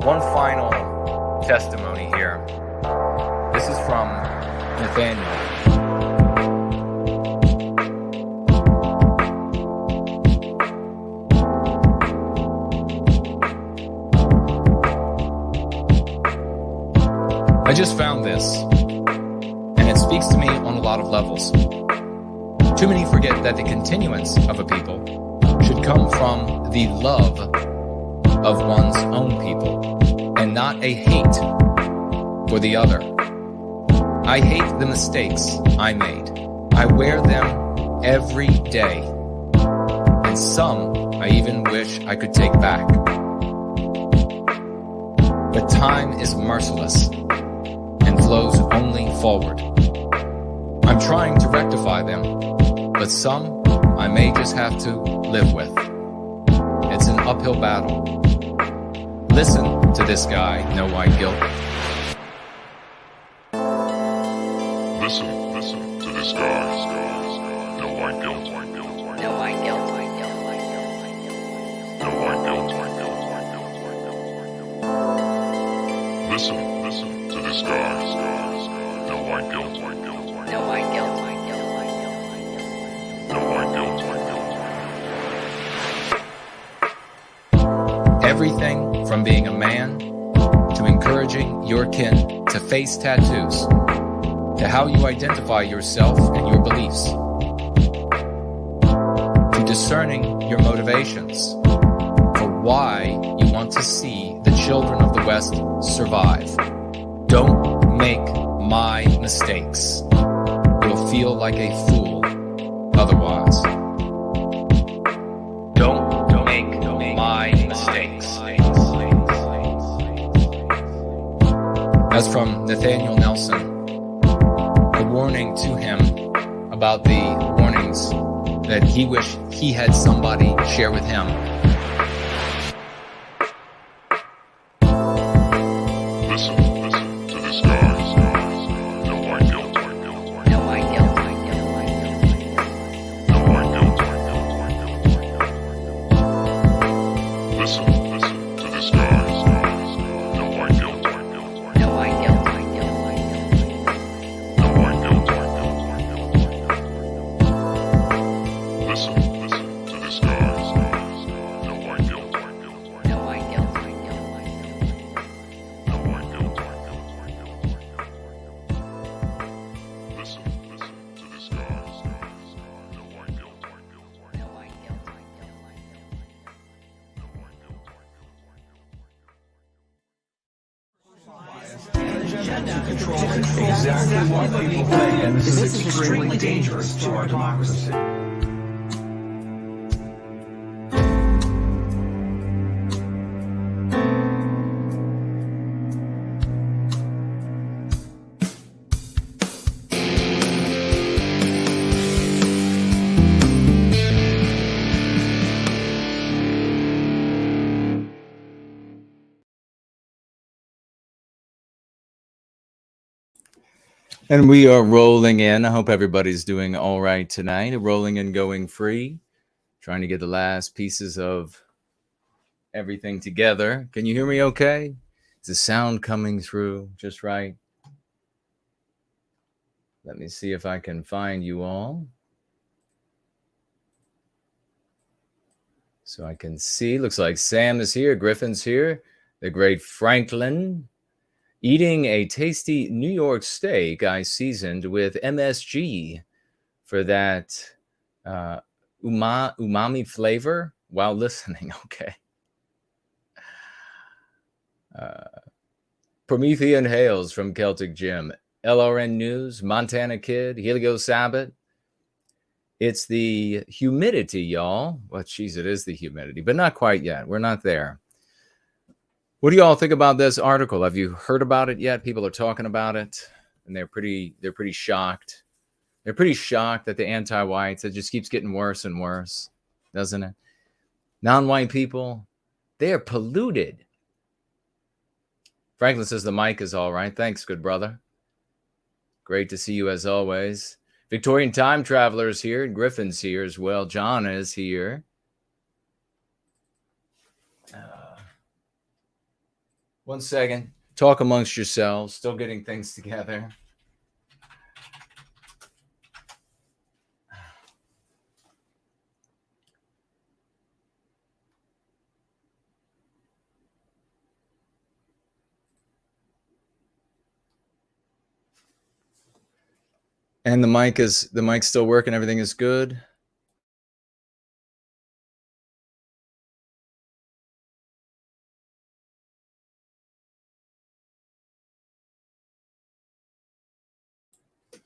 One final testimony here. This is from Nathaniel. just found this, and it speaks to me on a lot of levels. Too many forget that the continuance of a people should come from the love of one's own people, and not a hate for the other. I hate the mistakes I made. I wear them every day, and some I even wish I could take back. But time is merciless and flows only forward. I'm trying to rectify them, but some I may just have to live with. It's an uphill battle. Listen to this guy, No White Guilt. Listen to this guy, No White Guilt. No white guilt. No White Guilt. Listen to this guy, No White Guilt. No white guilt. No White Guilt. Everything from being a man to encouraging your kin to face tattoos, to how you identify yourself and your beliefs, to discerning your motivations for why you want to see the children of the West survive. Don't make my mistakes. You'll feel like a fool otherwise. Don't make my mistakes. That's from Nathaniel Nelson. A warning to him about the warnings that he wished he had somebody share with him. Listen to this guy, No White Guilt. No white guilt. No White Guilt. Listen to this guy, No White Guilt. No white guilt. No White Guilt. Listen to this guy, No White Guilt. No white guilt. No White Guilt. Listen to this guy, No White Guilt. No white guilt. To control exactly what people think, and this is extremely dangerous to our democracy. And we are rolling in. I hope everybody's doing all right tonight. Rolling and going free. Trying to get the last pieces of everything together. Can you hear me okay? Is the sound coming through just right? Let me see if I can find you all. So I can see. Looks like Sam is here. Griffin's here. The great Franklin. Eating a tasty New York steak I seasoned with MSG for that umami flavor while listening. Okay. Promethean Hales from Celtic Jim. LRN News, Montana Kid, Helio Sabbath. It's the humidity, y'all. Well, geez, it is the humidity, but not quite yet. We're not there. What do you all think about this article? Have you heard about it yet? People are talking about it, and they're pretty shocked. They're pretty shocked that the anti-whites, it just keeps getting worse and worse, doesn't it? Non-white people, they are polluted. Franklin says the mic is all right. Thanks, good brother. Great to see you as always. Victorian time travelers here, and Griffin's here as well. John is here. One second. Talk amongst yourselves. Still getting things together. And the mic's still working. Everything is good.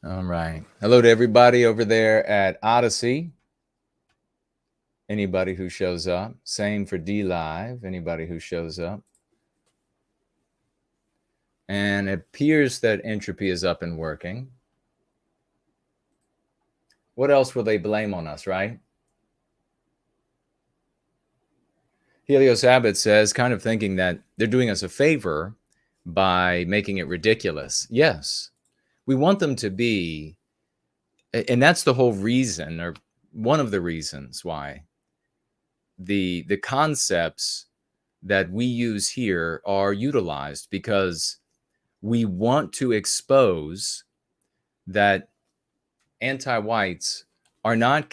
All right. Hello to everybody over there at Odyssey. Anybody who shows up. Same for D Live. Anybody who shows up. And it appears that Entropy is up and working. What else will they blame on us, right? Helios Abbott says, kind of thinking that they're doing us a favor by making it ridiculous. Yes, we want them to be, and that's the whole reason, or one of the reasons why the concepts that we use here are utilized, because we want to expose that anti-whites are not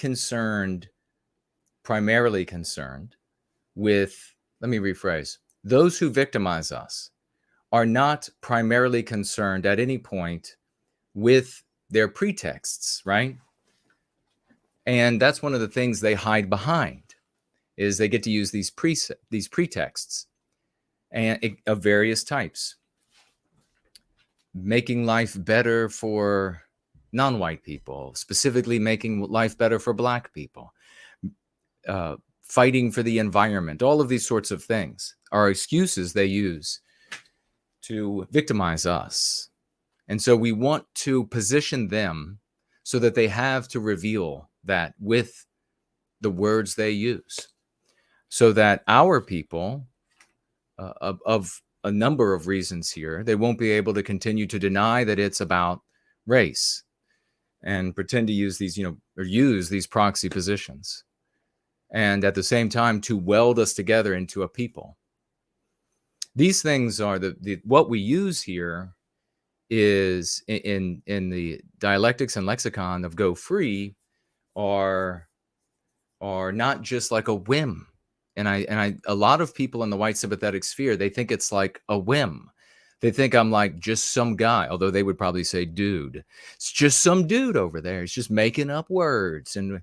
primarily concerned with, let me rephrase, those who victimize us are not primarily concerned at any point with their pretexts, right? And that's one of the things they hide behind, is they get to use these pretexts and of various types. Making life better for non-white people, specifically making life better for Black people, fighting for the environment, all of these sorts of things are excuses they use to victimize us. And so we want to position them so that they have to reveal that with the words they use, so that our people, of a number of reasons here, they won't be able to continue to deny that it's about race and pretend to use these, or use these proxy positions. And at the same time, to weld us together into a people. These things are what we use here is in the dialectics and lexicon of Go Free are not just like a whim. And a lot of people in the white sympathetic sphere, they think it's like a whim. They think I'm like just some guy, although they would probably say dude. It's just some dude over there. It's just making up words. And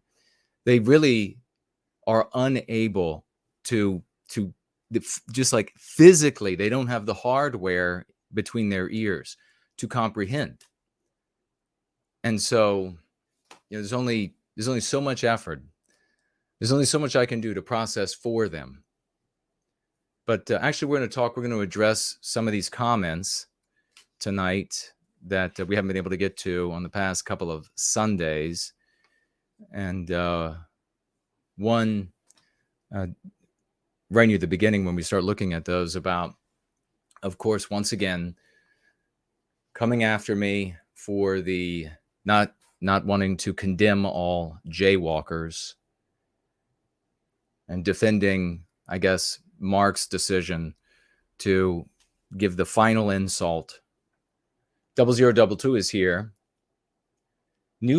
they really are unable to just like physically, they don't have the hardware between their ears to comprehend. And so, there's only so much effort. There's only so much I can do to process for them. But actually, we're going to address some of these comments tonight that we haven't been able to get to on the past couple of Sundays. And one right near the beginning, when we start looking at those, about, of course, once again, coming after me for the not wanting to condemn all jaywalkers and defending, I guess, Mark's decision to give the final insult. 0022 is here. What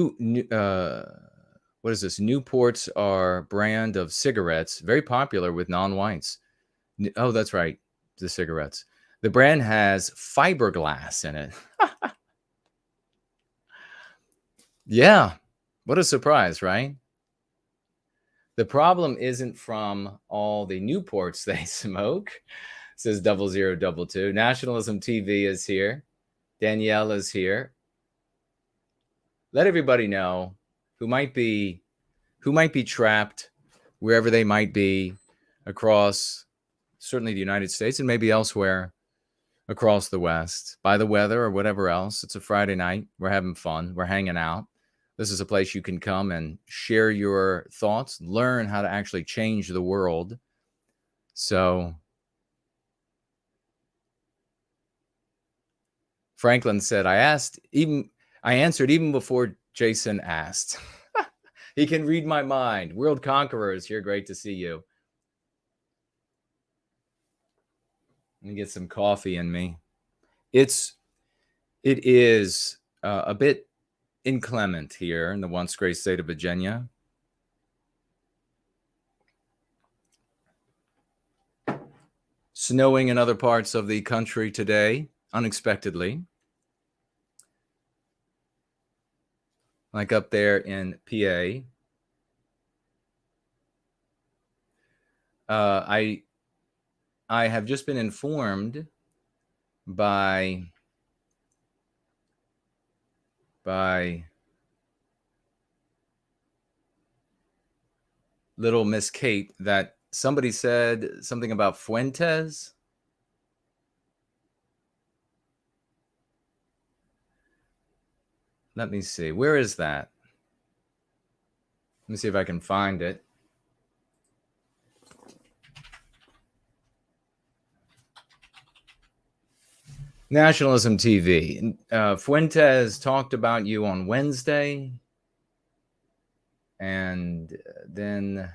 is this? Newports are brand of cigarettes, very popular with non-whites. Oh, that's right, the cigarettes. The brand has fiberglass in it. Yeah, what a surprise, right? The problem isn't from all the Newports they smoke, says 0022. Nationalism TV is here. Danielle is here. Let everybody know who might be trapped wherever they might be across certainly the United States and maybe elsewhere across the West by the weather or whatever else. It's a Friday night. We're having fun. We're hanging out. This is a place you can come and share your thoughts, learn how to actually change the world. So Franklin said, I answered even before Jason asked. He can read my mind. World Conquerors here. Great to see you. Let me get some coffee in me. It is a bit inclement here in the once great state of Virginia. Snowing in other parts of the country today, unexpectedly. like up there in PA. I have just been informed by little Miss Kate that somebody said something about Fuentes. Let me see. Where is that? Let me see if I can find it. Nationalism TV. Fuentes talked about you on Wednesday. And then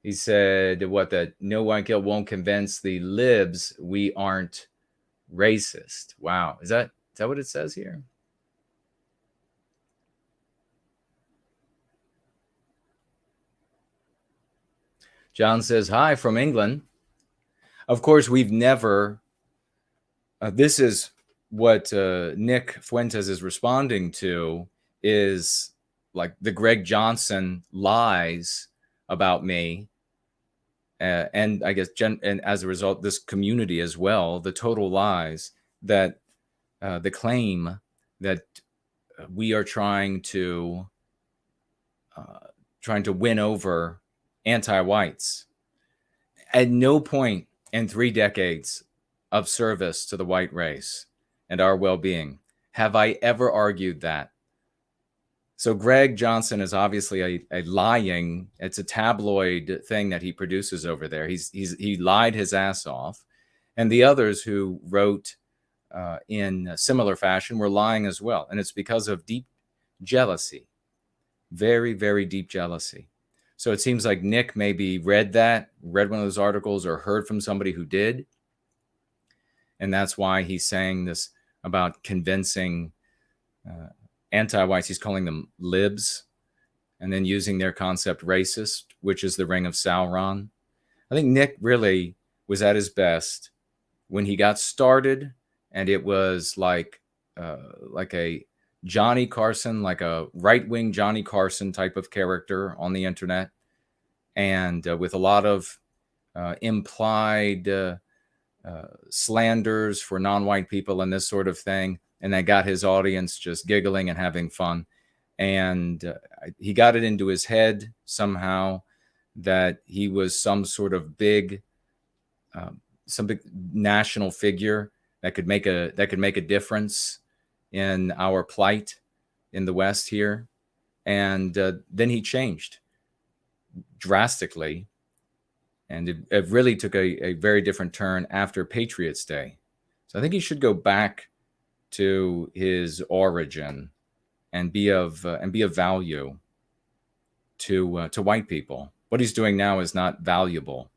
he said what, that no white guilt won't convince the libs we aren't racist. Wow. Is that what it says here? John says, hi from England. Of course, we've never, this is what Nick Fuentes is responding to, is like the Greg Johnson lies about me. And I guess, and as a result, this community as well, the total lies that the claim that we are trying to win over anti-whites. At no point in 3 decades of service to the white race and our well-being have I ever argued that. So Greg Johnson is obviously a lying, it's a tabloid thing that he produces over there. He lied his ass off. And the others who wrote in a similar fashion were lying as well. And it's because of deep jealousy, very, very deep jealousy. So it seems like Nick maybe read one of those articles or heard from somebody who did. And that's why he's saying this about convincing anti-whites. He's calling them libs and then using their concept racist, which is the ring of Sauron. I think Nick really was at his best when he got started, and it was like a Johnny Carson, like a right-wing Johnny Carson type of character on the internet, and with a lot of implied slanders for non-white people and this sort of thing. And that got his audience just giggling and having fun. And he got it into his head somehow that he was some sort of big national figure that could make a difference in our plight in the West here. And then he changed drastically. And it really took a very different turn after Patriots Day. So I think he should go back to his origin and be of value to white people. What he's doing now is not valuable.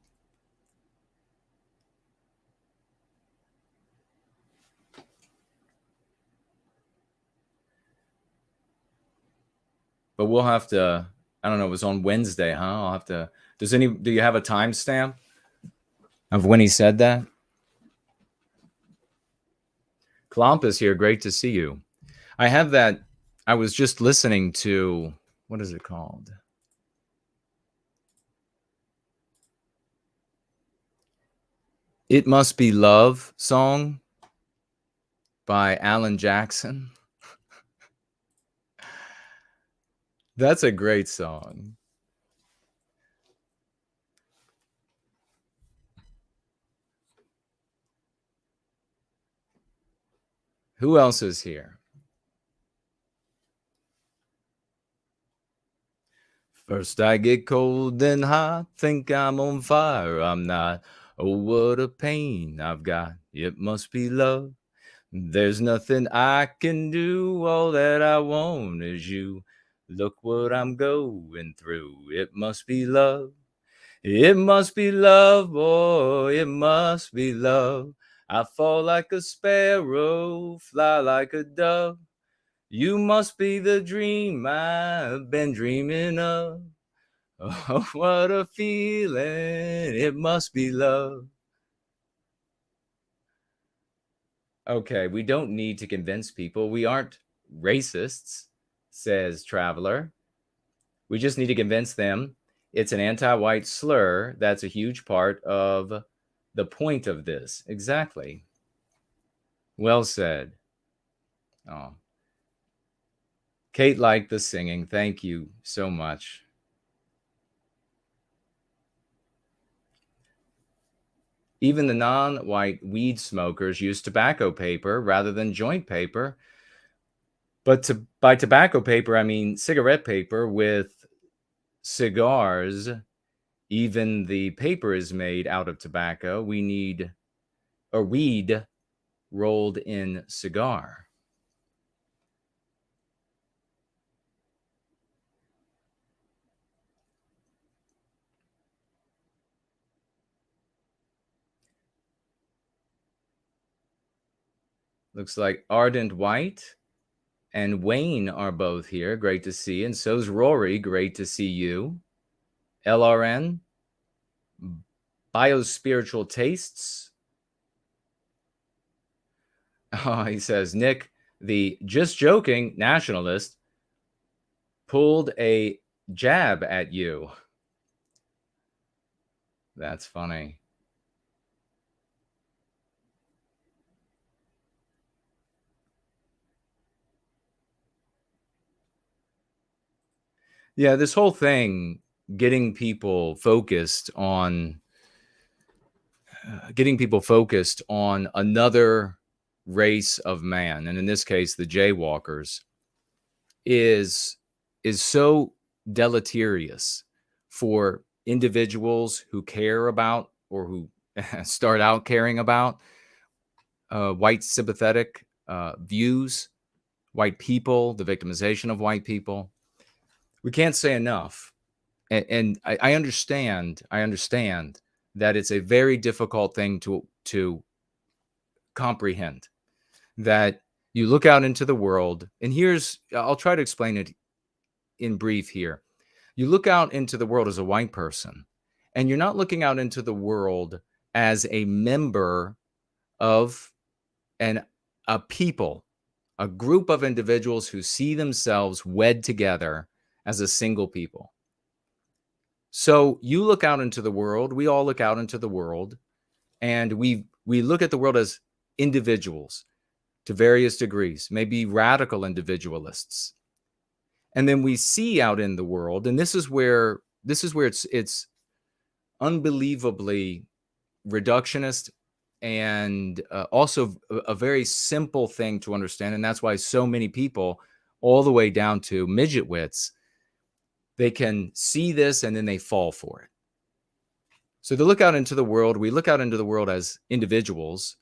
But we'll have to, I don't know, it was on Wednesday, huh? I'll have to, do you have a timestamp of when he said that? Klomp is here. Great to see you. I have that. I was just listening to, what is it called? It Must Be Love song by Alan Jackson. That's a great song. Who else is here? First I get cold, then hot, think I'm on fire. I'm not. Oh, what a pain I've got. It must be love. There's nothing I can do. All that I want is you. Look what I'm going through. It must be love. It must be love, boy. It must be love. I fall like a sparrow, fly like a dove. You must be the dream I've been dreaming of. Oh, what a feeling. It must be love. Okay, we don't need to convince people. We aren't racists, says Traveler. We just need to convince them it's an anti-white slur. That's a huge part of the point of this. Exactly. Well said. Oh. Kate liked the singing. Thank you so much. Even the non-white weed smokers use tobacco paper rather than joint paper. But by tobacco paper, I mean cigarette paper with cigars. Even the paper is made out of tobacco. We need a weed rolled in cigar. Looks like Ardent White and Wayne are both here. Great to see. And so's Rory. Great to see you. LRN, Biospiritual Tastes. Oh, he says, Nick, the just joking nationalist, pulled a jab at you. That's funny. Yeah, this whole thing, getting people focused on another race of man, and in this case, the jaywalkers, is so deleterious for individuals who care about, or who start out caring about, white sympathetic views, white people, the victimization of white people. We can't say enough. And I understand that it's a very difficult thing to comprehend, that you look out into the world, and I'll try to explain it in brief here. You look out into the world as a white person, and you're not looking out into the world as a member of a people, a group of individuals who see themselves wed together as a single people. So you look out into the world, we all look out into the world, and we look at the world as individuals to various degrees, maybe radical individualists. And then we see out in the world, and this is where it's unbelievably reductionist, and also a very simple thing to understand. And that's why so many people, all the way down to midget wits, they can see this and then they fall for it. So to look out into the world, we look out into the world as individuals,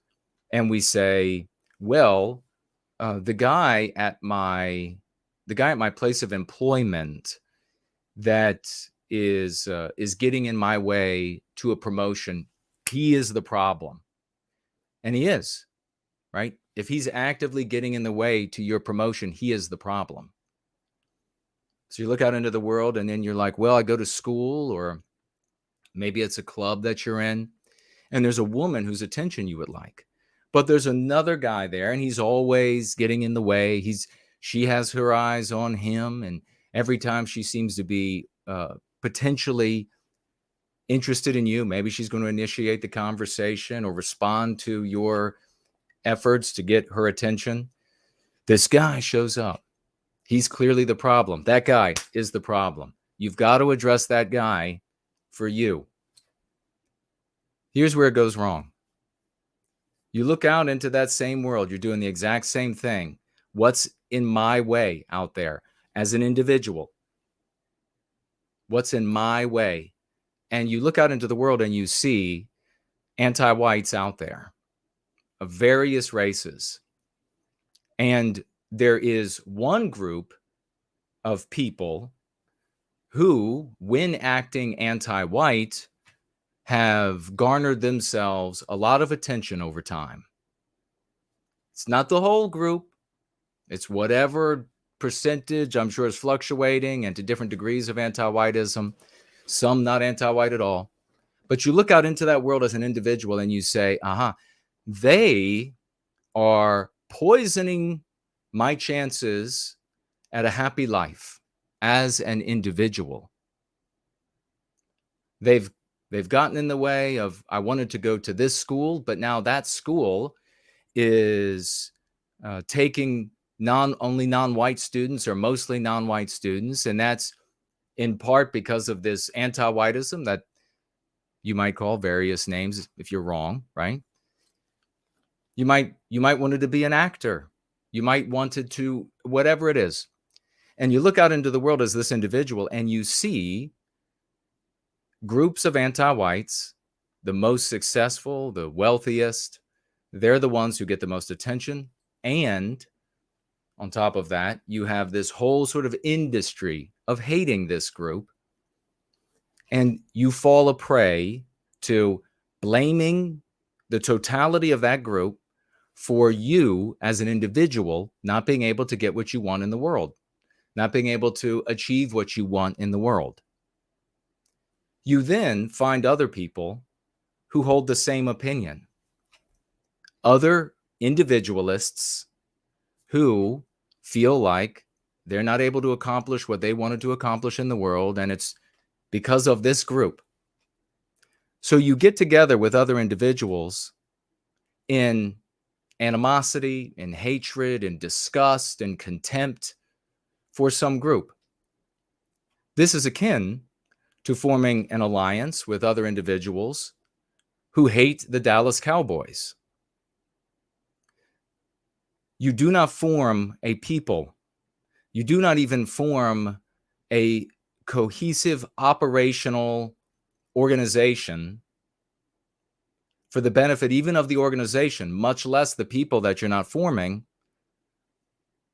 and we say, well, the guy at my place of employment that is getting in my way to a promotion, he is the problem. And he is, right? If he's actively getting in the way to your promotion, he is the problem. So you look out into the world, and then you're like, well, I go to school, or maybe it's a club that you're in, and there's a woman whose attention you would like. But there's another guy there, and he's always getting in the way. She has her eyes on him, and every time she seems to be potentially interested in you, maybe she's going to initiate the conversation or respond to your efforts to get her attention. This guy shows up. He's clearly the problem. That guy is the problem. You've got to address that guy for you. Here's where it goes wrong. You look out into that same world. You're doing the exact same thing. What's in my way out there as an individual? What's in my way? And you look out into the world and you see anti-whites out there of various races. And there is one group of people who, when acting anti-white, have garnered themselves a lot of attention over time. It's not the whole group. It's whatever percentage, I'm sure, is fluctuating and to different degrees of anti-whiteism, some not anti-white at all. But you look out into that world as an individual and you say, they are poisoning my chances at a happy life as an individual. They've gotten in the way of, I wanted to go to this school, but now that school is taking only non-white students or mostly non-white students. And that's in part because of this anti-whitism that you might call various names if you're wrong, right? You might wanted to be an actor. You might wanted to, whatever it is. And you look out into the world as this individual and you see groups of anti-whites, the most successful, the wealthiest, they're the ones who get the most attention. And on top of that, you have this whole sort of industry of hating this group. And you fall a prey to blaming the totality of that group for you as an individual not being able to get what you want in the world, not being able to achieve what you want in the world. You then find other people who hold the same opinion. Other individualists who feel like they're not able to accomplish what they wanted to accomplish in the world, and it's because of this group. So you get together with other individuals in animosity, in hatred, in disgust, and contempt for some group. This is akin to forming an alliance with other individuals who hate the Dallas Cowboys. You do not form a people. You do not even form a cohesive operational organization for the benefit even of the organization, much less the people that you're not forming,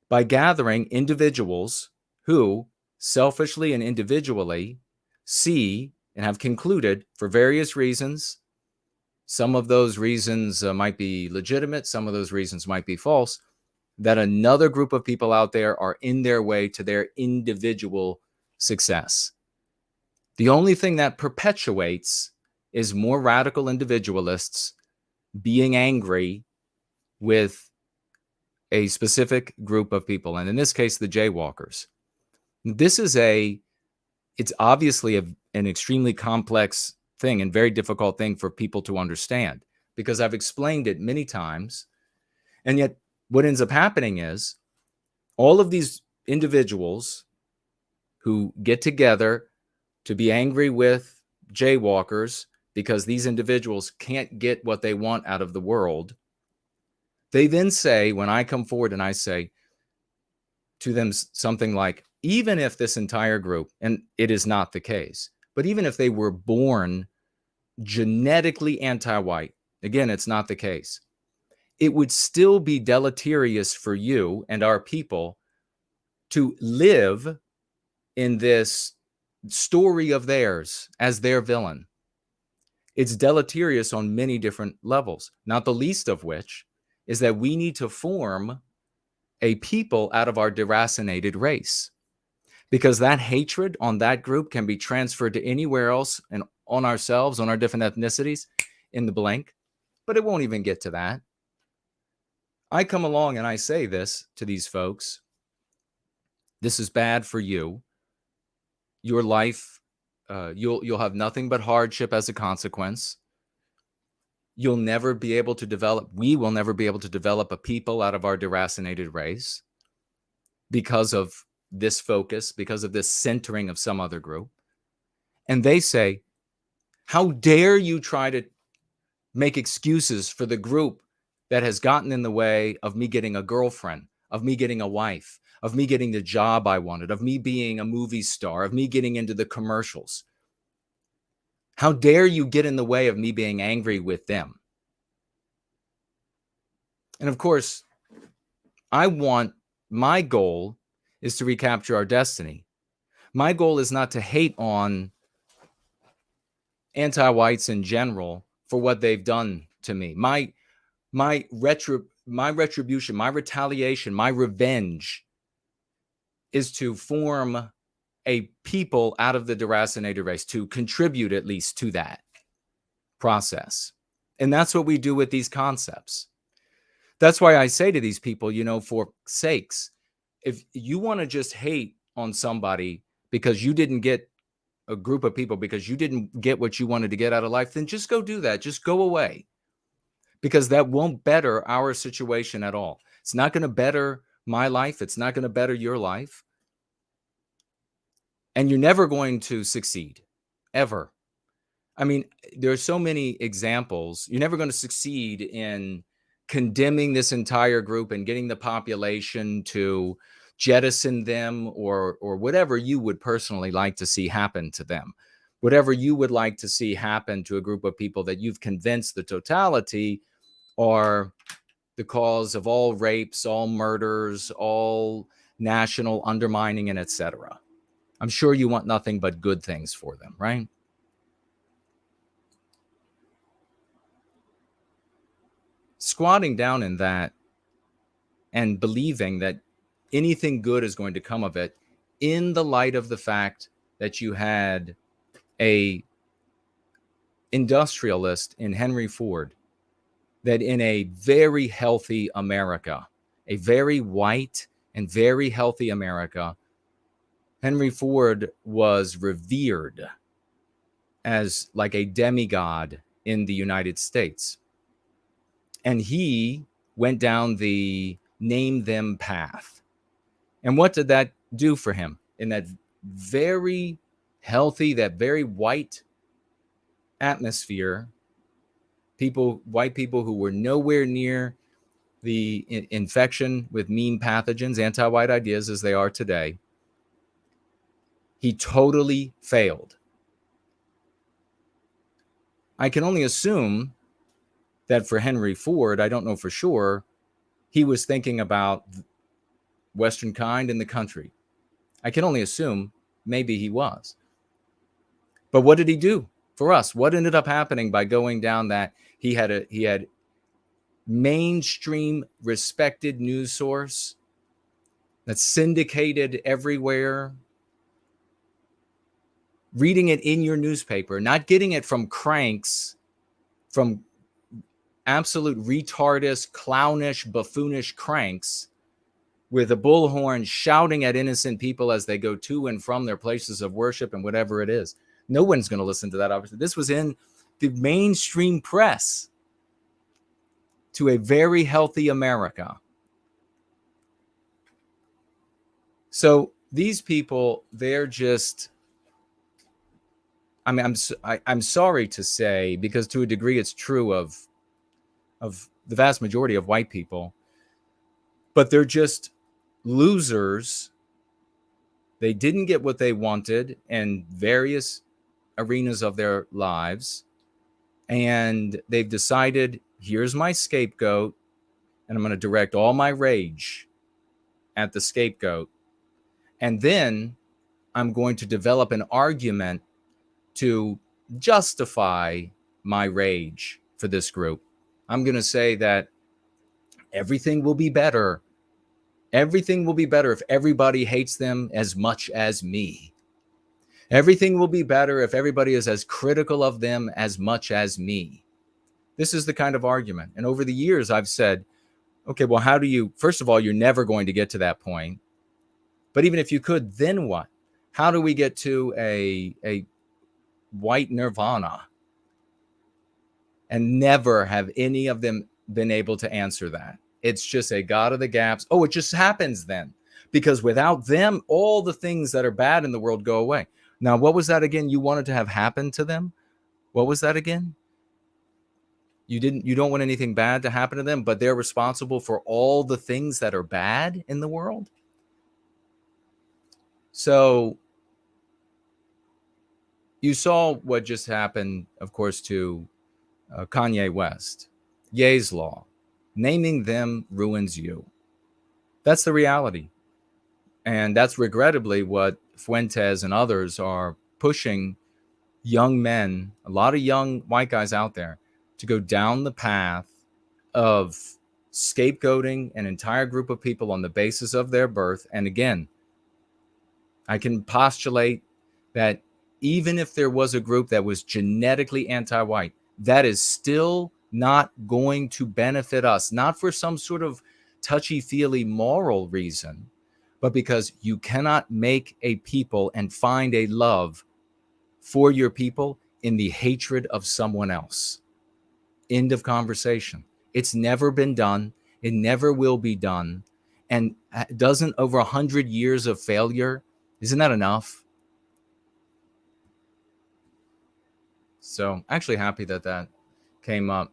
by gathering individuals who selfishly and individually see and have concluded for various reasons. Some of those reasons might be legitimate. Some of those reasons might be false, that another group of people out there are in their way to their individual success. The only thing that perpetuates is more radical individualists being angry with a specific group of people, and in this case, the jaywalkers. This is it's obviously an extremely complex thing and very difficult thing for people to understand, because I've explained it many times, and yet what ends up happening is all of these individuals who get together to be angry with jaywalkers because these individuals can't get what they want out of the world, they then say, when I come forward and I say to them something like, even if this entire group, and it is not the case, but even if they were born genetically anti-white, again, it's not the case, it would still be deleterious for you and our people to live in this story of theirs as their villain. It's deleterious on many different levels, not the least of which is that we need to form a people out of our deracinated race, because that hatred on that group can be transferred to anywhere else and on ourselves, on our different ethnicities in the blink, but it won't even get to that. I come along and I say this to these folks: this is bad for you. Your life, you'll have nothing but hardship as a consequence. You'll never be able to develop, we will never be able to develop a people out of our deracinated race because of this focus, because of this centering of some other group. And they say, how dare you try to make excuses for the group that has gotten in the way of me getting a girlfriend, of me getting a wife, of me getting the job I wanted, of me being a movie star, of me getting into the commercials. How dare you get in the way of me being angry with them? And of course, my goal is to recapture our destiny. My goal is not to hate on anti-whites in general for what they've done to me. My retribution, my retaliation, my revenge is to form a people out of the deracinated race, to contribute at least to that process. And that's what we do with these concepts. That's why I say to these people, for sakes, if you want to just hate on somebody because you didn't get a group of people, because you didn't get what you wanted to get out of life, then just go do that. Just go away, because that won't better our situation at all. It's not going to better my life. It's not going to better your life. And you're never going to succeed, ever. I mean, there are so many examples. You're never going to succeed in condemning this entire group and getting the population to jettison them, or whatever you would personally like to see happen to them. Whatever you would like to see happen to a group of people that you've convinced the totality are the cause of all rapes, all murders, all national undermining, and etc. I'm sure you want nothing but good things for them, right? Squatting down in that and believing that anything good is going to come of it, in the light of the fact that you had a industrialist in Henry Ford, that in a very healthy America, a very white and very healthy America, Henry Ford was revered as like a demigod in the United States. And he went down the name them path. And what did that do for him? In that very healthy, that very white atmosphere, white people who were nowhere near the infection with mean pathogens, anti-white ideas as they are today, he totally failed. I can only assume that for Henry Ford, I don't know for sure, he was thinking about Western kind in the country. I can only assume maybe he was. But what did he do for us? What ended up happening by going down that? He had mainstream respected news source that's syndicated everywhere, reading it in your newspaper, not getting it from cranks, from absolute retardist, clownish, buffoonish cranks with a bullhorn shouting at innocent people as they go to and from their places of worship and whatever it is. No one's going to listen to that, obviously. This was in the mainstream press to a very healthy America. So these people, they're just, I mean, I'm sorry to say, because to a degree it's true of the vast majority of white people, but they're just losers. They didn't get what they wanted in various arenas of their lives, and they've decided, here's my scapegoat, and I'm going to direct all my rage at the scapegoat, and then I'm going to develop an argument to justify my rage for this group. I'm going to say that everything will be better. Everything will be better if everybody hates them as much as me. Everything will be better if everybody is as critical of them as much as me. This is the kind of argument. And over the years, I've said, okay, well, how do you, first of all, you're never going to get to that point. But even if you could, then what? How do we get to a white nirvana? And never have any of them been able to answer that. It's just a God of the gaps. Oh, it just happens then. Because without them, all the things that are bad in the world go away. Now, what was that again you wanted to have happen to them? What was that again? You don't want anything bad to happen to them, but they're responsible for all the things that are bad in the world. So you saw what just happened, of course, to Kanye West. Ye's Law. Naming them ruins you. That's the reality. And that's regrettably what Fuentes and others are pushing young men, a lot of young white guys out there, to go down the path of scapegoating an entire group of people on the basis of their birth. And again, I can postulate that even if there was a group that was genetically anti-white, that is still not going to benefit us, not for some sort of touchy-feely moral reason, but because you cannot make a people and find a love for your people in the hatred of someone else. End of conversation. It's never been done. It never will be done. And doesn't over 100 years of failure, isn't that enough? So actually happy that that came up.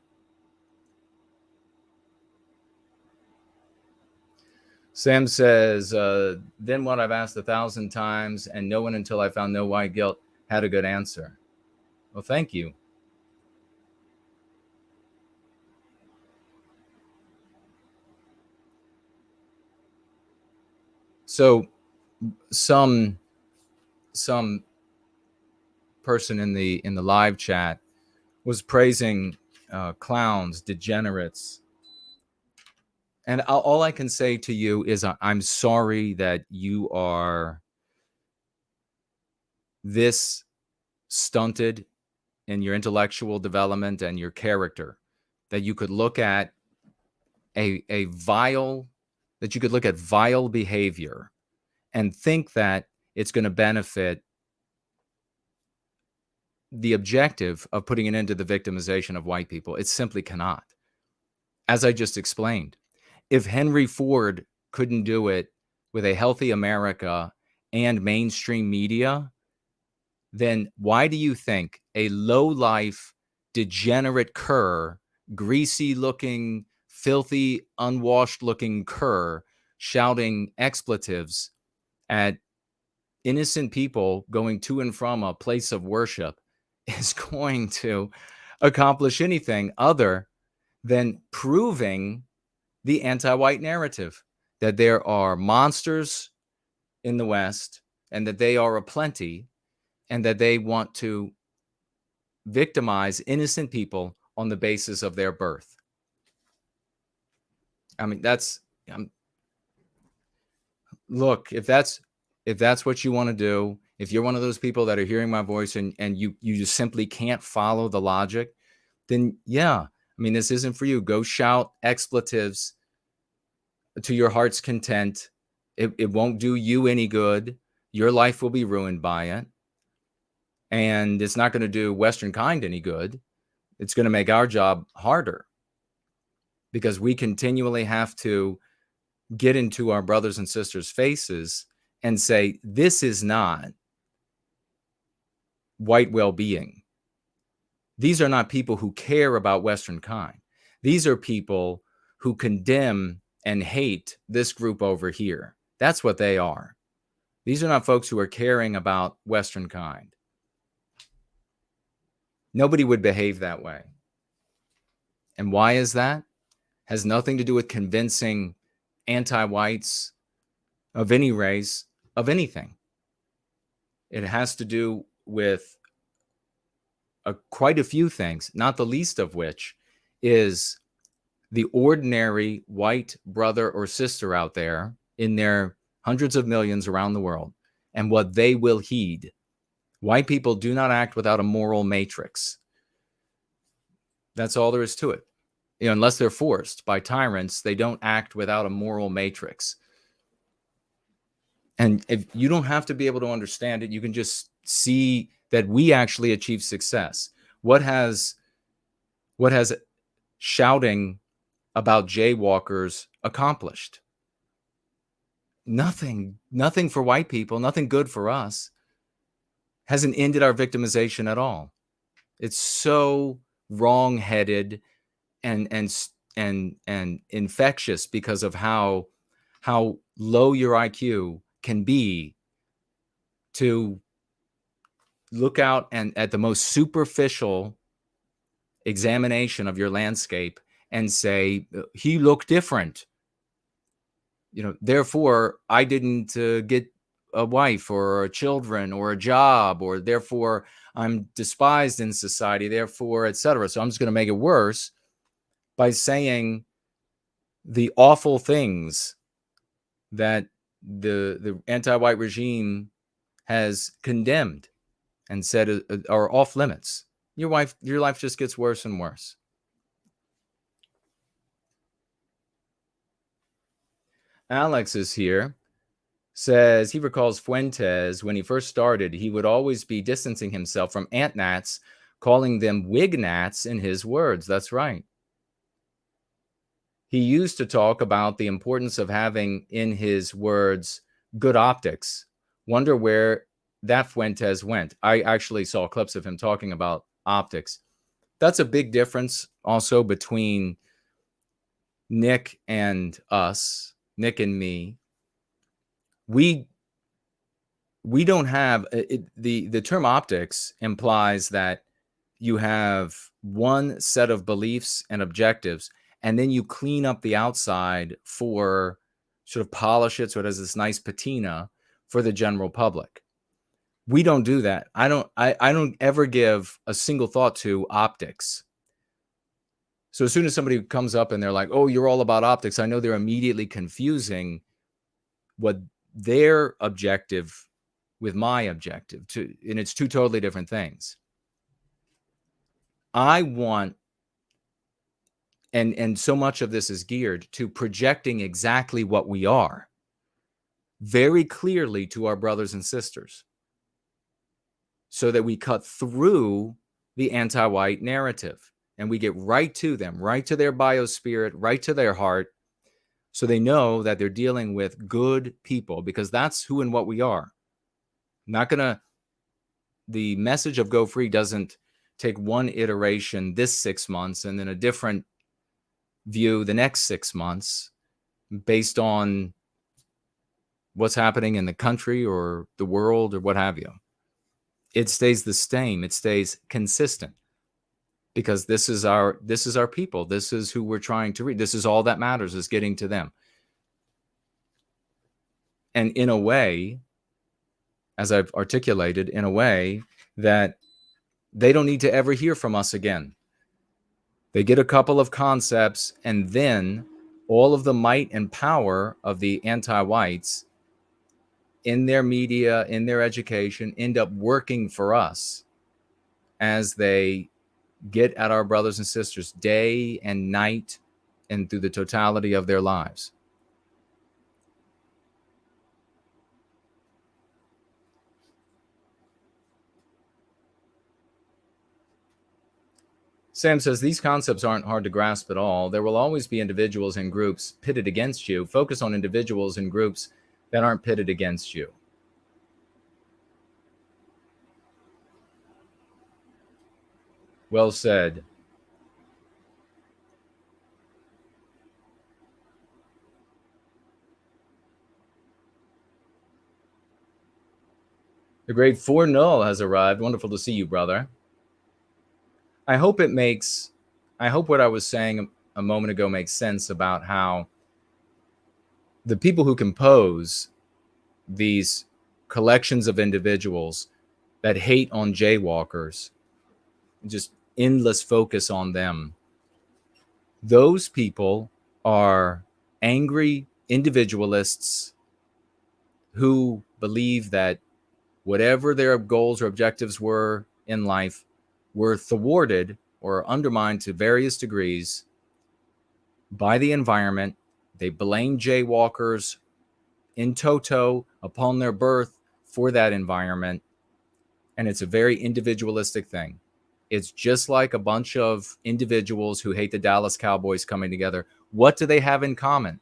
Sam says, then what I've asked 1,000 times and no one until I found no white guilt had a good answer. Well, thank you. So some person in the live chat was praising clowns, degenerates. And all I can say to you is I'm sorry that you are this stunted in your intellectual development and your character, that you could look at vile behavior and think that it's going to benefit the objective of putting an end to the victimization of white people. It simply cannot. As I just explained, if Henry Ford couldn't do it with a healthy America and mainstream media, then why do you think a low-life, degenerate cur, greasy-looking, filthy, unwashed-looking cur shouting expletives at innocent people going to and from a place of worship is going to accomplish anything other than proving the anti-white narrative, that there are monsters in the West and that they are aplenty and that they want to victimize innocent people on the basis of their birth. I mean, look, if that's what you want to do, if you're one of those people that are hearing my voice and you just simply can't follow the logic, then yeah, I mean, this isn't for you. Go shout expletives to your heart's content. It won't do you any good. Your life will be ruined by it. And it's not going to do Western kind any good. It's going to make our job harder because we continually have to get into our brothers and sisters' faces and say, this is not white well-being. These are not people who care about Western kind. These are people who condemn and hate this group over here. That's what they are. These are not folks who are caring about Western kind. Nobody would behave that way. And why is that? Has nothing to do with convincing anti-whites of any race of anything. It has to do with quite a few things, not the least of which is the ordinary white brother or sister out there in their hundreds of millions around the world and what they will heed. White people do not act without a moral matrix. That's all there is to it. You know, unless they're forced by tyrants, they don't act without a moral matrix. And if you don't have to be able to understand it, you can just see that we actually achieve success. What has shouting about jaywalkers accomplished? Nothing for white people, nothing good for us. Hasn't ended our victimization at all. It's so wrong-headed and infectious because of how low your IQ can be to look out and at the most superficial examination of your landscape and say, he looked different. You know, therefore, I didn't get a wife or children or a job, or therefore I'm despised in society, therefore, etc. So I'm just going to make it worse by saying the awful things that the anti-white regime has condemned and said are off limits. Your life just gets worse and worse. Alex is here. Says he recalls Fuentes when he first started, he would always be distancing himself from ant gnats, calling them wig gnats in his words. That's right. He used to talk about the importance of having, in his words, good optics. Wonder where that Fuentes went. I actually saw clips of him talking about optics. That's a big difference also between Nick and us, Nick and me. We don't have the term optics implies that you have one set of beliefs and objectives, and then you clean up the outside for sort of polish it so it has this nice patina for the general public. We don't do that. I don't ever give a single thought to optics. So as soon as somebody comes up and they're like, oh, you're all about optics, I know they're immediately confusing what their objective with my objective, and it's two totally different things. I want, and so much of this is geared to projecting exactly what we are very clearly to our brothers and sisters, so that we cut through the anti-white narrative and we get right to them, right to their biospirit, right to their heart, so they know that they're dealing with good people, because that's who and what we are. The message of Go Free doesn't take one iteration this 6 months and then a different view the next 6 months based on what's happening in the country or the world or what have you. It stays the same. It stays consistent, because this is our people. This is who we're trying to reach. This is all that matters, is getting to them. And in a way, as I've articulated, in a way that they don't need to ever hear from us again. They get a couple of concepts, and then all of the might and power of the anti-whites in their media, in their education, end up working for us as they get at our brothers and sisters day and night and through the totality of their lives. Sam says, these concepts aren't hard to grasp at all. There will always be individuals and groups pitted against you. Focus on individuals and groups that aren't pitted against you. Well said. The great 4-0 has arrived. Wonderful to see you, brother. I hope what I was saying a moment ago makes sense about how the people who compose these collections of individuals that hate on jaywalkers, just endless focus on them, those people are angry individualists who believe that whatever their goals or objectives were in life were thwarted or undermined to various degrees by the environment. They blame jaywalkers in toto upon their birth for that environment. And it's a very individualistic thing. It's just like a bunch of individuals who hate the Dallas Cowboys coming together. What do they have in common?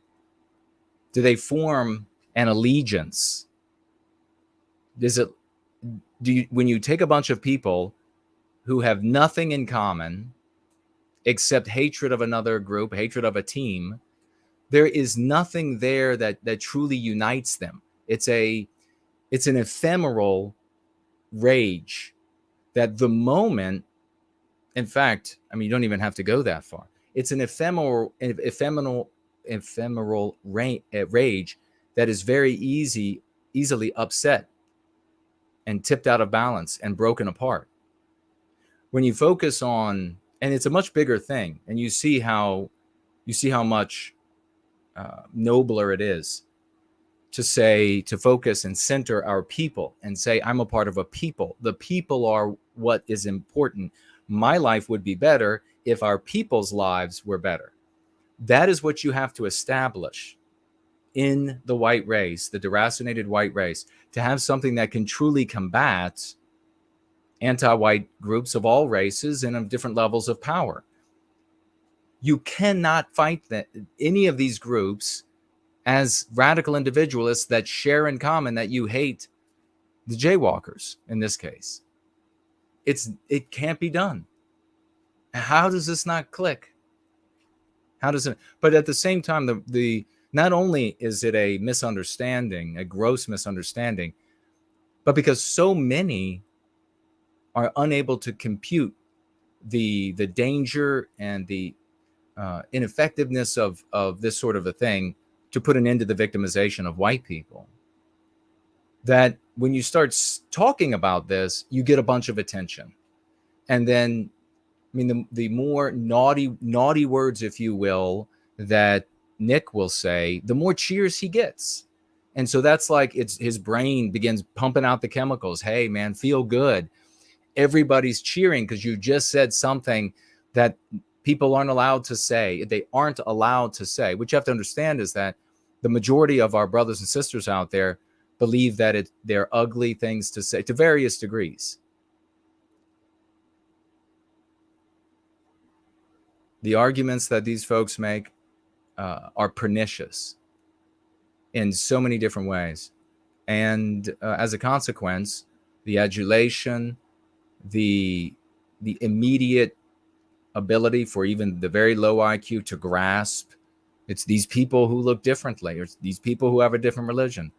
Do they form an allegiance? When you take a bunch of people who have nothing in common except hatred of another group, hatred of a team, there is nothing there that truly unites them. It's an ephemeral rage that the moment, in fact, I mean, you don't even have to go that far. It's an ephemeral rage that is very easily upset and tipped out of balance and broken apart. When you focus on, and it's a much bigger thing, and you see how much nobler it is to focus and center our people and say, I'm a part of a people. The people are what is important. My life would be better if our people's lives were better. That is what you have to establish. in the white race, the deracinated white race, to have something that can truly combat anti-white groups of all races and of different levels of power. You cannot fight any of these groups as radical individualists that share in common that you hate the jaywalkers in this case. It can't be done. How does this not click? How does it? But at the same time, the not only is it a misunderstanding, a gross misunderstanding, but because so many are unable to compute the danger and the ineffectiveness of this sort of a thing to put an end to the victimization of white people, that when you start talking about this, you get a bunch of attention. And then, I mean, the more naughty words, if you will, that Nick will say, the more cheers he gets. And so that's like his brain begins pumping out the chemicals. Hey, man, feel good. Everybody's cheering because you just said something that people aren't allowed to say. They aren't allowed to say. What you have to understand is that the majority of our brothers and sisters out there believe that they're ugly things to say to various degrees. The arguments that these folks make are pernicious in so many different ways. And as a consequence, the adulation, the immediate ability for even the very low IQ to grasp, it's these people who look differently, or it's these people who have a different religion.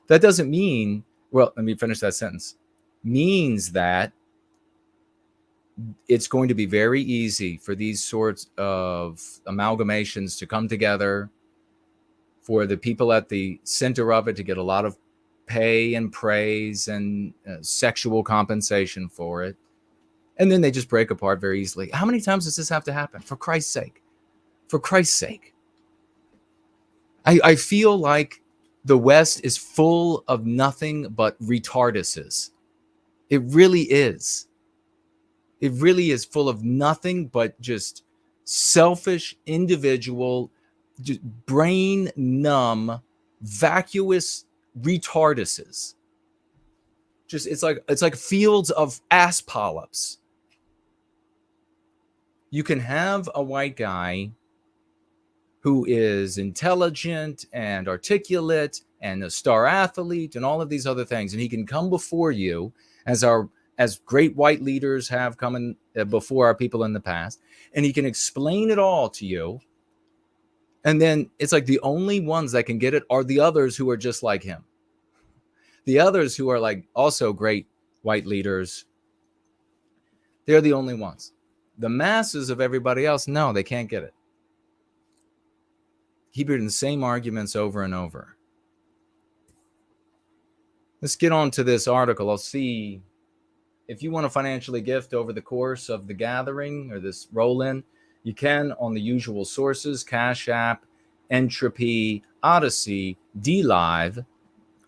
That doesn't mean, well, let me finish that sentence, means that it's going to be very easy for these sorts of amalgamations to come together, for the people at the center of it to get a lot of pay and praise and sexual compensation for it. And then they just break apart very easily. How many times does this have to happen? For Christ's sake. For Christ's sake. I feel like the West is full of nothing but retarduses. It really is. It really is full of nothing but just selfish, individual, just brain numb, vacuous retarduses. Just it's like fields of ass polyps. You can have a white guy who is intelligent and articulate and a star athlete and all of these other things, and he can come before you as great white leaders have come in before our people in the past, and he can explain it all to you. And then it's like the only ones that can get it are the others who are just like him. The others who are like also great white leaders, they're the only ones. The masses of everybody else, no, they can't get it. Keep hearing the same arguments over and over. Let's get on to this article. I'll see if you want to financially gift over the course of the gathering or this roll-in, you can on the usual sources: Cash App, Entropy, Odyssey, DLive,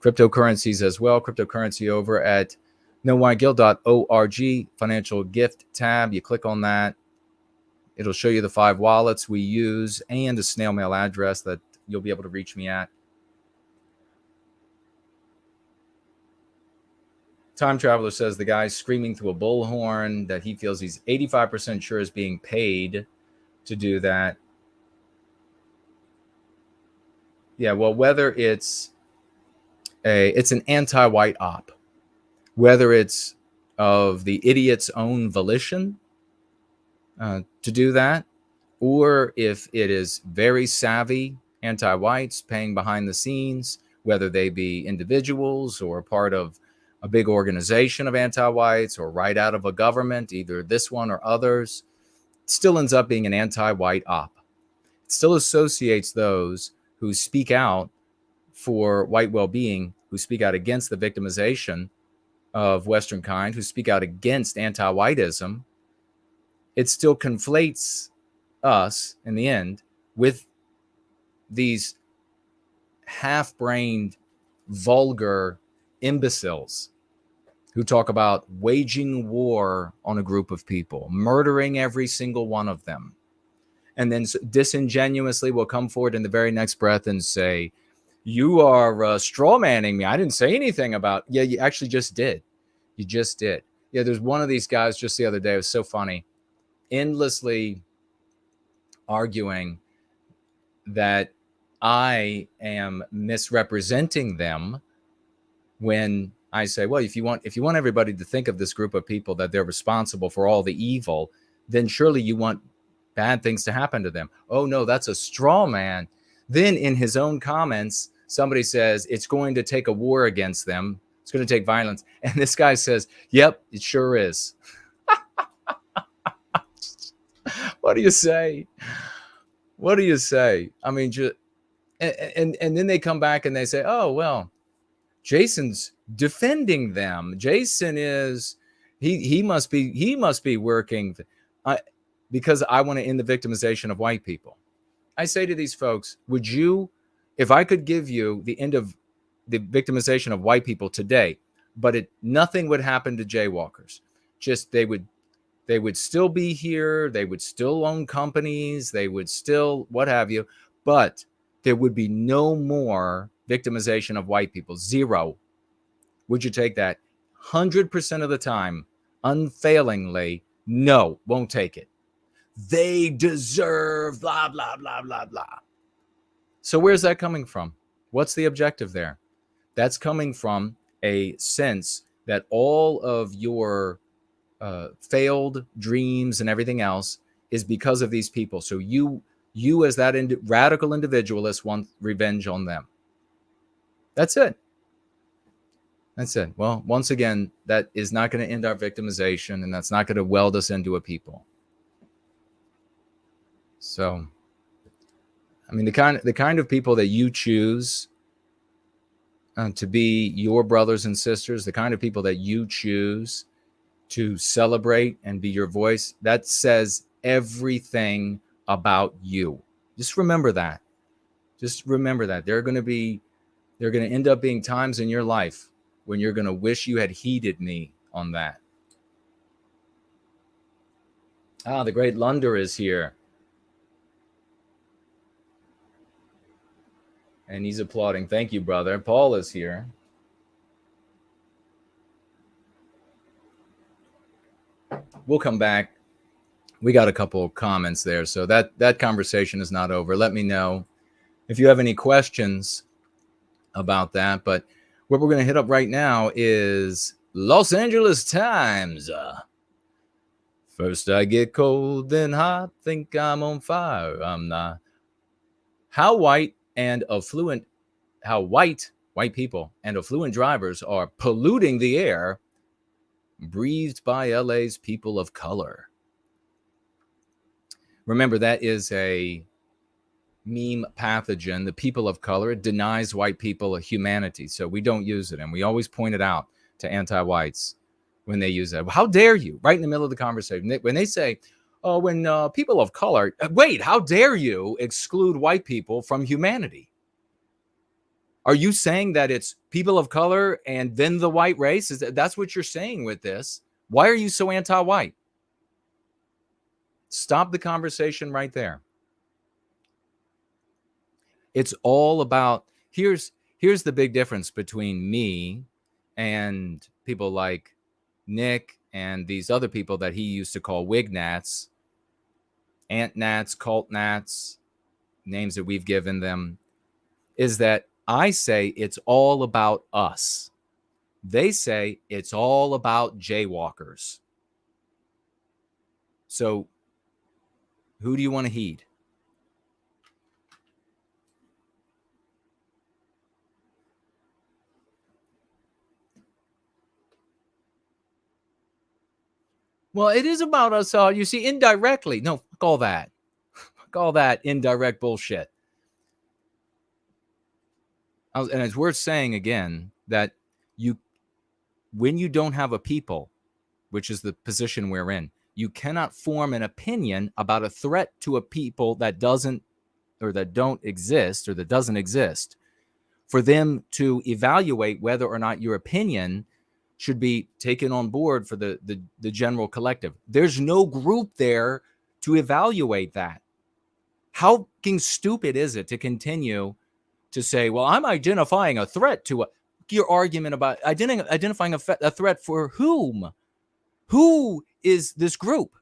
cryptocurrencies as well. Cryptocurrency over at nowhiteguild.org, financial gift tab. You click on that. It'll show you the 5 wallets we use and a snail mail address that you'll be able to reach me at. Time Traveler says the guy's screaming through a bullhorn that he feels he's 85% sure is being paid to do that. Yeah, well, whether it's an anti-white op, whether it's of the idiot's own volition to do that, or if it is very savvy anti-whites paying behind the scenes, whether they be individuals or part of a big organization of anti-whites or right out of a government, either this one or others, it still ends up being an anti-white op. It still associates those who speak out for white well-being, who speak out against the victimization of Western kind, who speak out against anti-whiteism. It still conflates us in the end with these half-brained, vulgar imbeciles who talk about waging war on a group of people, murdering every single one of them, and then disingenuously will come forward in the very next breath and say, You are straw manning me. I didn't say anything about. Yeah, you actually just did. You just did. Yeah, there's one of these guys just the other day. It was so funny, endlessly arguing that I am misrepresenting them when I say, well, if you want everybody to think of this group of people that they're responsible for all the evil, then surely you want bad things to happen to them. Oh no, that's a straw man. Then in his own comments, somebody says it's going to take a war against them. It's going to take violence. And this guy says, yep, it sure is. What do you say? What do you say? I mean, and then they come back and they say, oh, well, Jason's defending them. Jason is, he must be working because I want to end the victimization of white people. I say to these folks, would you, if I could give you the end of the victimization of white people today, but nothing would happen to jaywalkers. Just they would still be here. They would still own companies. They would still what have you, but there would be no more victimization of white people. Zero. Would you take that? 100% of the time, unfailingly, no, won't take it. They deserve blah, blah, blah, blah, blah. So where's that coming from? What's the objective there? That's coming from a sense that all of your failed dreams and everything else is because of these people. So you as that radical individualist want revenge on them. That's it. That's it. Well, once again, that is not going to end our victimization, and that's not going to weld us into a people. So, I mean, the kind of people that you choose to be your brothers and sisters, the kind of people that you choose to celebrate and be your voice, that says everything about you. Just remember that. Just remember that. There are going to end up being times in your life when you're going to wish you had heeded me on that. Ah, the great Lunder is here. And he's applauding. Thank you, brother. Paul is here. We'll come back. We got a couple of comments there. So that conversation is not over. Let me know if you have any questions about that. But what we're going to hit up right now is Los Angeles Times. First I get cold, then hot, think I'm on fire. I'm not. How white people and affluent drivers are polluting the air breathed by LA's people of color. Remember, that is a meme pathogen. The people of color, it denies white people a humanity. So we don't use it. And we always point it out to anti-whites when they use that. How dare you? Right in the middle of the conversation. When they say, oh, when people of color, wait, how dare you exclude white people from humanity? Are you saying that it's people of color and then the white race? That's what you're saying with this? Why are you so anti-white? Stop the conversation right there. It's all about, here's the big difference between me and people like Nick and these other people that he used to call wig nats, ant nats, cult nats, names that we've given them, is that I say it's all about us. They say it's all about jaywalkers. So who do you want to heed? Well, it is about us all. You see, indirectly. No, fuck all that. Fuck all that indirect bullshit. And it's worth saying again that when you don't have a people, which is the position we're in, you cannot form an opinion about a threat to a people that doesn't exist for them to evaluate whether or not your opinion should be taken on board for the general collective. There's no group there to evaluate that. How fucking stupid is it to continue to say, well, I'm identifying a threat to your argument about identifying a threat for whom? Who is this group?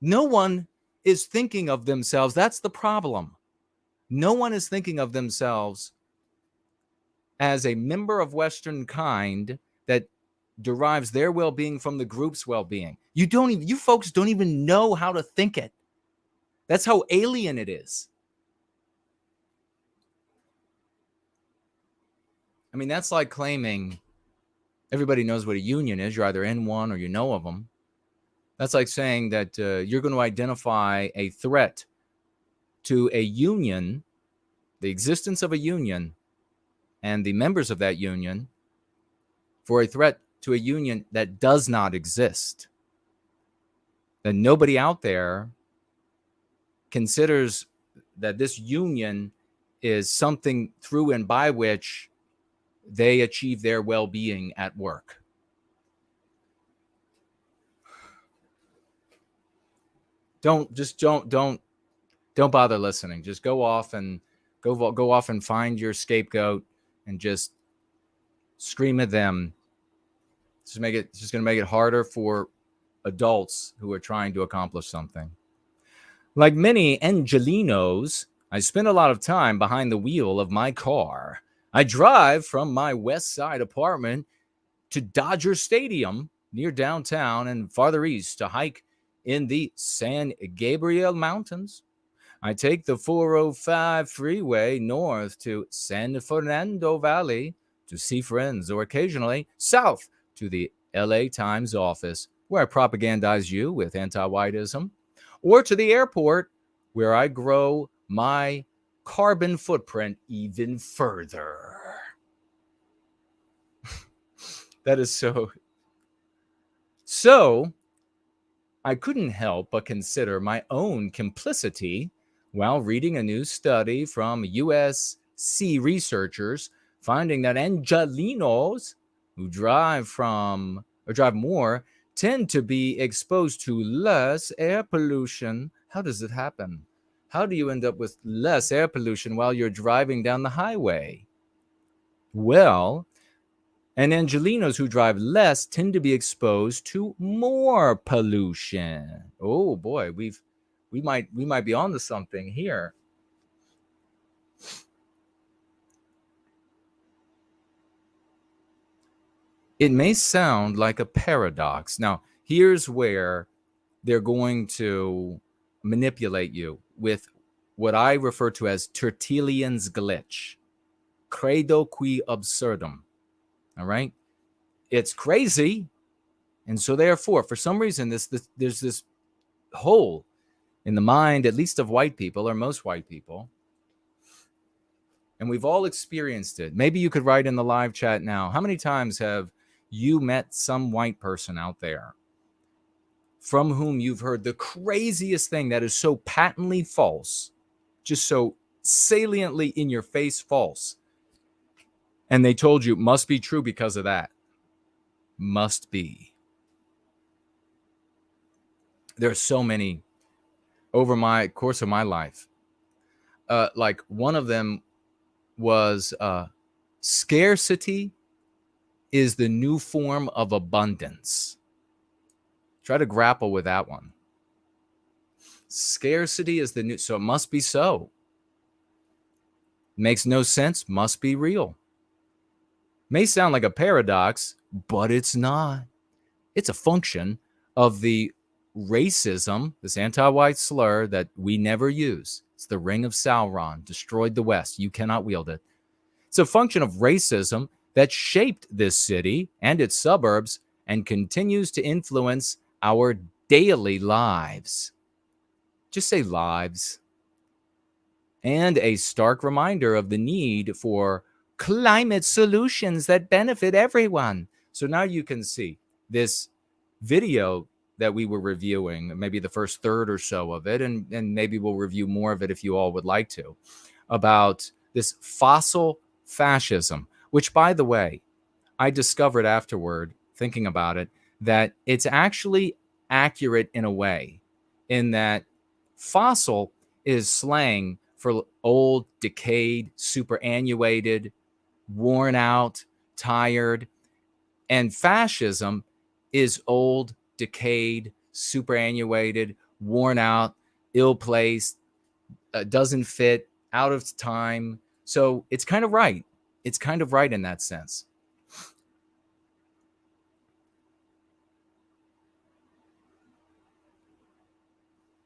No one is thinking of themselves. That's the problem. No one is thinking of themselves as a member of Western kind that derives their well-being from the group's well-being. You folks don't even know how to think it. That's how alien it is. I mean, that's like claiming everybody knows what a union is. You're either in one or you know of them. That's like saying that you're going to identify a threat to a union, the existence of a union, and the members of that union for a threat to a union that does not exist. That nobody out there considers that this union is something through and by which they achieve their well-being at work. Don't bother listening. Just go off and find your scapegoat and just scream at them. It's just going to make it harder for adults who are trying to accomplish something. Like many Angelinos, I spend a lot of time behind the wheel of my car. I drive from my West Side apartment to Dodger Stadium near downtown and farther east to hike in the San Gabriel Mountains. I take the 405 freeway north to San Fernando Valley to see friends, or occasionally south to the LA Times office, where I propagandize you with anti-whitism, or to the airport, where I grow my carbon footprint even further. That is so. So, I couldn't help but consider my own complicity while reading a new study from USC researchers finding that Angelinos who drive more tend to be exposed to less air pollution. How does it happen? How do you end up with less air pollution while you're driving down the highway? Well, and Angelinos who drive less tend to be exposed to more pollution. Oh boy, we might be onto something here. It may sound like a paradox. Now, here's where they're going to manipulate you with what I refer to as Tertullian's glitch. Credo qui absurdum. All right? It's crazy. And so therefore, for some reason, there's this hole in the mind, at least of white people, or most white people. And we've all experienced it. Maybe you could write in the live chat now. How many times have you met some white person out there from whom you've heard the craziest thing that is so patently false, just so saliently in your face false, and they told you it must be true because of that? Must be. There are so many over my course of my life. Like one of them was scarcity is the new form of abundance. Try to grapple with that one. Scarcity is the new, so it must be so. Makes no sense, must be real. May sound like a paradox, but it's not. It's a function of the racism, this anti-white slur that we never use. It's the ring of Sauron, destroyed the West. You cannot wield it. It's a function of racism that shaped this city and its suburbs and continues to influence our daily lives. Just say lives. And a stark reminder of the need for climate solutions that benefit everyone. So now you can see this video that we were reviewing, maybe the first third or so of it, and maybe we'll review more of it if you all would like to, about this fossil fascism, which, by the way, I discovered afterward, thinking about it, that it's actually accurate in a way, in that fossil is slang for old, decayed, superannuated, worn out, tired. And fascism is old, decayed, superannuated, worn out, ill-placed, doesn't fit, out of time. So it's kind of right. It's kind of right in that sense.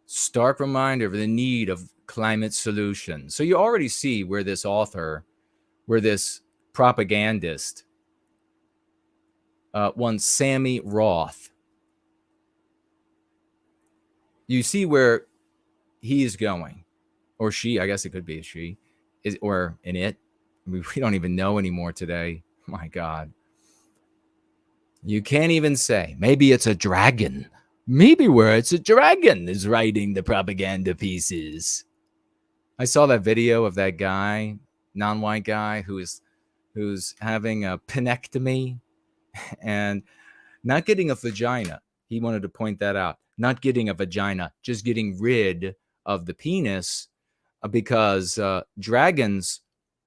Stark reminder of the need of climate solutions. So you already see where this author, where this propagandist, one Sammy Roth, you see where he is going, or she, I guess it could be a she, is, or an it. We don't even know anymore today. My God. You can't even say. Maybe it's a dragon. Maybe where it's a dragon is writing the propaganda pieces. I saw that video of that guy, non-white guy, who's having a penectomy and not getting a vagina. He wanted to point that out. Not getting a vagina, just getting rid of the penis, because dragons,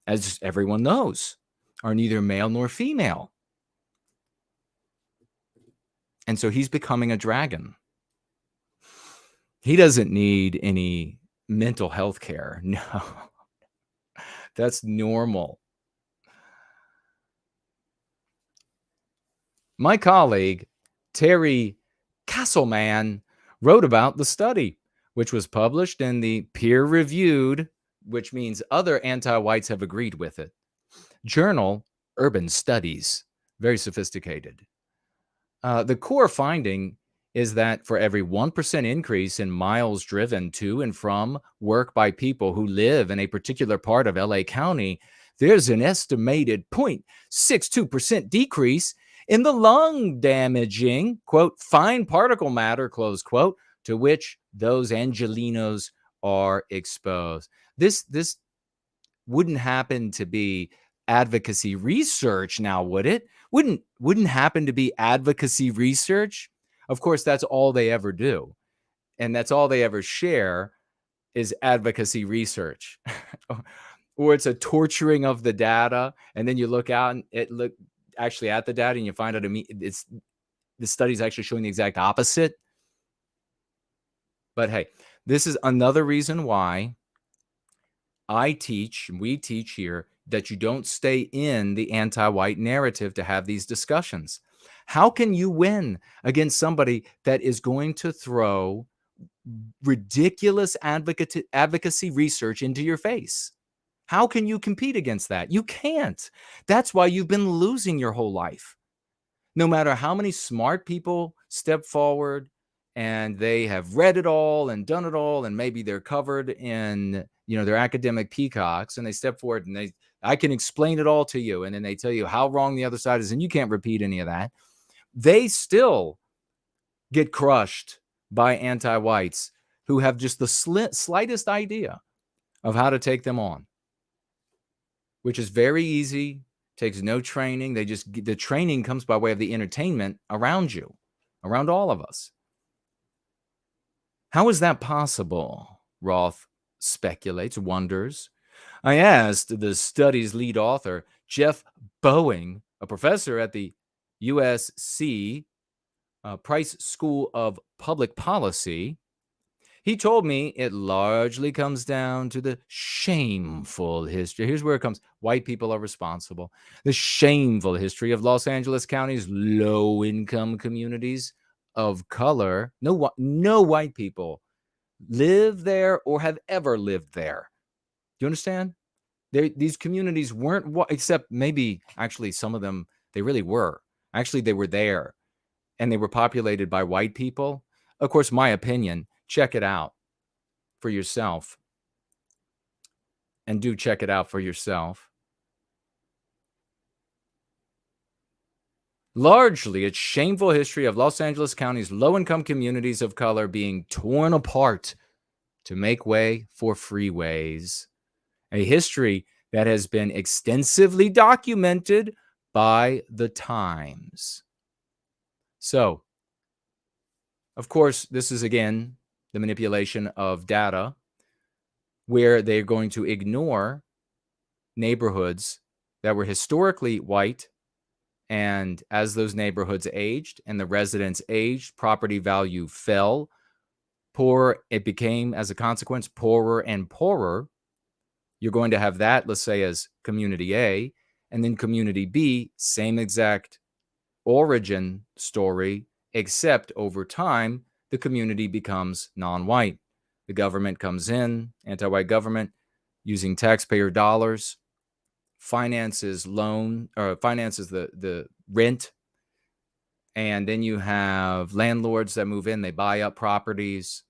as everyone knows, are neither male nor female. And so he's becoming a dragon. He doesn't need any mental health care. No, that's normal. My colleague, Terry Castleman, wrote about the study, which was published in the peer-reviewed, which means other anti-whites have agreed with it, journal Urban Studies. Very sophisticated. The core finding is that for every 1% increase in miles driven to and from work by people who live in a particular part of LA County, there's an estimated 0.62% decrease in the lung damaging, quote, fine particle matter, close quote, to which those Angelinos are exposed. This wouldn't happen to be advocacy research now, would it? Wouldn't happen to be advocacy research. Of course, that's all they ever do. And that's all they ever share is advocacy research. Or it's a torturing of the data. And then you look out and look actually at the data and you find out it's the study's actually showing the exact opposite. But hey, this is another reason why we teach here, that you don't stay in the anti-white narrative to have these discussions. How can you win against somebody that is going to throw ridiculous advocacy research into your face? How can you compete against that? You can't. That's why you've been losing your whole life. No matter how many smart people step forward and they have read it all and done it all, and maybe they're covered in, their academic peacocks, and they step forward and I can explain it all to you. And then they tell you how wrong the other side is, and you can't repeat any of that. They still get crushed by anti-whites who have just the slightest idea of how to take them on, which is very easy, takes no training. The training comes by way of the entertainment around you, around all of us. How is that possible? Roth speculates, wonders. I asked the study's lead author, Jeff Boeing, a professor at the USC Price School of Public Policy. He told me it largely comes down to the shameful history. Here's where it comes. White people are responsible. The shameful history of Los Angeles County's low-income communities of color. No white people live there or have ever lived there. Do you understand? These communities weren't, except maybe actually some of them, they really were. Actually, they were there and they were populated by white people. Of course, my opinion, check it out for yourself. And do check it out for yourself. Largely, it's shameful history of Los Angeles County's low-income communities of color being torn apart to make way for freeways. A history that has been extensively documented by the Times. So, of course, this is, again, the manipulation of data. where they're going to ignore neighborhoods that were historically white. And as those neighborhoods aged and the residents aged, property value fell. It became, as a consequence, poorer and poorer. You're going to have that, let's say, as community A, and then community B, same exact origin story, except over time, the community becomes non-white. The government comes in, anti-white government, using taxpayer dollars, finances the rent. And then you have landlords that move in, they buy up properties.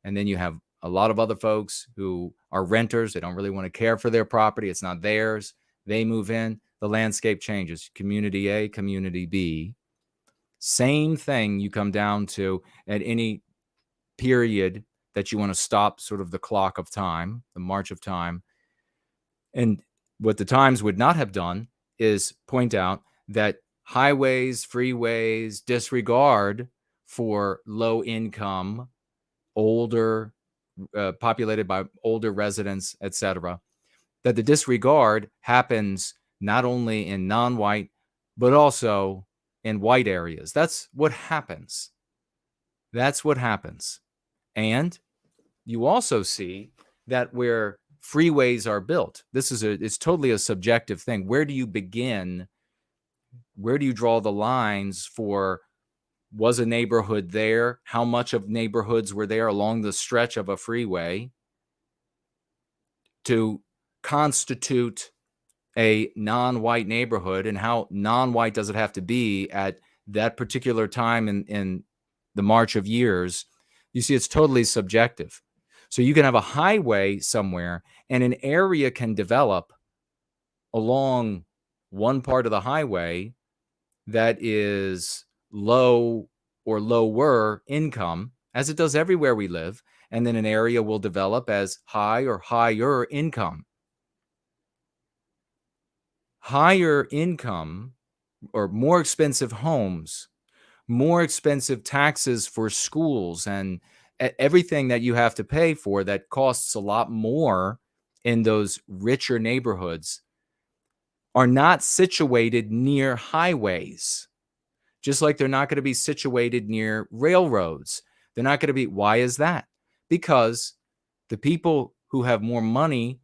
And then you have a lot of other folks who are renters. They don't really want to care for their property. It's not theirs. They move in. The landscape changes. Community A, community B. Same thing you come down to at any period that you want to stop sort of the clock of time, the march of time. And what the Times would not have done is point out that highways, freeways, disregard for low income, older, populated by older residents, etc., that the disregard happens not only in non-white, but also in white areas. That's what happens. That's what happens. And you also see that where freeways are built, it's totally a subjective thing. Where do you begin? Where do you draw the lines for, was a neighborhood there? How much of neighborhoods were there along the stretch of a freeway to constitute a non-white neighborhood? And how non-white does it have to be at that particular time in the march of years? You see, it's totally subjective. So you can have a highway somewhere and an area can develop along one part of the highway that is low or lower income, as it does everywhere we live, and then an area will develop as high or higher income. Higher income or more expensive homes, more expensive taxes for schools, and everything that you have to pay for that costs a lot more in those richer neighborhoods are not situated near highways. Just like they're not going to be situated near railroads. They're not going to be. Why is that? Because the people who have more money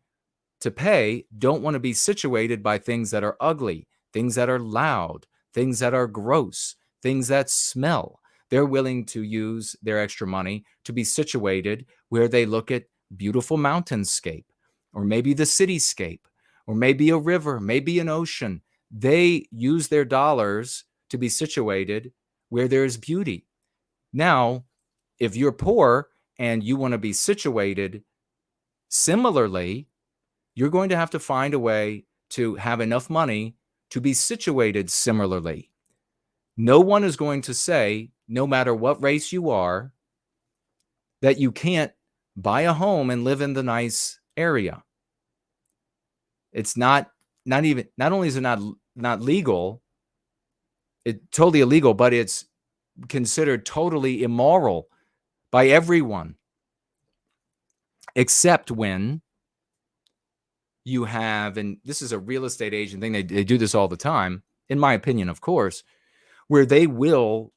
to pay don't want to be situated by things that are ugly, things that are loud, things that are gross, things that smell. They're willing to use their extra money to be situated where they look at beautiful mountainscape, or maybe the cityscape, or maybe a river, maybe an ocean. They use their dollars to be situated where there's beauty. Now, if you're poor and you want to be situated similarly, you're going to have to find a way to have enough money to be situated similarly. No one is going to say, no matter what race you are, that you can't buy a home and live in the nice area. It's not only is it not legal, it's totally illegal, but it's considered totally immoral by everyone, except when you have, and this is a real estate agent thing, they do this all the time, in my opinion, of course, where they will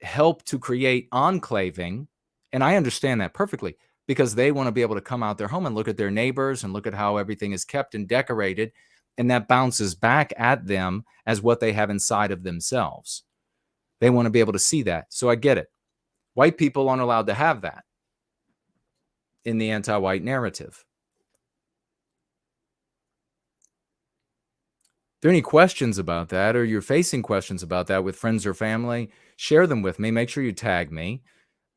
help to create enclaving. And I understand that perfectly, because they want to be able to come out their home and look at their neighbors and look at how everything is kept and decorated. And that bounces back at them as what they have inside of themselves. They want to be able to see that. So I get it. White people aren't allowed to have that in the anti-white narrative. If there are any questions about that, or you're facing questions about that with friends or family, share them with me. Make sure you tag me,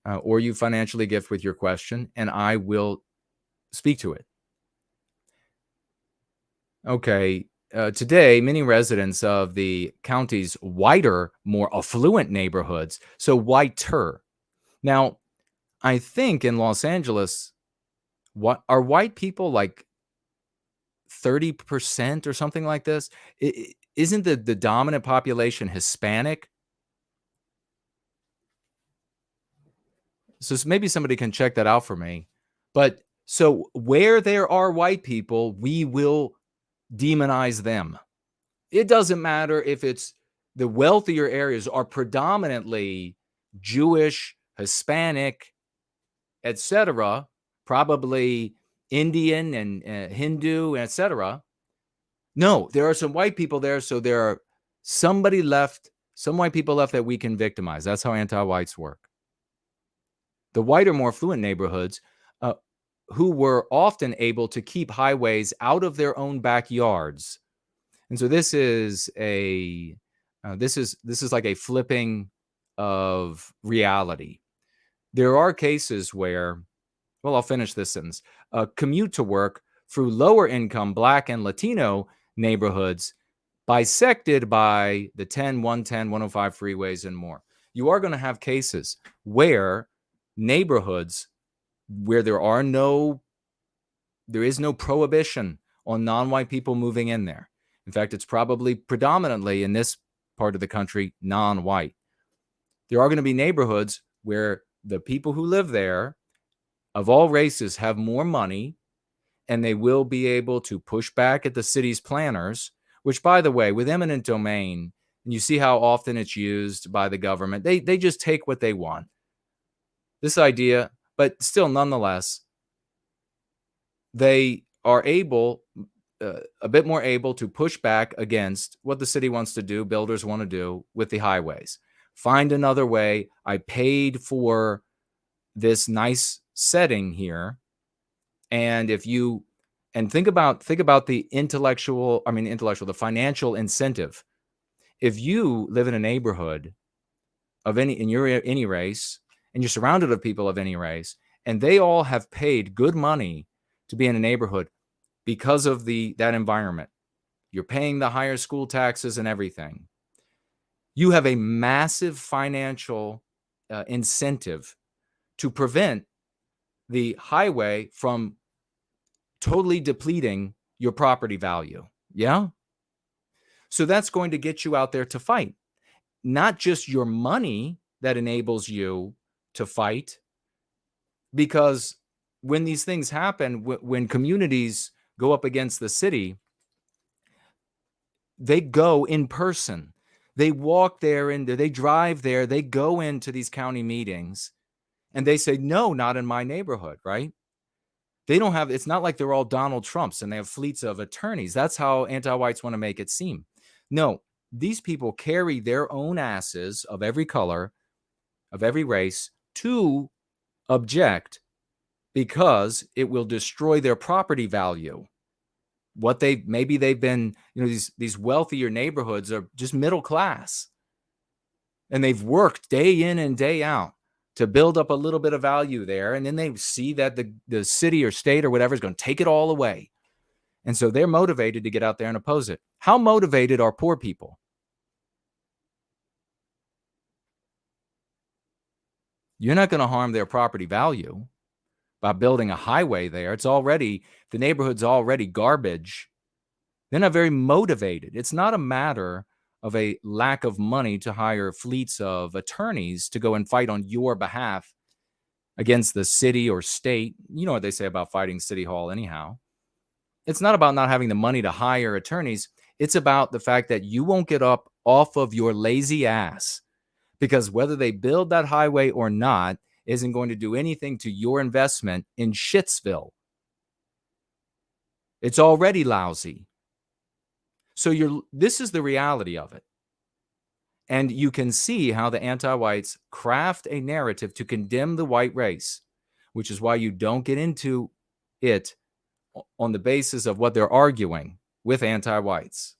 or you financially gift with your question, and I will speak to it. Okay. Today, many residents of the county's whiter, more affluent neighborhoods, so whiter. Now, I think in Los Angeles, what are white people like 30% or something like this? Isn't the dominant population Hispanic? So maybe somebody can check that out for me. But So where there are white people, we will demonize them. It doesn't matter if it's the wealthier areas are predominantly Jewish, Hispanic, etc., probably Indian and Hindu, etc. No, there are some white people there, so there are some white people left that we can victimize. That's how anti-whites work. The whiter, more affluent neighborhoods, who were often able to keep highways out of their own backyards. And so this is like a flipping of reality. There are cases where, well, I'll finish this sentence. Commute to work through lower income Black and Latino neighborhoods bisected by the 10, 110, 105 freeways and more. You are going to have cases where neighborhoods where there is no prohibition on non-white people moving in there. In fact, it's probably predominantly in this part of the country, non-white. There are going to be neighborhoods where the people who live there of all races have more money, and they will be able to push back at the city's planners, which, by the way, with eminent domain, and you see how often it's used by the government, they just take what they want. This idea, but still, nonetheless, they are able, a bit more able to push back against what the city wants to do, builders want to do with the highways. Find another way. I paid for this nice setting here. And think about the the financial incentive. If you live in a neighborhood of any race, and you're surrounded with people of any race, and they all have paid good money to be in a neighborhood because of that environment, you're paying the higher school taxes and everything. You have a massive financial incentive to prevent the highway from totally depleting your property value. Yeah? So that's going to get you out there to fight. Not just your money that enables you to fight, because when these things happen, when communities go up against the city, they go in person. They walk there, and they drive there. They go into these county meetings, and they say, no, not in my neighborhood, right? They don't have, it's not like they're all Donald Trumps and they have fleets of attorneys. That's how anti-whites want to make it seem. No, these people carry their own asses of every color, of every race, to object because it will destroy their property value. Maybe they've been, these wealthier neighborhoods are just middle class, and they've worked day in and day out to build up a little bit of value there. And then they see that the city or state or whatever is going to take it all away. And so they're motivated to get out there and oppose it. How motivated are poor people? You're not going to harm their property value by building a highway there. The neighborhood's already garbage. They're not very motivated. It's not a matter of a lack of money to hire fleets of attorneys to go and fight on your behalf against the city or state. You know what they say about fighting City Hall anyhow. It's not about not having the money to hire attorneys. It's about the fact that you won't get up off of your lazy ass, because whether they build that highway or not isn't going to do anything to your investment in Shitsville. It's already lousy. So this is the reality of it. And you can see how the anti-whites craft a narrative to condemn the white race, which is why you don't get into it on the basis of what they're arguing with anti-whites.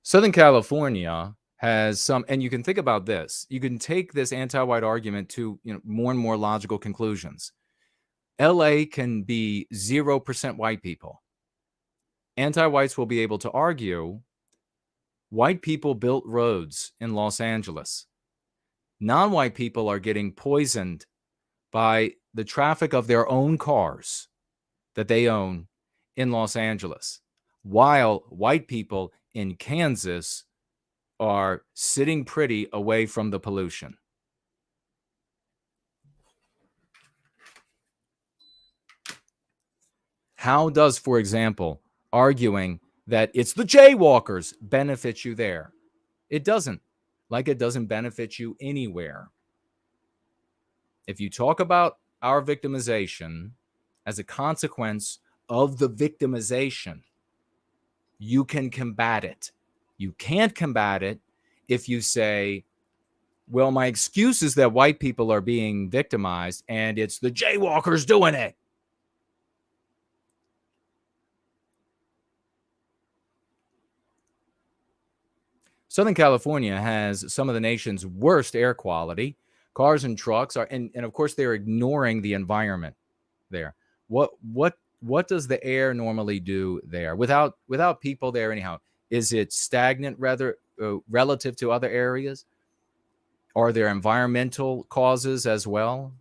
Southern California has some, and you can think about this. You can take this anti-white argument to more and more logical conclusions. LA can be 0% white people. Anti-whites will be able to argue white people built roads in Los Angeles. Non-white people are getting poisoned by the traffic of their own cars that they own in Los Angeles, while white people in Kansas are sitting pretty away from the pollution. How does, for example, arguing that it's the jaywalkers benefit you there? It doesn't, like it doesn't benefit you anywhere. If you talk about our victimization as a consequence of the victimization, you can combat it. You can't combat it if you say, well, my excuse is that white people are being victimized and it's the jaywalkers doing it. Southern California has some of the nation's worst air quality. Cars and trucks are, and of course, they're ignoring the environment there. What does the air normally do there without people there anyhow? Is it stagnant rather relative to other areas? Are there environmental causes as well?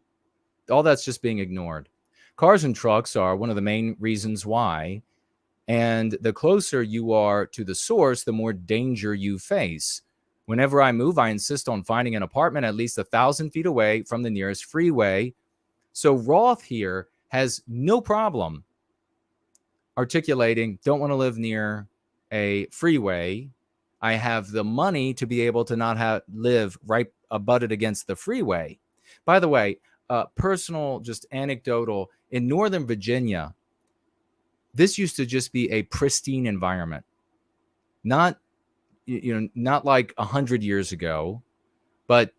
All that's just being ignored. Cars and trucks are one of the main reasons why. And the closer you are to the source, the more danger you face. Whenever I move, I insist on finding an apartment at least 1,000 feet away from the nearest freeway. So Roth here has no problem articulating, don't want to live near a freeway. I have the money to be able to not live right abutted against the freeway. By the way, personal, just anecdotal, in Northern Virginia, this used to just be a pristine environment. Not like 100 years ago, but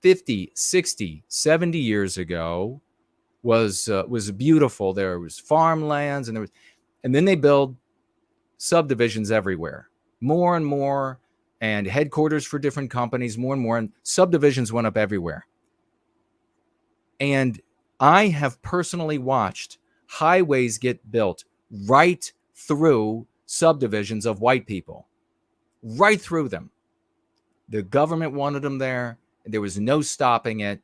50, 60, 70 years ago was beautiful. There was farmlands and then they build subdivisions everywhere, more and more, and headquarters for different companies, more and more, and subdivisions went up everywhere. And I have personally watched highways get built right through subdivisions of white people, right through them. The government wanted them there, and there was no stopping it.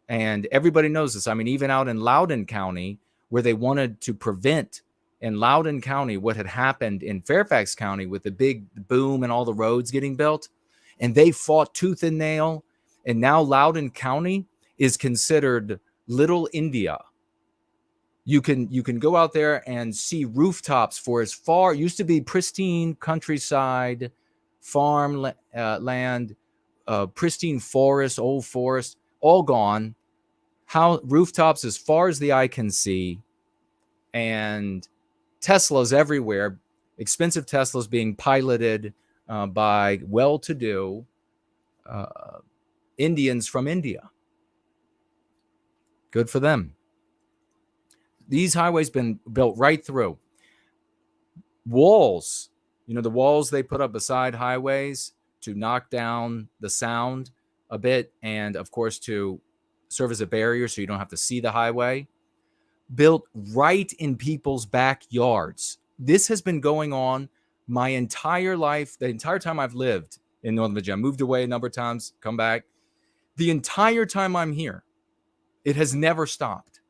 And everybody knows this. I mean, even out in Loudoun County, where they wanted to prevent in Loudoun County what had happened in Fairfax County with the big boom and all the roads getting built, and they fought tooth and nail. And now Loudoun County is considered Little India. You can go out there and see rooftops for as far, used to be pristine countryside, farm land, pristine forest, old forest, all gone. How rooftops as far as the eye can see, and Teslas everywhere, expensive Teslas being piloted by well-to-do Indians from India. Good for them. These highways been built right through. Walls, the walls they put up beside highways to knock down the sound a bit, and of course to serve as a barrier so you don't have to see the highway, built right in people's backyards. This has been going on my entire life, the entire time I've lived in Northern Virginia. I moved away a number of times, come back. The entire time I'm here, it has never stopped.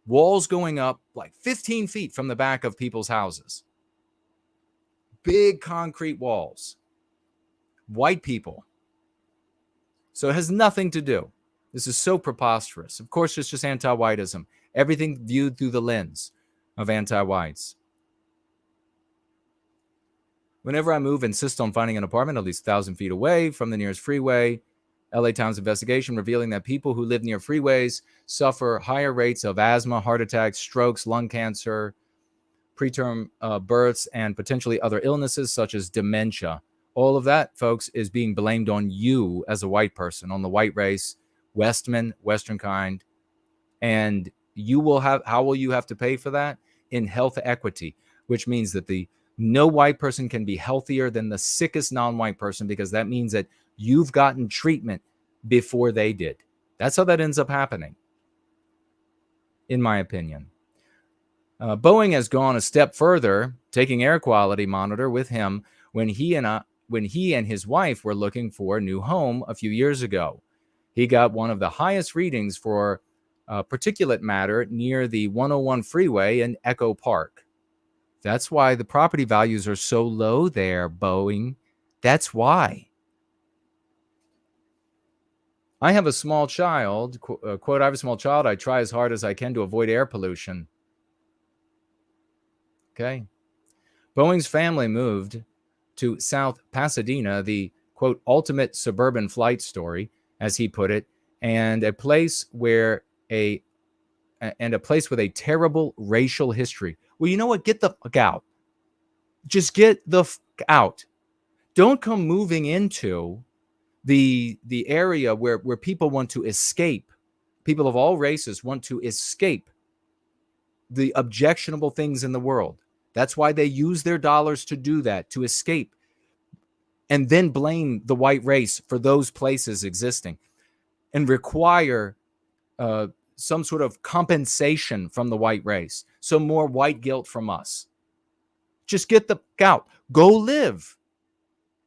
Walls going up like 15 feet from the back of people's houses. Big concrete walls. White people. So it has nothing to do. This is so preposterous. Of course, it's just anti-whitism. Everything viewed through the lens of anti-whites. Whenever I move, insist on finding an apartment at least 1,000 feet away from the nearest freeway. LA Times investigation revealing that people who live near freeways suffer higher rates of asthma, heart attacks, strokes, lung cancer, preterm births, and potentially other illnesses such as dementia. All of that, folks, is being blamed on you as a white person, on the white race, Westman, Western kind. And how will you have to pay for that? In health equity, which means that no white person can be healthier than the sickest non-white person, because that means that you've gotten treatment before they did. That's how that ends up happening, in my opinion. Boeing has gone a step further, taking air quality monitor with him when he and his wife were looking for a new home a few years ago. He got one of the highest readings for particulate matter near the 101 freeway in Echo Park. That's why the property values are so low there, Boeing. That's why. I have a small child, quote, I have a small child. I try as hard as I can to avoid air pollution. Okay. Boeing's family moved to South Pasadena, the, quote, ultimate suburban flight story, as he put it, and a place with a terrible racial history. Well, you know what? Get the fuck out. Just get the fuck out. Don't come moving into the area where people want to escape. People of all races want to escape the objectionable things in the world. That's why they use their dollars to do that, to escape, and then blame the white race for those places existing and require some sort of compensation from the white race. So more white guilt from us. Just get the fuck out. Go live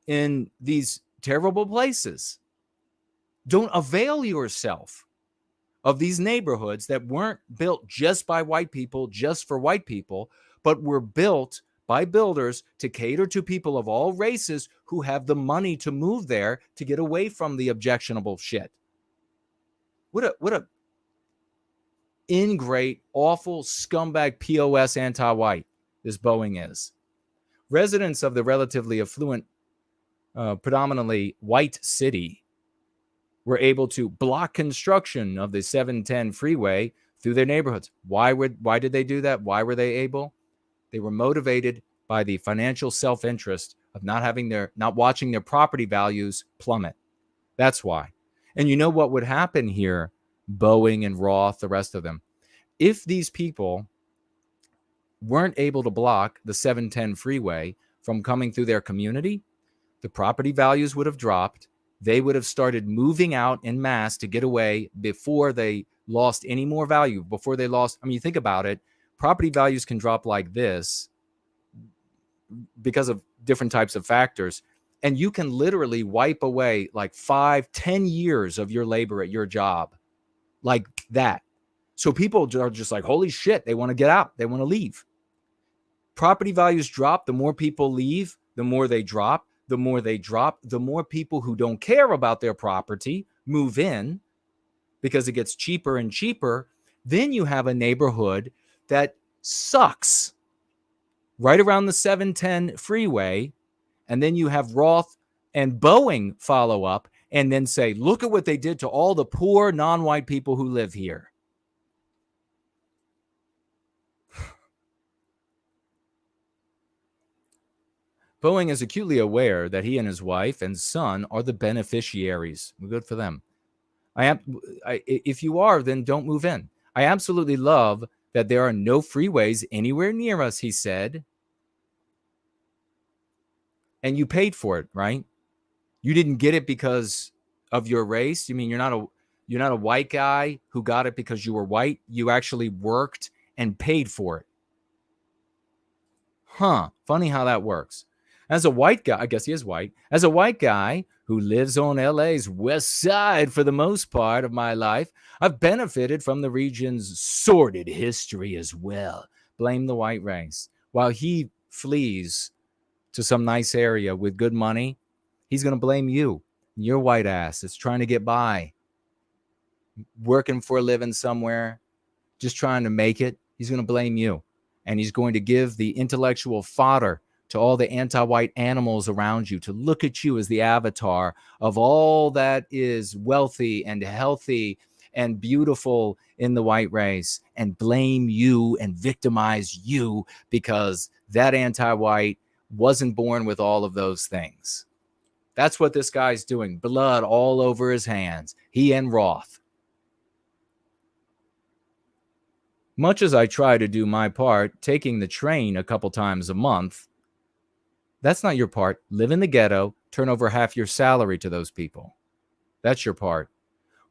in these terrible places. Don't avail yourself of these neighborhoods that weren't built just by white people, just for white people, but were built by builders to cater to people of all races who have the money to move there to get away from the objectionable shit. What a ingrate, awful, scumbag POS anti-white this Boeing is. Residents of the relatively affluent, predominantly white city were able to block construction of the 710 freeway through their neighborhoods. Why did they do that? Why were they able? They were motivated by the financial self-interest of not watching their property values plummet. That's why. And you know what would happen here, Boeing and Roth, the rest of them? If these people weren't able to block the 710 freeway from coming through their community, the property values would have dropped. They would have started moving out en masse to get away before they lost any more value, before they lost. I mean, you think about it, property values can drop like this because of different types of factors. And you can literally wipe away like 5-10 years of your labor at your job like that. So people are just like, holy shit, they want to get out. They want to leave. Property values drop. The more people leave, the more they drop. The more they drop, the more people who don't care about their property move in because it gets cheaper and cheaper. Then you have a neighborhood that sucks right around the 710 freeway. And then you have Roth and Boeing follow up and then say, look at what they did to all the poor non-white people who live here. Boeing is acutely aware that he and his wife and son are the beneficiaries. Good for them. If you are, then don't move in. I absolutely love that there are no freeways anywhere near us, he said. And you paid for it, right? You didn't get it because of your race. You mean you're not a white guy who got it because you were white? You actually worked and paid for it. Huh. Funny how that works. As a white guy, I guess he is white. As a white guy who lives on LA's west side for the most part of my life, I've benefited from the region's sordid history as well. Blame the white race. While he flees to some nice area with good money, he's going to blame you, your white ass that's trying to get by, working for a living somewhere, just trying to make it. He's going to blame you. And he's going to give the intellectual fodder to all the anti-white animals around you to look at you as the avatar of all that is wealthy and healthy and beautiful in the white race and blame you and victimize you because that anti-white wasn't born with all of those things. That's what this guy's doing. Blood all over his hands. He and Roth. Much as I try to do my part, taking the train a couple times a month, that's not your part. Live in the ghetto, turn over half your salary to those people. That's your part.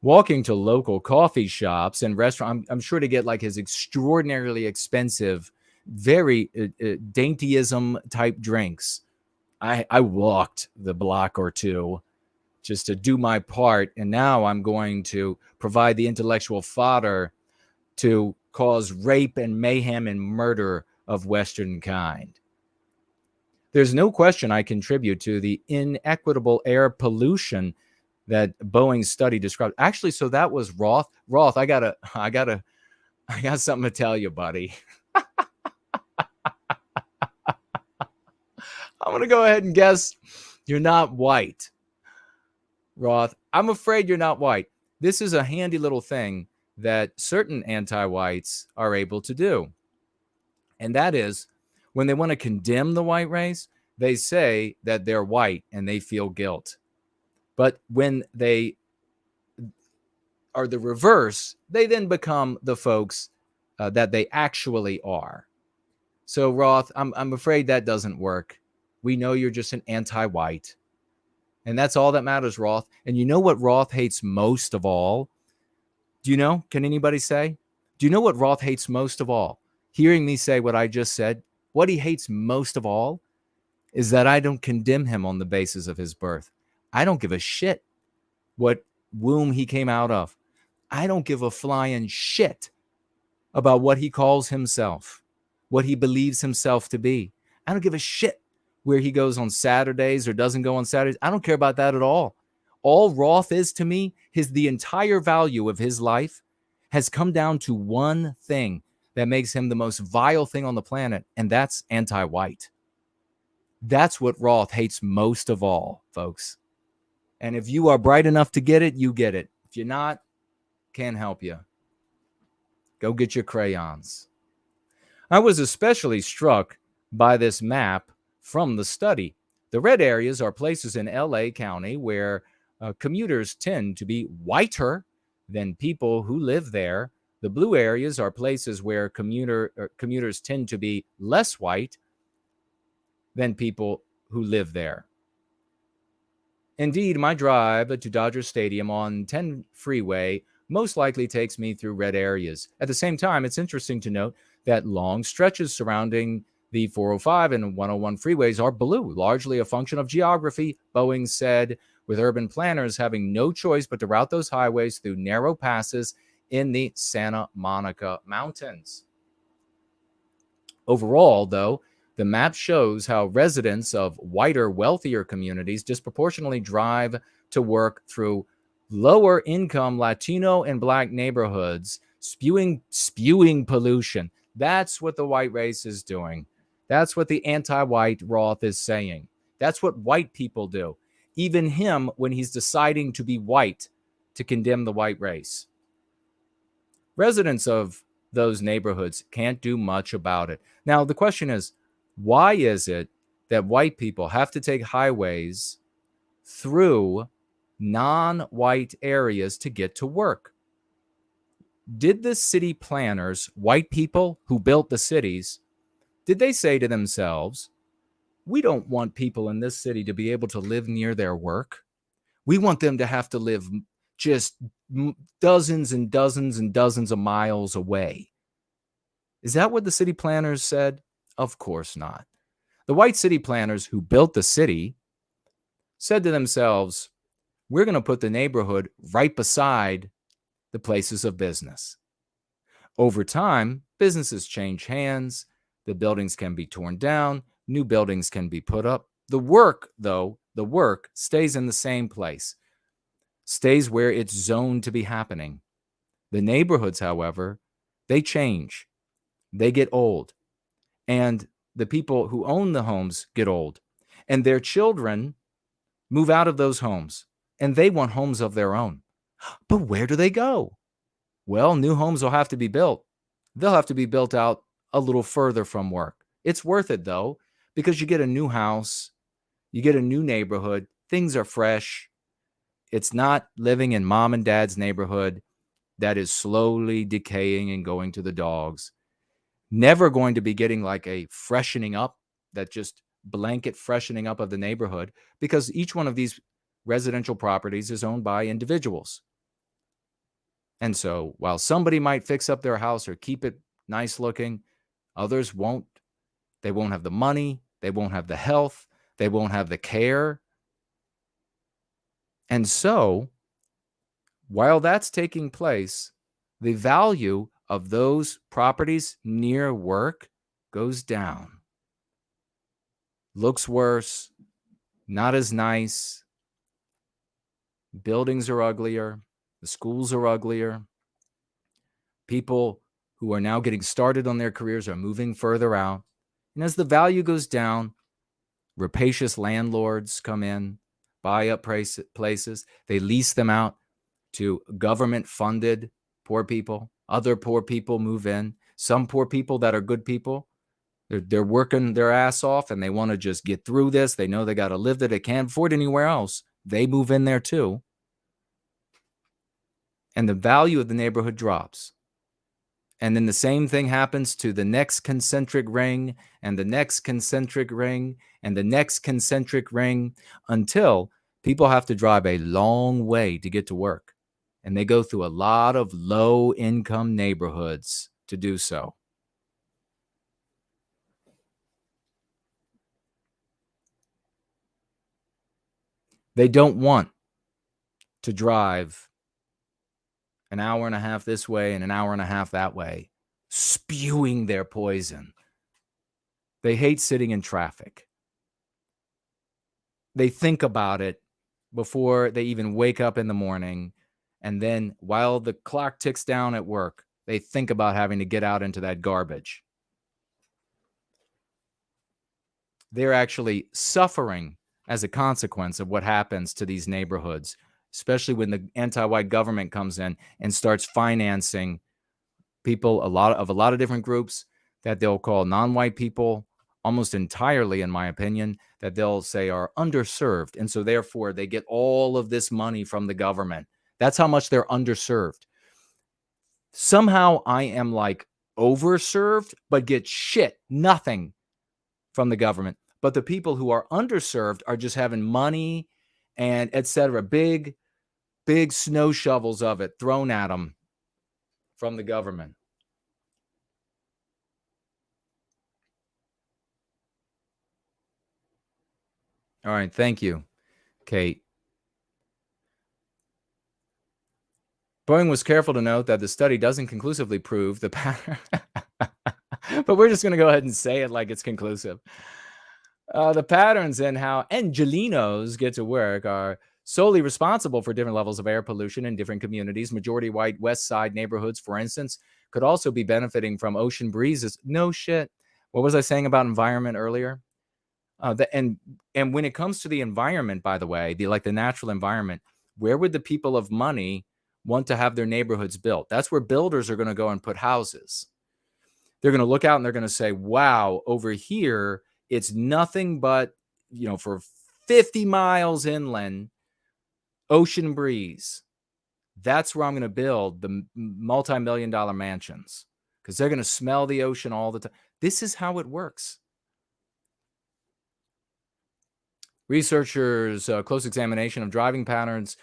Walking to local coffee shops and restaurants, I'm sure to get like his extraordinarily expensive, very daintyism type drinks. I walked the block or two just to do my part. And now I'm going to provide the intellectual fodder to cause rape and mayhem and murder of Western kind. There's no question I contribute to the inequitable air pollution that Boeing's study described. Actually, so that was Roth. Roth, I got something to tell you, buddy. I'm going to go ahead and guess you're not white, Roth. I'm afraid you're not white. This is a handy little thing that certain anti-whites are able to do. And that is, when they want to condemn the white race, they say that they're white and they feel guilt. But when they are the reverse, they then become the folks that they actually are. So, Roth, I'm afraid that doesn't work. We know you're just an anti-white. And that's all that matters, Roth. And you know what Roth hates most of all? Do you know? Can anybody say? Do you know what Roth hates most of all? Hearing me say what I just said, what he hates most of all is that I don't condemn him on the basis of his birth. I don't give a shit what womb he came out of. I don't give a flying shit about what he calls himself, what he believes himself to be. I don't give a shit where he goes on Saturdays or doesn't go on Saturdays. I don't care about that at all. All Roth is to me, the entire value of his life has come down to one thing that makes him the most vile thing on the planet, and that's anti-white. That's what Roth hates most of all, folks. And if you are bright enough to get it, you get it. If you're not, can't help you. Go get your crayons. I was especially struck by this map from the study. The red areas are places in LA County where commuters tend to be whiter than people who live there. The blue areas are places where commuters tend to be less white than people who live there. Indeed, my drive to Dodger Stadium on 10 freeway most likely takes me through red areas. At the same time, it's interesting to note that long stretches surrounding the 405 and 101 freeways are blue, largely a function of geography, Boeing said, with urban planners having no choice but to route those highways through narrow passes in the Santa Monica Mountains. Overall, though, the map shows how residents of whiter, wealthier communities disproportionately drive to work through lower income Latino and Black neighborhoods, spewing pollution. That's what the white race is doing. That's what the anti-white Roth is saying. That's what white people do. Even him, when he's deciding to be white, to condemn the white race. Residents of those neighborhoods can't do much about it. Now, the question is, why is it that white people have to take highways through non-white areas to get to work? Did the city planners, white people who built the cities, did they say to themselves, we don't want people in this city to be able to live near their work. We want them to have to live just dozens and dozens and dozens of miles away. Is that what the city planners said? Of course not. The white city planners who built the city said to themselves, we're going to put the neighborhood right beside the places of business. Over time, businesses change hands. The buildings can be torn down. New buildings can be put up. The work, though, the work stays in the same place, stays where it's zoned to be happening. The neighborhoods, however, they change. They get old. And the people who own the homes get old. And their children move out of those homes. And they want homes of their own. But where do they go? Well, new homes will have to be built. They'll have to be built out a little further from work. It's worth it, though, because you get a new house, you get a new neighborhood, things are fresh. It's not living in mom and dad's neighborhood that is slowly decaying and going to the dogs. Never going to be getting like a freshening up, that just blanket freshening up of the neighborhood, because each one of these residential properties is owned by individuals. And so while somebody might fix up their house or keep it nice looking, others won't. They won't have the money. They won't have the health. They won't have the care. And so while that's taking place, the value of those properties near work goes down. Looks worse, not as nice, Buildings are uglier. The schools are uglier. People who are now getting started on their careers are moving further out. And as the value goes down, rapacious landlords come in, buy up places. They lease them out to government-funded poor people. Other poor people move in. Some poor people that are good people, they're working their ass off and they want to just get through this. They know they got to live there. They can't afford anywhere else. They move in there too. And the value of the neighborhood drops. And then the same thing happens to the next concentric ring and the next concentric ring and the next concentric ring until people have to drive a long way to get to work. And they go through a lot of low-income neighborhoods to do so. They don't want to drive an hour and a half this way and an hour and a half that way, spewing their poison. They hate sitting in traffic. They think about it before they even wake up in the morning. And then while the clock ticks down at work, they think about having to get out into that garbage. They're actually suffering as a consequence of what happens to these neighborhoods, especially when the anti-white government comes in and starts financing people, a lot of different groups that they'll call non-white people, almost entirely, in my opinion, that they'll say are underserved. And so therefore they get all of this money from the government. That's how much they're underserved. Somehow I am like overserved, but get nothing from the government. But the people who are underserved are just having money and etc. Big snow shovels of it thrown at them from the government. All right, thank you, Kate. Boeing was careful to note that the study doesn't conclusively prove the pattern. But we're just going to go ahead and say it like it's conclusive. The patterns in how Angelinos get to work are solely responsible for different levels of air pollution in different communities. Majority white West Side neighborhoods, for instance, could also be benefiting from ocean breezes. No shit. What was I saying about environment earlier? And when it comes to the environment, by the way, the natural environment, where would the people of money want to have their neighborhoods built? That's where builders are going to go and put houses. They're going to look out and they're going to say, wow, over here, it's nothing but, for 50 miles inland, ocean breeze. That's where I'm going to build the multi-million-dollar mansions because they're going to smell the ocean all the time. This is how it works. Researchers' close examination of driving patterns,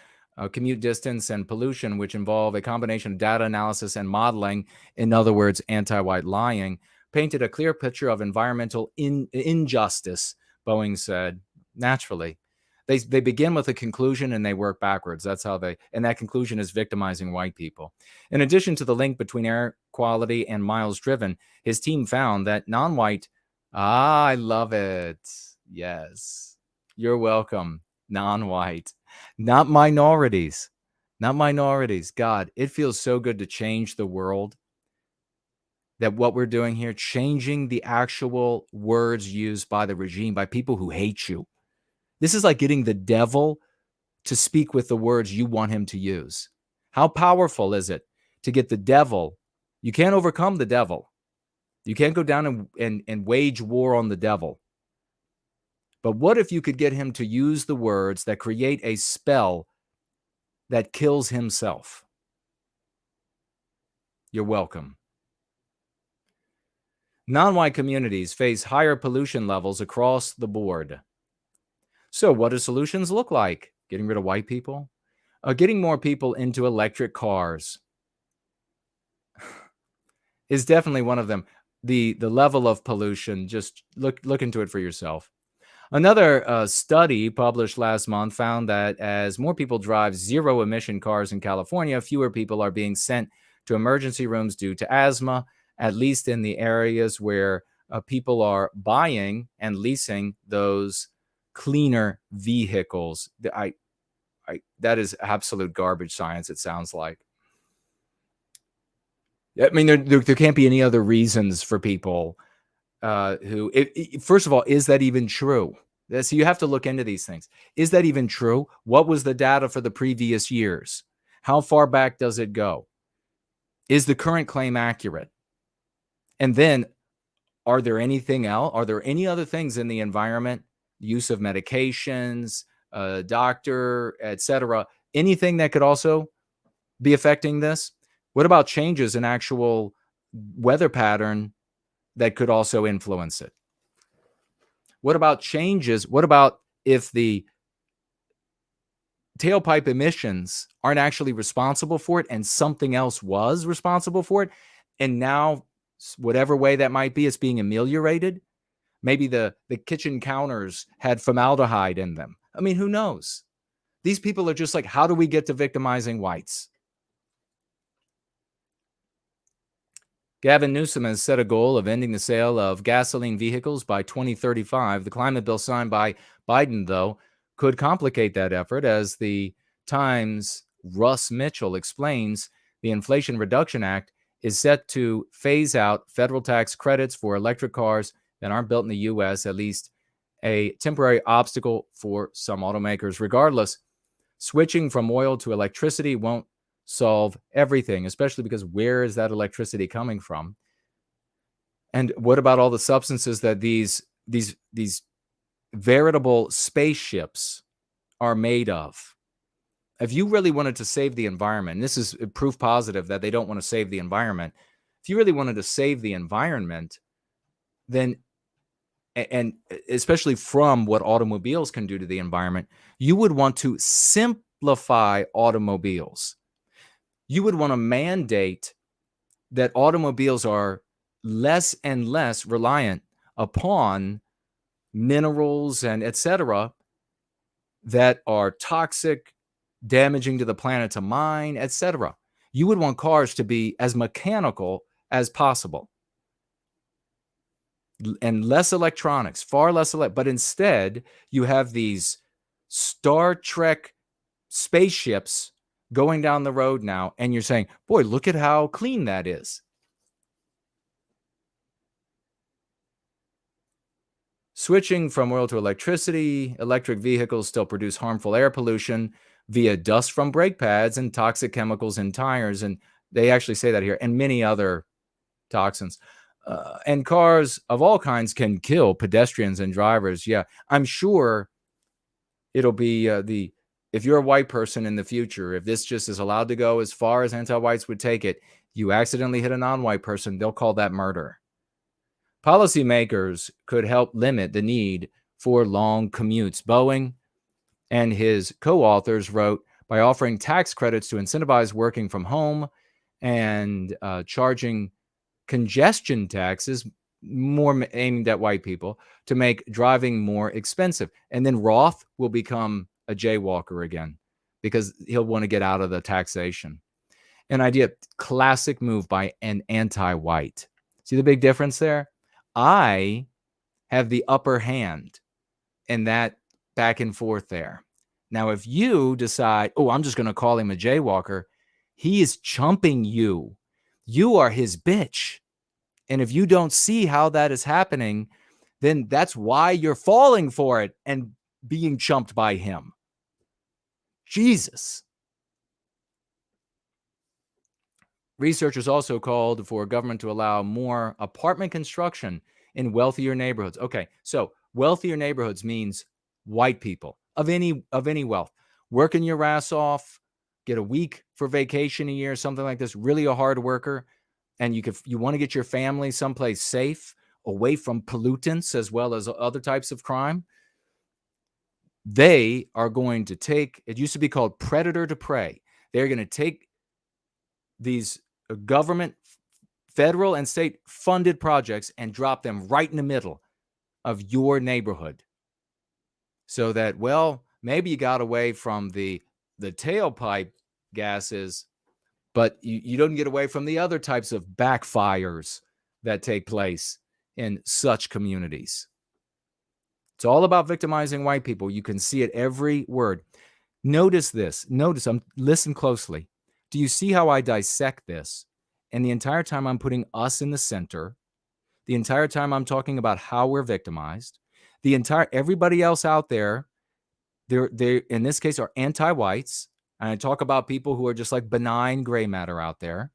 commute distance, and pollution, which involve a combination of data analysis and modeling, in other words, anti-white lying, painted a clear picture of environmental injustice, Boeing said. Naturally, they begin with a conclusion and they work backwards. That's how and that conclusion is victimizing white people. In addition to the link between air quality and miles driven, his team found that non-white, I love it. Yes, you're welcome. Non-white, not minorities. God, it feels so good to change the world. That what we're doing here, changing the actual words used by the regime, by people who hate you. This is like getting the devil to speak with the words you want him to use. How powerful is it to get the devil? You can't overcome the devil. You can't go down and wage war on the devil. But what if you could get him to use the words that create a spell that kills himself? You're welcome. Non-white communities face higher pollution levels across the board. So what do solutions look like? Getting rid of white people? Getting more people into electric cars is definitely one of them. The level of pollution, just look into it for yourself. Another study published last month found that as more people drive zero-emission cars in California, fewer people are being sent to emergency rooms due to asthma, at least in the areas where people are buying and leasing those cleaner vehicles. I that is absolute garbage science, it sounds like. I mean, there can't be any other reasons for people who, first of all, is that even true? So you have to look into these things. Is that even true? What was the data for the previous years? How far back does it go? Is the current claim accurate? And then, are there anything else? Are there any other things in the environment? Use of medications, doctor, etc. Anything that could also be affecting this? What about changes in actual weather pattern that could also influence it? What about changes? What about if the tailpipe emissions aren't actually responsible for it and something else was responsible for it? And now, whatever way that might be, it's being ameliorated. Maybe the kitchen counters had formaldehyde in them. I mean, who knows? These people are just like, how do we get to victimizing whites? Gavin Newsom has set a goal of ending the sale of gasoline vehicles by 2035. The climate bill signed by Biden, though, could complicate that effort. As the Times' Russ Mitchell explains, the Inflation Reduction Act is set to phase out federal tax credits for electric cars that aren't built in the U.S., at least a temporary obstacle for some automakers. Regardless, switching from oil to electricity won't solve everything, especially because where is that electricity coming from? And what about all the substances that these veritable spaceships are made of? If you really wanted to save the environment, and this is proof positive that they don't want to save the environment. If you really wanted to save the environment, then, and especially from what automobiles can do to the environment, you would want to simplify automobiles. You would want to mandate that automobiles are less and less reliant upon minerals and etc. that are toxic, damaging to the planet to mine, etc. You would want cars to be as mechanical as possible and less electronics, far less, but instead you have these Star Trek spaceships going down the road now, and you're saying, boy, look at how clean that is. Switching from oil to electricity, electric vehicles still produce harmful air pollution via dust from brake pads and toxic chemicals in tires. And they actually say that here, and many other toxins. And cars of all kinds can kill pedestrians and drivers. Yeah, I'm sure it'll be if you're a white person in the future, if this just is allowed to go as far as anti-whites would take it, you accidentally hit a non-white person, they'll call that murder. Policymakers could help limit the need for long commutes. Boeing and his co-authors wrote, by offering tax credits to incentivize working from home and charging congestion taxes more aimed at white people to make driving more expensive. And then Roth will become a jaywalker again because he'll want to get out of the taxation. An idea, classic move by an anti-white. See the big difference there? I have the upper hand in that back and forth there. Now, if you decide, oh, I'm just going to call him a jaywalker, he is chumping you. You are his bitch. And if you don't see how that is happening, then that's why you're falling for it and being chumped by him. Jesus. Researchers also called for government to allow more apartment construction in wealthier neighborhoods. Okay, so wealthier neighborhoods means white people of any wealth. Working your ass off, get a week for vacation a year, something like this, really a hard worker, and you want to get your family someplace safe, away from pollutants as well as other types of crime. They are going to take, it used to be called predator to prey. They're going to take these government, federal and state funded projects and drop them right in the middle of your neighborhood. So that, well, maybe you got away from the tailpipe gases, but you don't get away from the other types of backfires that take place in such communities. It's all about victimizing white people. You can see it every word. Notice this. Listen closely. Do you see how I dissect this? And the entire time I'm putting us in the center, the entire time I'm talking about how we're victimized, everybody else out there, they in this case are anti-whites. And I talk about people who are just like benign gray matter out there.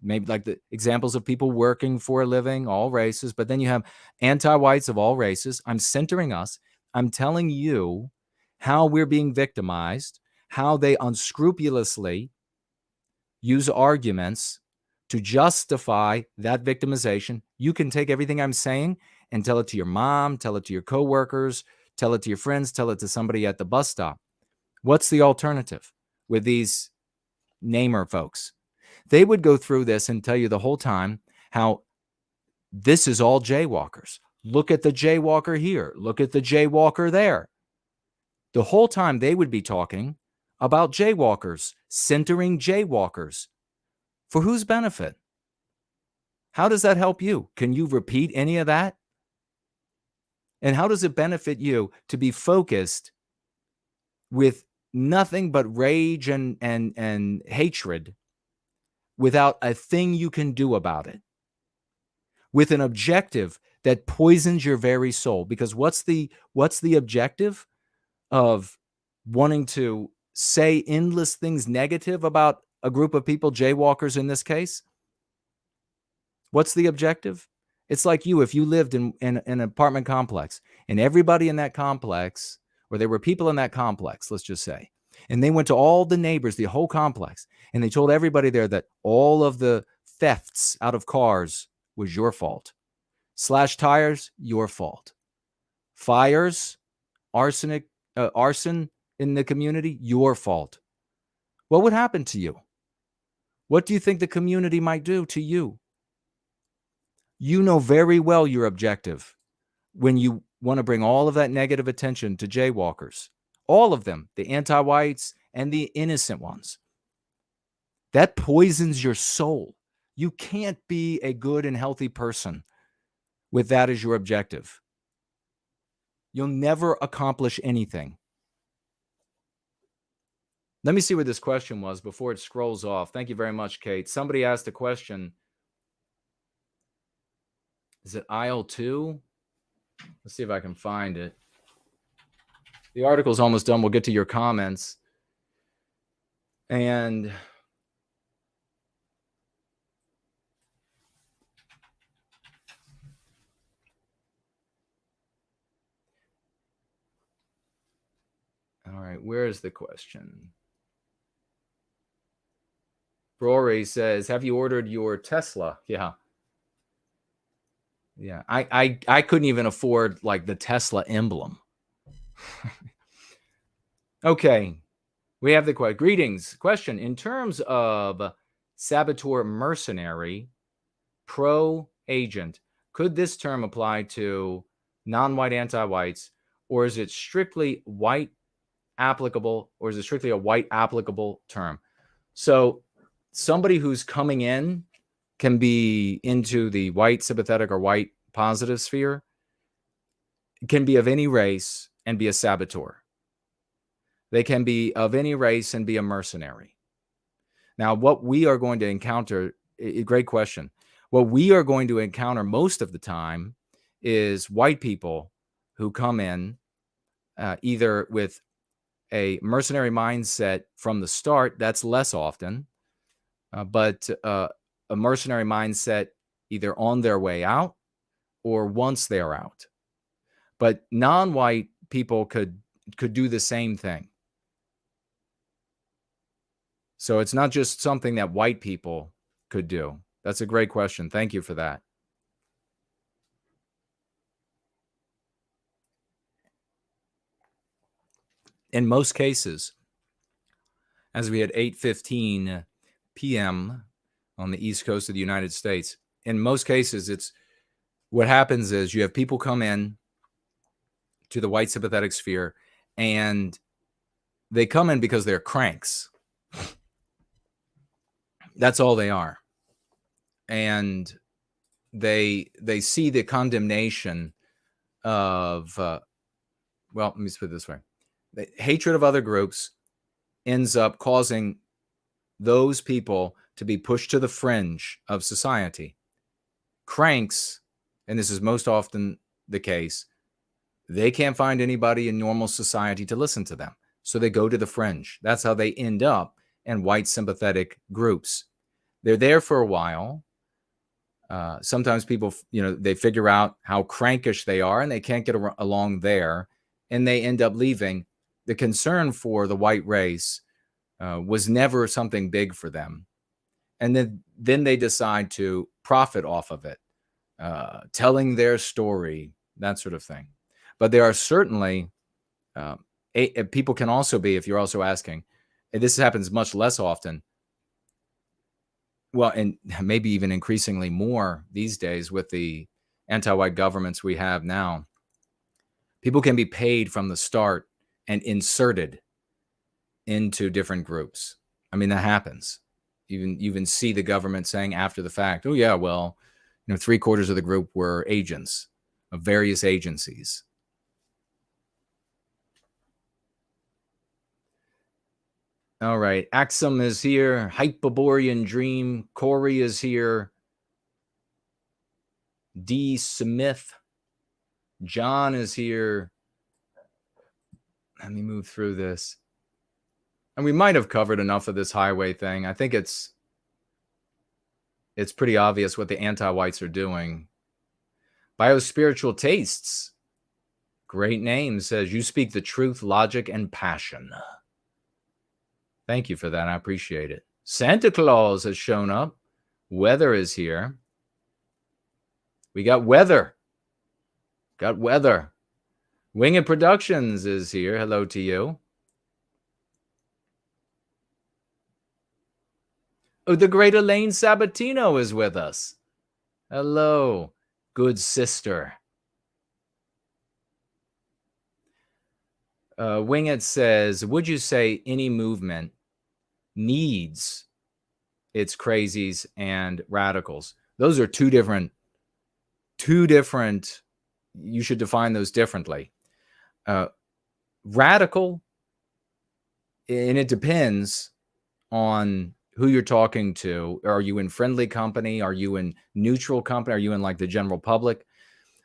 Maybe like the examples of people working for a living, all races, but then you have anti-whites of all races. I'm centering us. I'm telling you how we're being victimized, how they unscrupulously use arguments to justify that victimization. You can take everything I'm saying and tell it to your mom, tell it to your coworkers, tell it to your friends, tell it to somebody at the bus stop. What's the alternative with these namer folks? They would go through this and tell you the whole time how this is all jaywalkers. Look at the jaywalker here. Look at the jaywalker there. The whole time they would be talking about jaywalkers, centering jaywalkers. For whose benefit? How does that help you? Can you repeat any of that? And how does it benefit you to be focused with nothing but rage and hatred without a thing you can do about it? With an objective that poisons your very soul. Because what's the objective of wanting to say endless things negative about a group of people, jaywalkers in this case? What's the objective? It's like if you lived in an apartment complex and everybody in that complex, or there were people in that complex, let's just say, and they went to all the neighbors, the whole complex, and they told everybody there that all of the thefts out of cars was your fault. Slash tires, your fault. Fires, arson in the community, your fault. What would happen to you? What do you think the community might do to you? You know very well your objective when you want to bring all of that negative attention to jaywalkers. All of them, the anti-whites and the innocent ones. That poisons your soul. You can't be a good and healthy person with that as your objective. You'll never accomplish anything. Let me see what this question was before it scrolls off. Thank you very much, Kate. Somebody asked a question. Is it aisle 2? Let's see if I can find it. The article's almost done. We'll get to your comments. And all right, where is the question? Rory says, have you ordered your Tesla? Yeah. Yeah. I couldn't even afford like the Tesla emblem. Okay. We have the question. Greetings. Question. In terms of saboteur mercenary, pro-agent, could this term apply to non-white anti-whites, or is it strictly white applicable, or is it strictly a white applicable term? So somebody who's coming in can be into the white sympathetic or white positive sphere, can be of any race and be a saboteur. They can be of any race and be a mercenary. Now, what we are going to encounter, great question. What we are going to encounter most of the time is white people who come in either with a mercenary mindset from the start. That's less often, but a mercenary mindset either on their way out or once they're out. But non-white people could do the same thing. So it's not just something that white people could do. That's a great question. Thank you for that. In most cases, as we had 8:15 p.m. on the East Coast of the United States, in most cases, it's what happens is you have people come in to the white sympathetic sphere, and they come in because they're cranks. That's all they are. And they see the condemnation of, well, let me put it this way. The hatred of other groups, ends up causing those people to be pushed to the fringe of society. Cranks, and this is most often the case, they can't find anybody in normal society to listen to them. So they go to the fringe. That's how they end up in white sympathetic groups. They're there for a while. Sometimes people, they figure out how crankish they are and they can't get along there, and they end up leaving. The concern for the white race was never something big for them. And then they decide to profit off of it, telling their story, that sort of thing. But there are certainly, people can also be, if you're also asking, and this happens much less often, well, and maybe even increasingly more these days with the anti-white governments we have now, people can be paid from the start and inserted into different groups. I mean, that happens. You even see the government saying after the fact, oh yeah, well, 3/4 of the group were agents of various agencies. All right. Axum is here. Hyperborean Dream. Corey is here. D. Smith. John is here. Let me move through this. And we might have covered enough of this highway thing. I think it's pretty obvious what the anti-whites are doing. Biospiritual Tastes. Great name. Says, you speak the truth, logic, and passion. Thank you for that. I appreciate it. Santa Claus has shown up. Weather is here. We got weather. Got weather. Winged Productions is here. Hello to you. Oh, the great Elaine Sabatino is with us. Hello, good sister. Winged says, would you say any movement needs its crazies and radicals? Those are two different, you should define those differently. Radical, and it depends on who you're talking to. Are you in friendly company? Are you in neutral company? Are you in like the general public?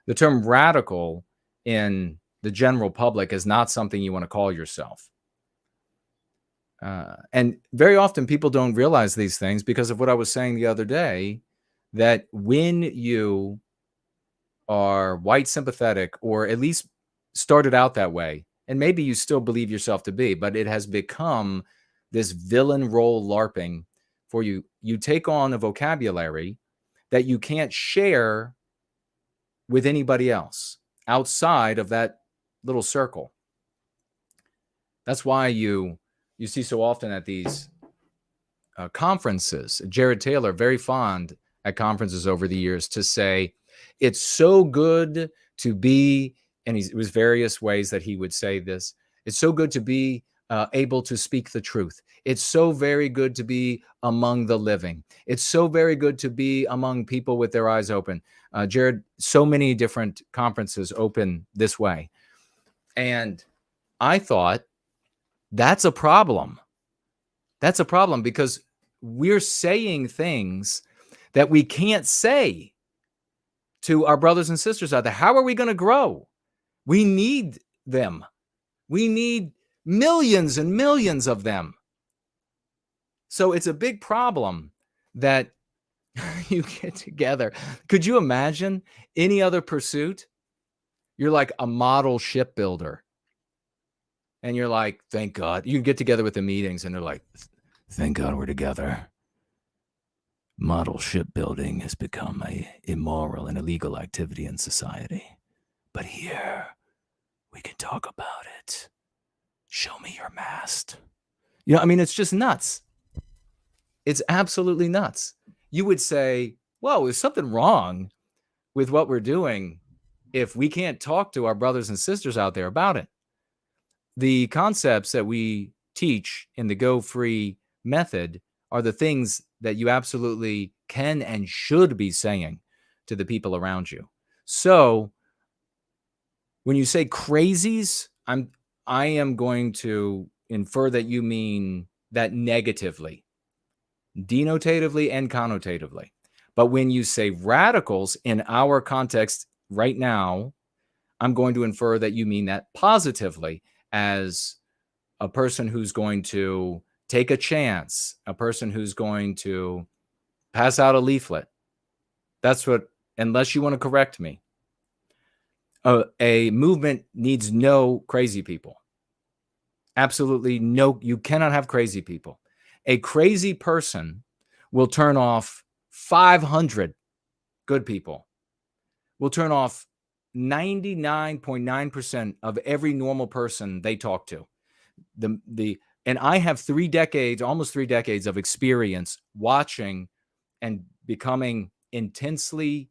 The term radical in the general public is not something you want to call yourself. And very often people don't realize these things because of what I was saying the other day, that when you are white sympathetic, or at least started out that way, and maybe you still believe yourself to be, but it has become this villain role LARPing for you. You take on a vocabulary that you can't share with anybody else outside of that little circle. That's why you see so often at these conferences, Jared Taylor, very fond at conferences over the years to say, it's so good to be, and it was various ways that he would say this, it's so good to be able to speak the truth. It's so very good to be among the living. It's so very good to be among people with their eyes open. Jared, so many different conferences open this way. And I thought, that's a problem. That's a problem because we're saying things that we can't say to our brothers and sisters out there. How are we going to grow? We need them. We need millions and millions of them. So it's a big problem that you get together. Could you imagine any other pursuit? You're like a model shipbuilder. And you're like, thank God. You get together with the meetings and they're like, thank God we're together. Model shipbuilding has become an immoral and illegal activity in society. But here, we can talk about it. Show me your mast. I mean, it's just nuts. It's absolutely nuts. You would say, whoa, there's something wrong with what we're doing if we can't talk to our brothers and sisters out there about it. The concepts that we teach in the Go Free method are the things that you absolutely can and should be saying to the people around you. So when you say crazies, I am going to infer that you mean that negatively, denotatively and connotatively. But when you say radicals in our context right now, I'm going to infer that you mean that positively, as a person who's going to take a chance, a person who's going to pass out a leaflet. That's what, unless you want to correct me, a movement needs no crazy people. Absolutely no, you cannot have crazy people. A crazy person will turn off 500 good people, will turn off 99.9% of every normal person they talk to. And I have 3 decades, almost 3 decades of experience watching and becoming intensely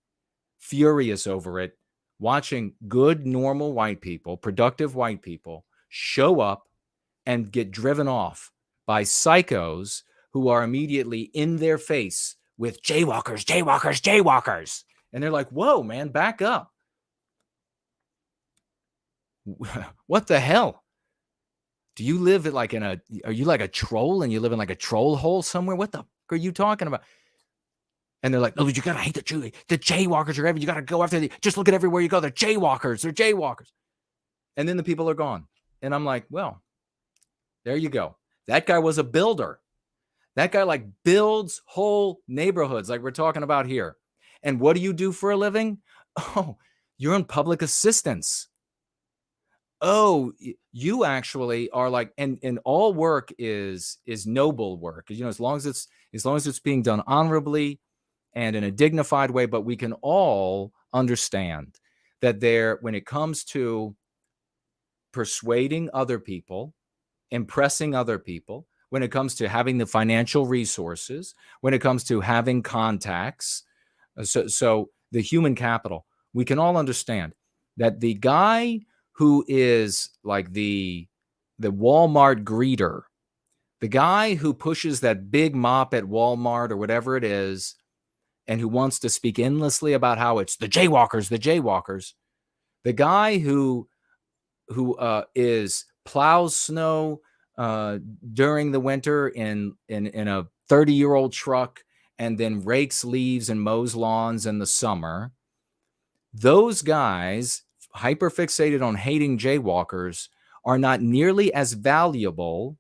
furious over it, watching good, normal white people, productive white people show up and get driven off by psychos who are immediately in their face with jaywalkers, jaywalkers, jaywalkers. And they're like, whoa, man, back up. What the hell? Do you live at like are you like a troll and you live in like a troll hole somewhere? What the fuck are you talking about? And they're like, oh, you gotta hate the jaywalkers are everywhere. You gotta go after just look at everywhere you go. They're jaywalkers. They're jaywalkers. And then the people are gone. And I'm like, well, there you go. That guy was a builder. That guy like builds whole neighborhoods like we're talking about here. And what do you do for a living? Oh, you're in public assistance. Oh, you actually are like, and all work is noble work. You know, as long as it's being done honorably and in a dignified way, but we can all understand that when it comes to persuading other people, impressing other people, when it comes to having the financial resources, when it comes to having contacts, so the human capital, we can all understand that the guy who is like the Walmart greeter, the guy who pushes that big mop at Walmart or whatever it is, and who wants to speak endlessly about how it's the jaywalkers, the guy who plows snow during the winter in a 30-year-old truck and then rakes leaves and mows lawns in the summer. Those guys, hyperfixated on hating jaywalkers, are not nearly as valuable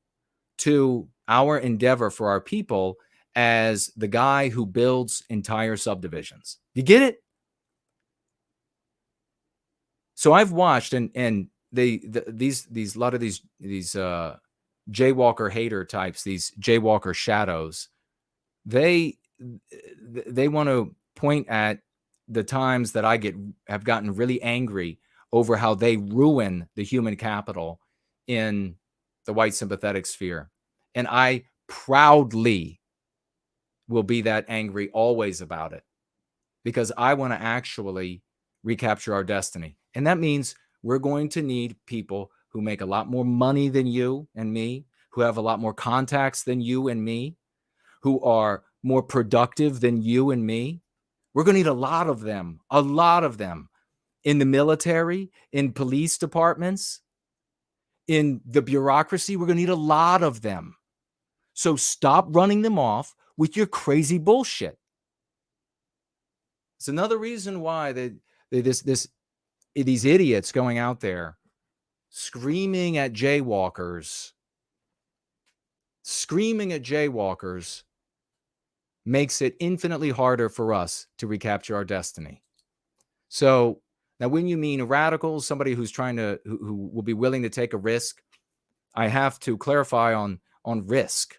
to our endeavor for our people as the guy who builds entire subdivisions. You get it? So I've watched, and these a lot of these jaywalker hater types, these jaywalker shadows, they want to point at the times that I have gotten really angry over how they ruin the human capital in the white sympathetic sphere. And I proudly will be that angry always about it, because I want to actually recapture our destiny. And that means we're going to need people who make a lot more money than you and me, who have a lot more contacts than you and me, who are more productive than you and me. We're going to need a lot of them in the military, in police departments, in the bureaucracy. We're going to need a lot of them. So stop running them off with your crazy bullshit. It's another reason why these idiots going out there screaming at jaywalkers makes it infinitely harder for us to recapture our destiny. So now, when you mean radicals, somebody who's who will be willing to take a risk, I have to clarify on risk,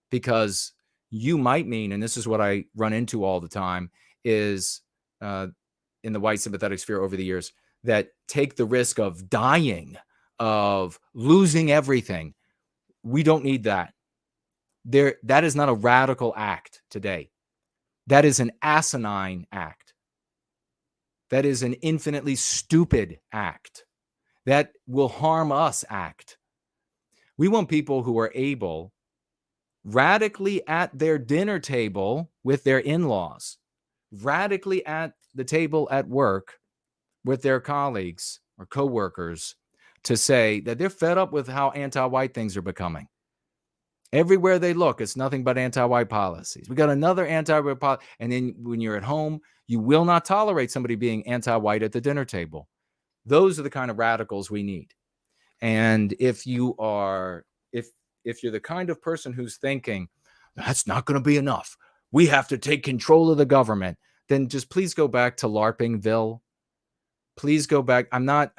because you might mean, and this is what I run into all the time, is in the white sympathetic sphere over the years, that take the risk of dying, of losing everything. We don't need that. That is not a radical act today. That is an asinine act. That is an infinitely stupid act. That will harm us act. We want people who are able, radically at their dinner table with their in-laws, radically at the table at work with their colleagues or coworkers, to say that they're fed up with how anti-white things are becoming. Everywhere they look, it's nothing but anti-white policies. We got another anti-white policy. And then when you're at home, you will not tolerate somebody being anti-white at the dinner table. Those are the kind of radicals we need. And if you are, if you're the kind of person who's thinking, that's not going to be enough, we have to take control of the government, then just please go back to LARPingville. Please go back. I'm not,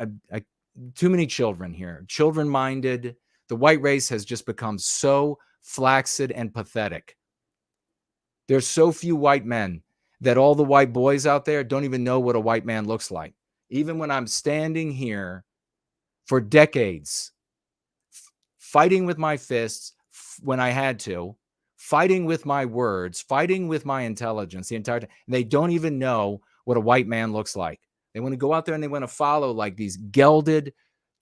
too many children here, children-minded. The white race has just become so flaccid and pathetic. There's so few white men that all the white boys out there don't even know what a white man looks like. Even when I'm standing here for decades, fighting with my fists when I had to, fighting with my words, fighting with my intelligence the entire time, they don't even know what a white man looks like. They want to go out there and they want to follow like these gelded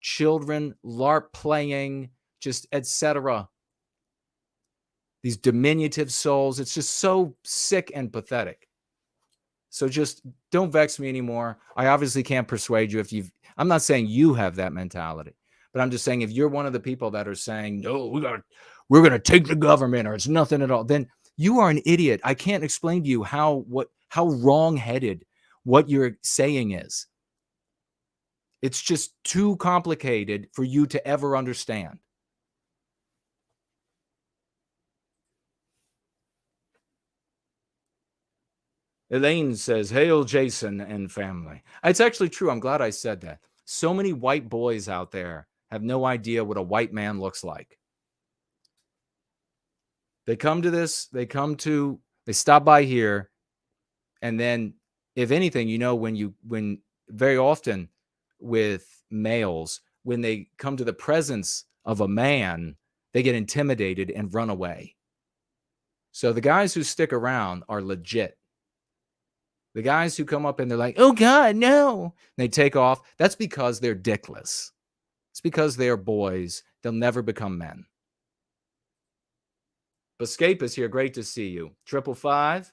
children, LARP playing, just etc. These diminutive souls. It's just so sick and pathetic. So just don't vex me anymore. I obviously can't persuade you I'm not saying you have that mentality, but I'm just saying if you're one of the people that are saying, no, we're going to take the government or it's nothing at all, then you are an idiot. I can't explain to you how wrong-headed what you're saying is. It's just too complicated for you to ever understand. Elaine says, hail Jason and family. It's actually true. I'm glad I said that. So many white boys out there have no idea what a white man looks like. They come to this, they stop by here, and then if anything, when very often with males, when they come to the presence of a man, they get intimidated and run away. So the guys who stick around are legit. The guys who come up and they're like, oh God, no, and they take off. That's because they're dickless. It's because they're boys. They'll never become men. Escape is here. Great to see you. 555.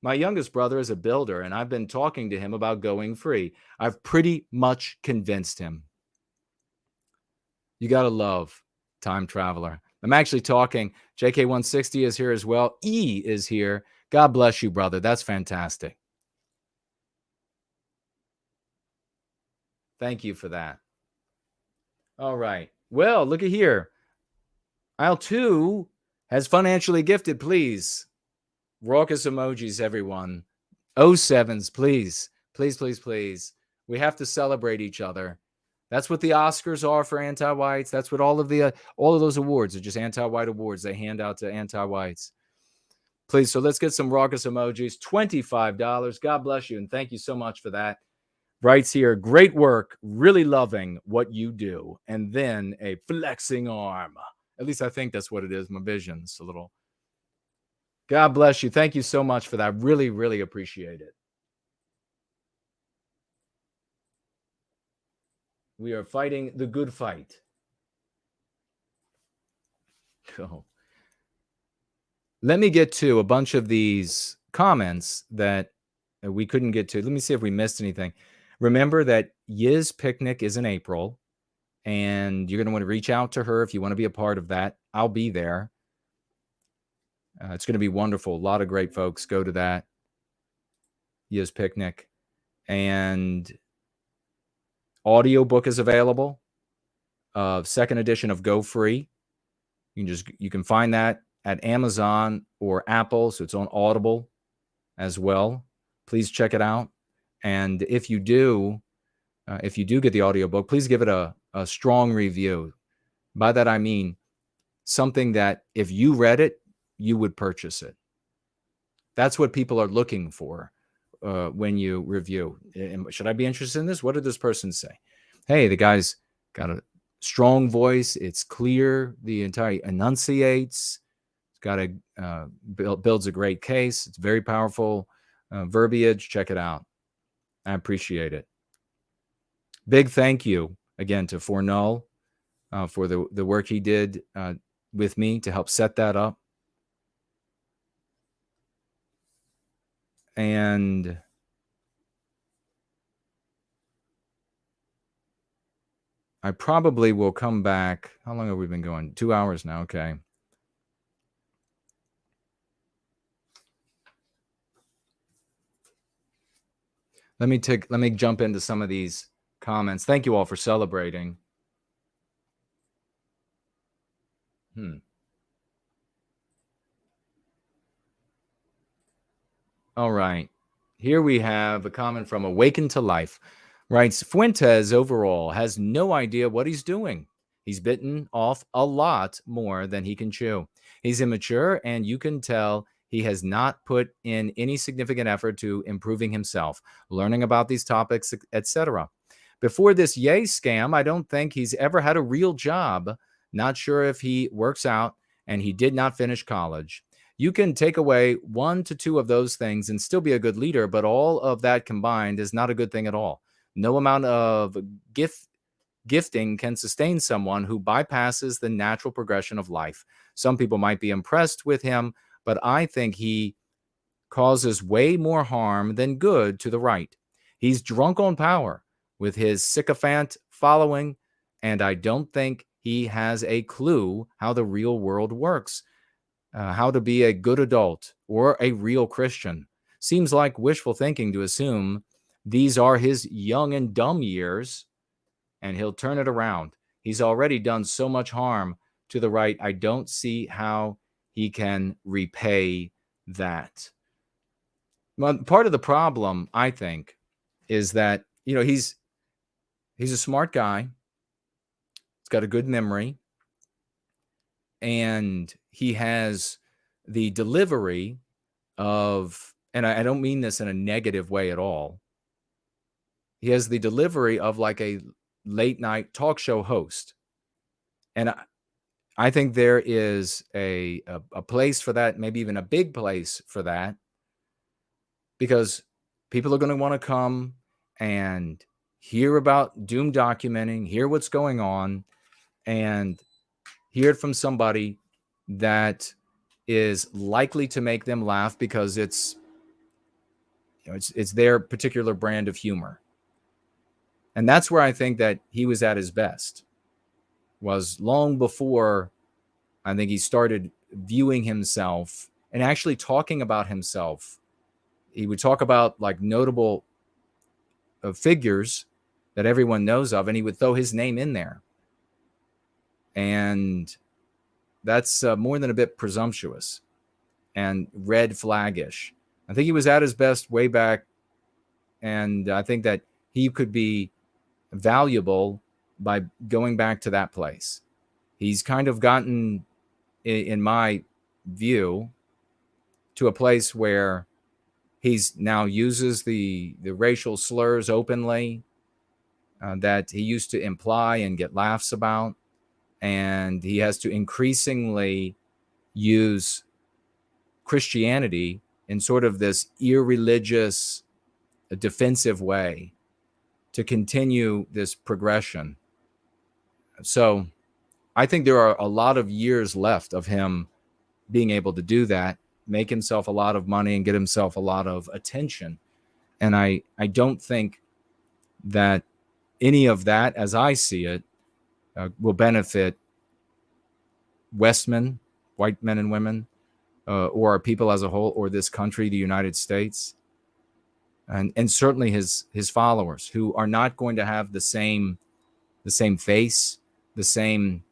My youngest brother is a builder, and I've been talking to him about going free. I've pretty much convinced him. You got to love Time Traveler. I'm actually talking. JK160 is here as well. E is here. God bless you, brother. That's fantastic. Thank you for that. All right. Well, look at here. Aisle 2 has financially gifted, please. Raucous emojis, everyone. 07s, please. Please, please, please. We have to celebrate each other. That's what the Oscars are for anti-whites. That's what all of those awards are, just anti-white awards they hand out to anti-whites. Please, so let's get some raucous emojis. $25. God bless you, and thank you so much for that. Writes here, great work, really loving what you do. And then a flexing arm. At least I think that's what it is. My vision's a little. God bless you. Thank you so much for that. Really, really appreciate it. We are fighting the good fight. Oh. Let me get to a bunch of these comments that we couldn't get to. Let me see if we missed anything. Remember that Yiz Picnic is in April, and you're going to want to reach out to her if you want to be a part of that. I'll be there. It's going to be wonderful. A lot of great folks go to that Yiz Picnic. And audiobook is available. Second edition of Go Free. You can find that at Amazon or Apple, so it's on Audible as well. Please check it out. And if you do get the audiobook, please give it a strong review. By that I mean something that if you read it, you would purchase it. That's what people are looking for when you review. Should I be interested in this? What did this person say? Hey, the guy's got a strong voice. It's clear. The entire enunciates. It's got builds a great case. It's very powerful verbiage. Check it out. I appreciate it. Big thank you again to Fornull for the work he did with me to help set that up. And I probably will come back. How long have we been going? 2 hours now. Okay. Let me jump into some of these comments. Thank you all for celebrating. All right. Here we have a comment from Awakened to Life. Writes, Fuentes overall has no idea what he's doing. He's bitten off a lot more than he can chew. He's immature, and you can tell he has not put in any significant effort to improving himself, learning about these topics, etc. Before this yay scam, I don't think he's ever had a real job. Not sure if he works out, and he did not finish college. You can take away 1 to 2 of those things and still be a good leader, but all of that combined is not a good thing at all. No amount of gifting can sustain someone who bypasses the natural progression of life. Some people might be impressed with him, but I think he causes way more harm than good to the right. He's drunk on power with his sycophant following, and I don't think he has a clue how the real world works. How to be a good adult or a real Christian. Seems like wishful thinking to assume these are his young and dumb years, and he'll turn it around. He's already done so much harm to the right. I don't see how he can repay that. Well, part of the problem, I think, is that, he's a smart guy. He's got a good memory. And he has the delivery of, and I don't mean this in a negative way at all. He has the delivery of like a late night talk show host. And I think there is a place for that, maybe even a big place for that, because people are going to want to come and hear about doom documenting, hear what's going on, and hear it from somebody that is likely to make them laugh because it's their particular brand of humor. And that's where I think that he was at his best, was long before I think he started viewing himself and actually talking about himself. He would talk about like notable figures that everyone knows of, and he would throw his name in there. And that's more than a bit presumptuous and red flaggish. I think he was at his best way back, and I think that he could be valuable by going back to that place. He's kind of gotten, in my view, to a place where he's now uses the racial slurs openly that he used to imply and get laughs about. And he has to increasingly use Christianity in sort of this irreligious, defensive way to continue this progression. So I think there are a lot of years left of him being able to do that, make himself a lot of money and get himself a lot of attention. And I don't think that any of that, as I see it, will benefit Westmen, white men and women, or our people as a whole, or this country, the United States, and certainly his followers, who are not going to have the same face, the same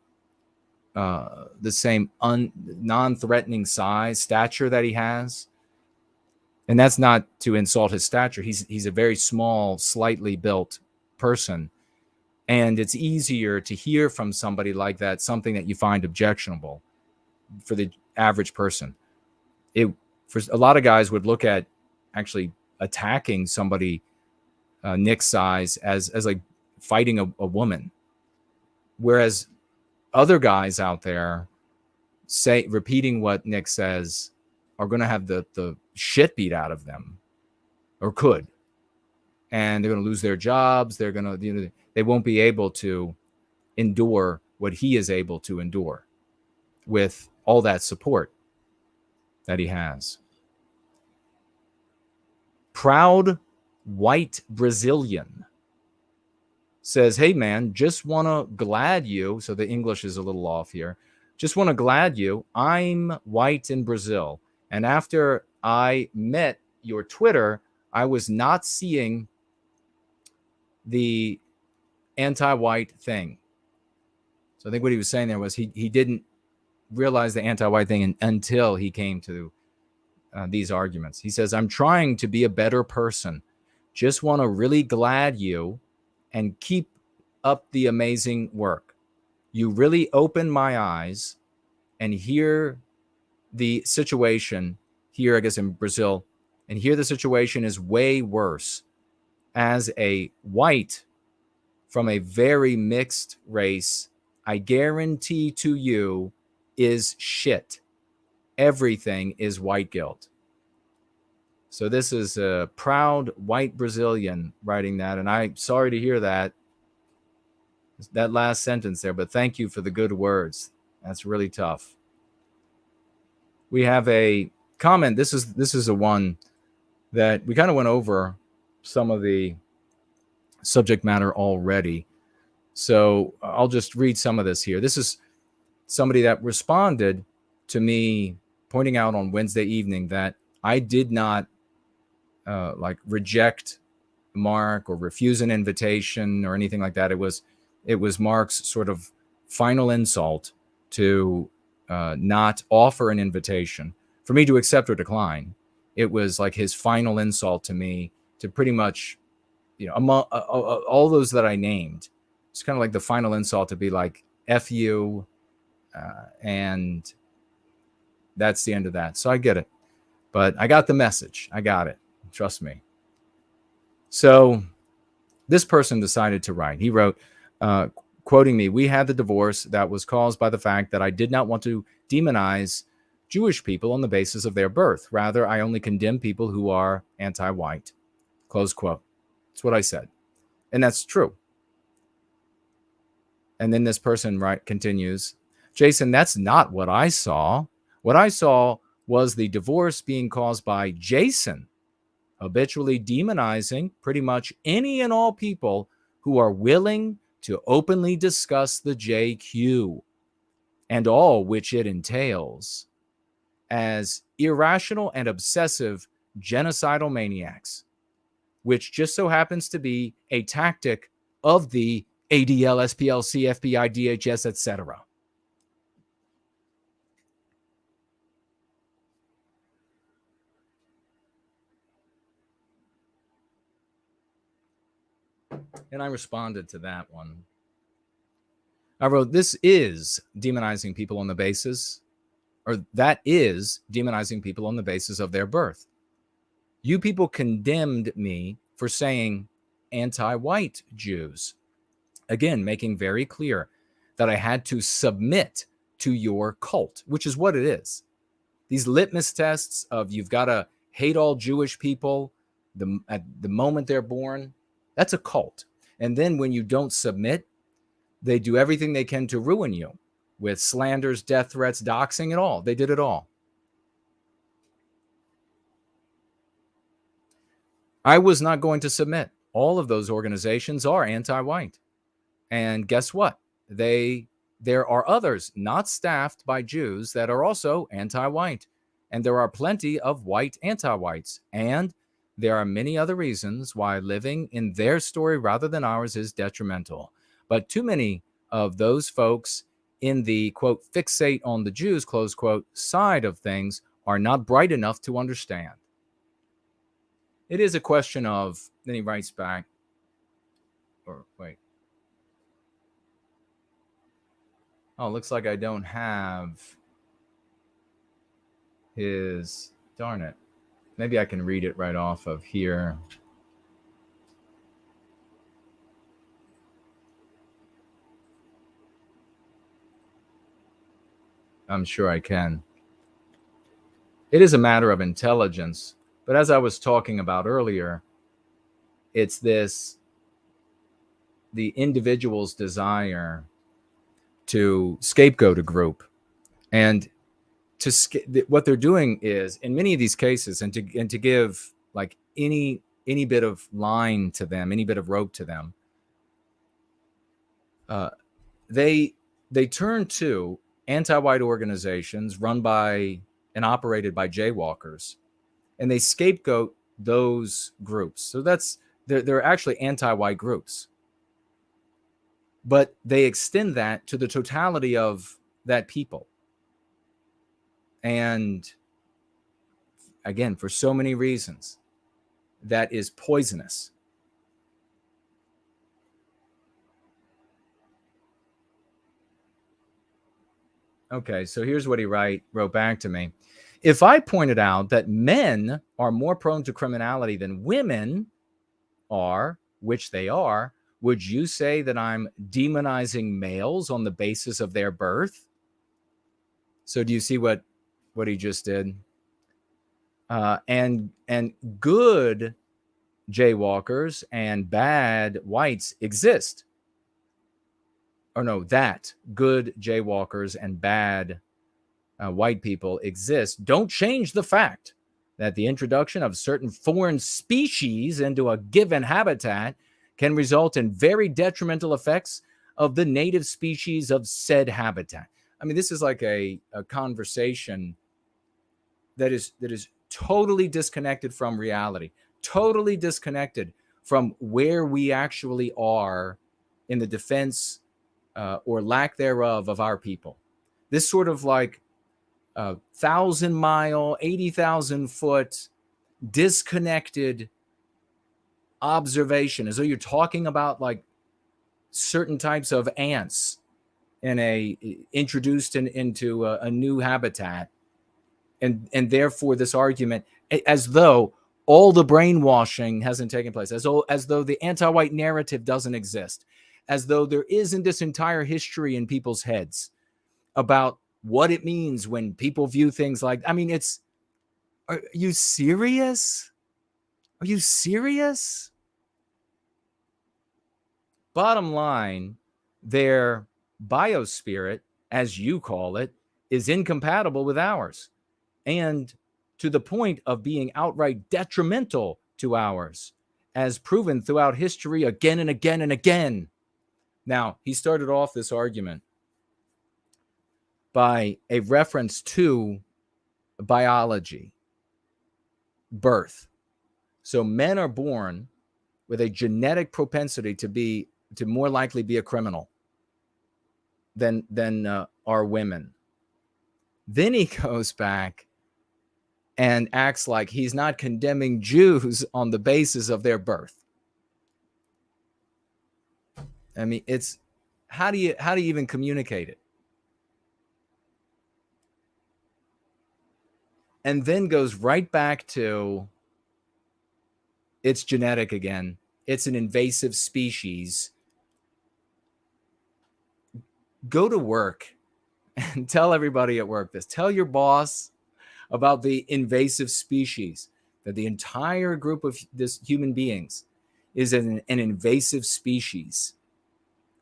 non-threatening stature that he has. And that's not to insult his stature. He's a very small, slightly built person. And it's easier to hear from somebody like that something that you find objectionable for the average person. For a lot of guys would look at actually attacking somebody Nick's size as like fighting a woman, whereas other guys out there repeating what Nick says are going to have the shit beat out of them, or could, and they're going to lose their jobs. They're going to they won't be able to endure what he is able to endure with all that support that he has. Proud white Brazilian says, hey man, just want to glad you. So the English is a little off here. Just want to glad you. I'm white in Brazil. And after I met your Twitter, I was not seeing the anti-white thing. So I think what he was saying there was he didn't realize the anti-white thing until he came to these arguments. He says, I'm trying to be a better person. Just want to really glad you and keep up the amazing work. You really open my eyes and hear the situation here, I guess in Brazil, and here the situation is way worse. As a white from a very mixed race, I guarantee to you is shit. Everything is white guilt. So this is a proud white Brazilian writing that, and I'm sorry to hear that last sentence there, but thank you for the good words. That's really tough. We have a comment. This is a one that we kind of went over some of the subject matter already. So I'll just read some of this here. This is somebody that responded to me pointing out on Wednesday evening that I did not reject Mark or refuse an invitation or anything like that. It was Mark's sort of final insult to not offer an invitation for me to accept or decline. It was like his final insult to me to pretty much, among all those that I named, it's kind of like the final insult to be like, F you, and that's the end of that. So I get it. But I got the message. I got it. Trust me. So this person decided to write. He wrote, quoting me, we had the divorce that was caused by the fact that I did not want to demonize Jewish people on the basis of their birth. Rather, I only condemn people who are anti-white. Close quote. That's what I said. And that's true. And then this person continues, Jason, that's not what I saw. What I saw was the divorce being caused by Jason habitually demonizing pretty much any and all people who are willing to openly discuss the JQ and all which it entails as irrational and obsessive genocidal maniacs, which just so happens to be a tactic of the ADL, SPLC, FBI, DHS, etc. And I responded to that one. I wrote, this is demonizing people on the basis, or that is demonizing people on the basis of their birth. You people condemned me for saying anti-white Jews. Again, making very clear that I had to submit to your cult, which is what it is. These litmus tests of you've got to hate all Jewish people at the moment they're born, that's a cult. And then when you don't submit, they do everything they can to ruin you with slanders, death threats, doxing, and all. They did it all. I was not going to submit. All of those organizations are anti-white. And guess what? There are others not staffed by Jews that are also anti-white. And there are plenty of white anti-whites. And there are many other reasons why living in their story rather than ours is detrimental. But too many of those folks in the, quote, fixate on the Jews, close quote, side of things are not bright enough to understand. It is a question of, then he writes back, or wait. Oh, looks like I don't have his, darn it. Maybe I can read it right off of here. I'm sure I can. It is a matter of intelligence, but as I was talking about earlier, it's the individual's desire to scapegoat a group. And what they're doing is, in many of these cases, and to give like any bit of line to them, any bit of rope to them, they turn to anti-white organizations run by and operated by jaywalkers, and they scapegoat those groups. So they're actually anti-white groups, but they extend that to the totality of that people. And again, for so many reasons, that is poisonous. Okay, so here's what he wrote back to me. If I pointed out that men are more prone to criminality than women are, which they are, would you say that I'm demonizing males on the basis of their birth? So do you see what he just did? And good jaywalkers and bad whites exist. Or no, that good jaywalkers and bad white people exist. Don't change the fact that the introduction of certain foreign species into a given habitat can result in very detrimental effects of the native species of said habitat. I mean, this is like a conversation that is totally disconnected from reality, totally disconnected from where we actually are in the defense or lack thereof of our people. This sort of like 1,000-mile, 80,000-foot disconnected observation, as though you're talking about like certain types of ants introduced into a new habitat, and therefore this argument, as though all the brainwashing hasn't taken place, as though the anti-white narrative doesn't exist, as though there isn't this entire history in people's heads about what it means when people view things like, I mean, are you serious? Are you serious? Bottom line, their biospirit, as you call it, is incompatible with ours, and to the point of being outright detrimental to ours, as proven throughout history again and again and again. Now, he started off this argument by a reference to biology, birth. So men are born with a genetic propensity to more likely be a criminal than are women. Then he goes back and acts like he's not condemning Jews on the basis of their birth. I mean, it's how do you even communicate it? And then goes right back to it's genetic again. It's an invasive species. Go to work and tell everybody at work this. Tell your boss about the invasive species, that the entire group of this human beings is an invasive species.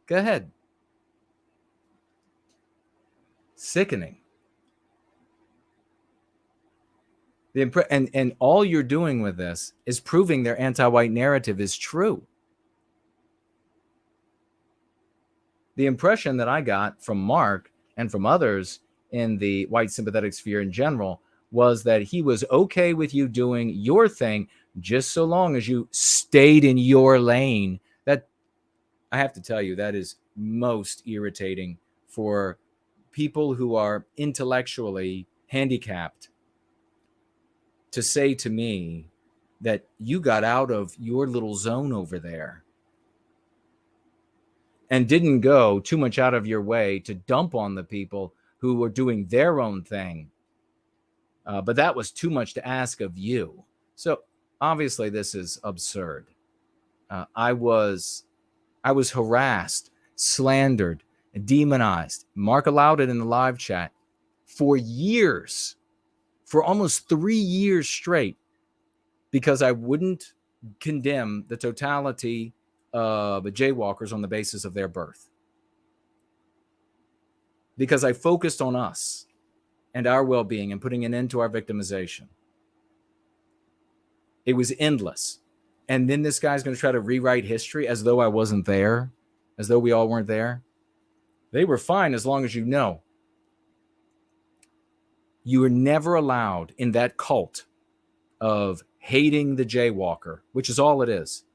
Go ahead. Sickening. And all you're doing with this is proving their anti-white narrative is true. The impression that I got from Mark and from others in the white sympathetic sphere in general was that he was okay with you doing your thing just so long as you stayed in your lane. That, I have to tell you, that is most irritating for people who are intellectually handicapped, to say to me that you got out of your little zone over there and didn't go too much out of your way to dump on the people who were doing their own thing. But that was too much to ask of you. So obviously this is absurd. I was harassed, slandered, demonized. Mark allowed it in the live chat for years, for almost 3 years straight, because I wouldn't condemn the totality of jaywalkers on the basis of their birth. Because I focused on us and our well-being and putting an end to our victimization. It was endless. And then this guy's going to try to rewrite history as though I wasn't there. as though we all weren't there. They were fine as long as you know. You were never allowed in that cult of hating the jaywalker, which is all it is.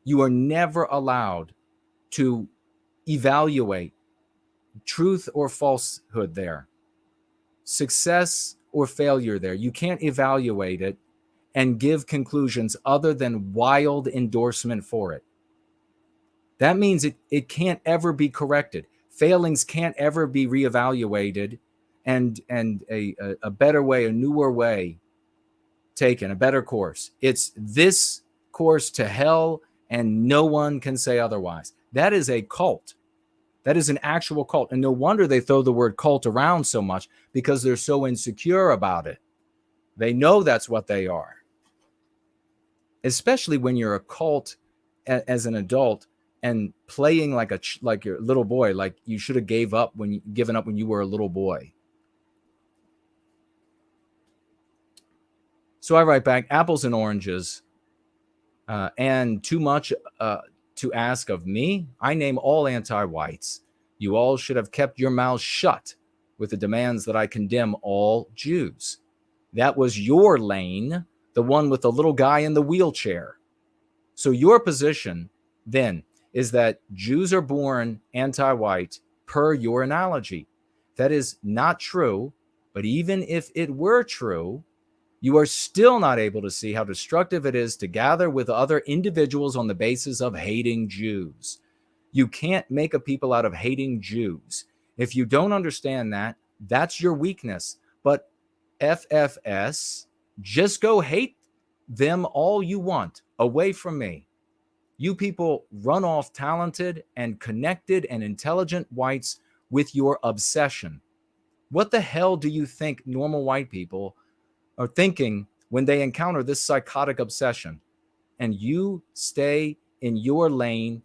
You are never allowed to evaluate truth or falsehood there, success or failure there. You can't evaluate it and give conclusions other than wild endorsement for it. That means it can't ever be corrected. Failings can't ever be reevaluated and a better way, a newer way taken, a better course. It's this course to hell, and no one can say otherwise. That is a cult. That is an actual cult. And no wonder they throw the word cult around so much, because they're so insecure about it. They know that's what they are. Especially when you're a cult as an adult and playing like your little boy, like you should have given up when you were a little boy. So I write back, apples and oranges, and too much to ask of me. I name all anti-whites. You all should have kept your mouths shut with the demands that I condemn all Jews. That was your lane, the one with the little guy in the wheelchair. So your position then is that Jews are born anti-white per your analogy. That is not true, but even if it were true, you are still not able to see how destructive it is to gather with other individuals on the basis of hating Jews. You can't make a people out of hating Jews. If you don't understand that, that's your weakness. But FFS, just go hate them all you want, away from me. You people run off talented and connected and intelligent whites with your obsession. What the hell do you think normal white people are thinking when they encounter this psychotic obsession? And you stay in your lane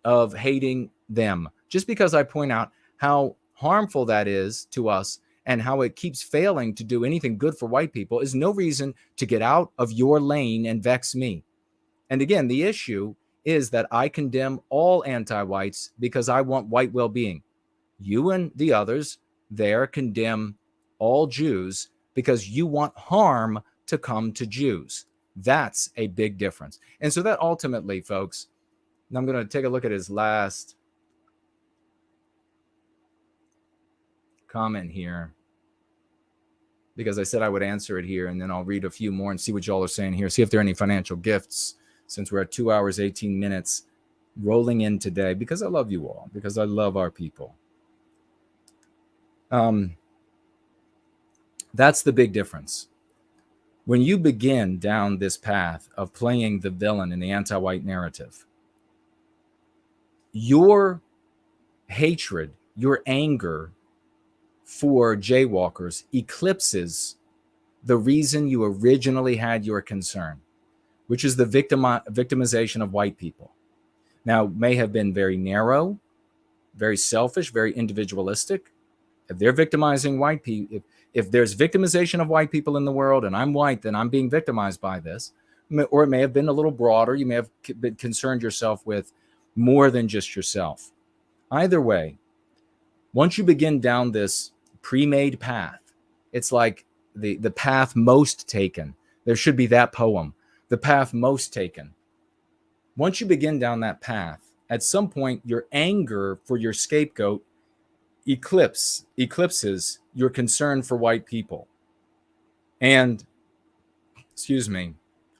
of hating them. Just because I point out how harmful that is to us and how it keeps failing to do anything good for white people is no reason to get out of your lane and vex me. And again, the issue is that I condemn all anti-whites because I want white well-being. You and the others there condemn all Jews because you want harm to come to Jews. That's a big difference. And so that ultimately, folks, and I'm going to take a look at his last comment here, because I said I would answer it here, and then I'll read a few more and see what y'all are saying here. See if there are any financial gifts, since we're at 2 hours, 18 minutes rolling in today, because I love you all, because I love our people. That's the big difference. When you begin down this path of playing the villain in the anti-white narrative, your hatred, your anger for jaywalkers eclipses the reason you originally had your concern, which is the victimization of white people. Now, it may have been very narrow, very selfish, very individualistic. If they're victimizing white people, if there's victimization of white people in the world and I'm white, then I'm being victimized by this. Or it may have been a little broader. You may have been concerned yourself with more than just yourself. Either way, once you begin down this pre-made path, it's like the path most taken. There should be that poem, the path most taken. Once you begin down that path, at some point, your anger for your scapegoat eclipses your concern for white people. And,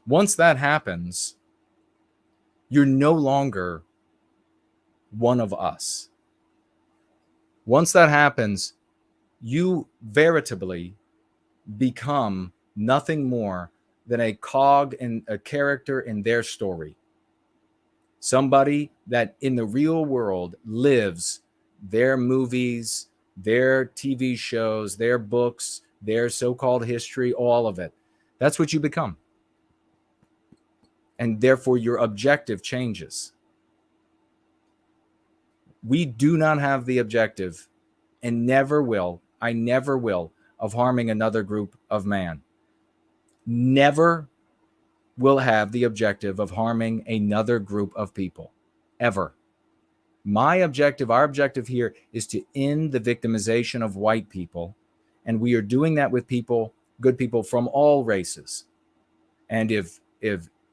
once that happens, you're no longer one of us. Once that happens, you veritably become nothing more than a cog and a character in their story. Somebody that in the real world lives their movies, their TV shows, their books, their so-called history, all of it. That's what you become. And therefore, your objective changes. We do not have the objective, and never will, I never will, of harming another group of man. Never will have the objective of harming another group of people. ever. My objective, our objective here is to end the victimization of white people. And we are doing that with people, good people from all races. And if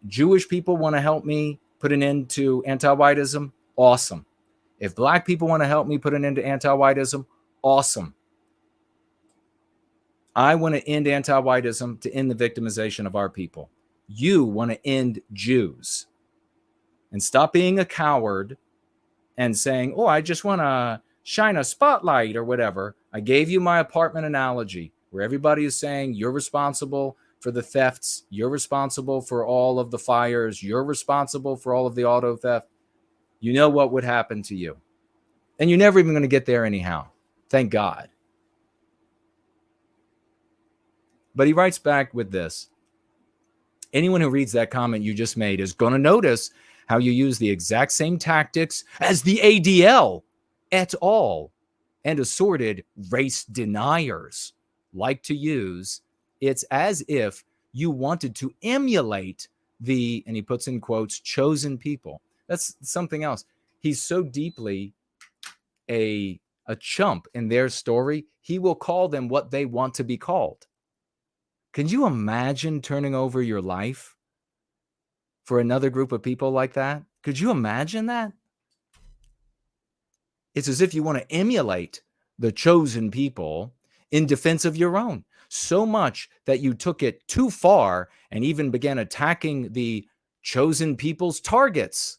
Jewish people want to help me put an end to anti-whitism, awesome. If black people want to help me put an end to anti-whitism, awesome. I want to end anti-whitism to end the victimization of our people. You want to end Jews. And stop being a coward and saying, oh, I just want to shine a spotlight or whatever. I gave you my apartment analogy where everybody is saying you're responsible for the thefts. You're responsible for all of the fires. You're responsible for all of the auto theft. You know what would happen to you. And you're never even going to get there anyhow. Thank God. But he writes back with this. Anyone who reads that comment you just made is going to notice how you use the exact same tactics as the ADL et al. And assorted race deniers like to use. It's as if you wanted to emulate the, and he puts in quotes, chosen people. That's something else. He's so deeply a chump in their story, he will call them what they want to be called. Can you imagine turning over your life for another group of people like that? Could you imagine that? It's as if you want to emulate the chosen people in defense of your own. So much that you took it too far and even began attacking the chosen people's targets.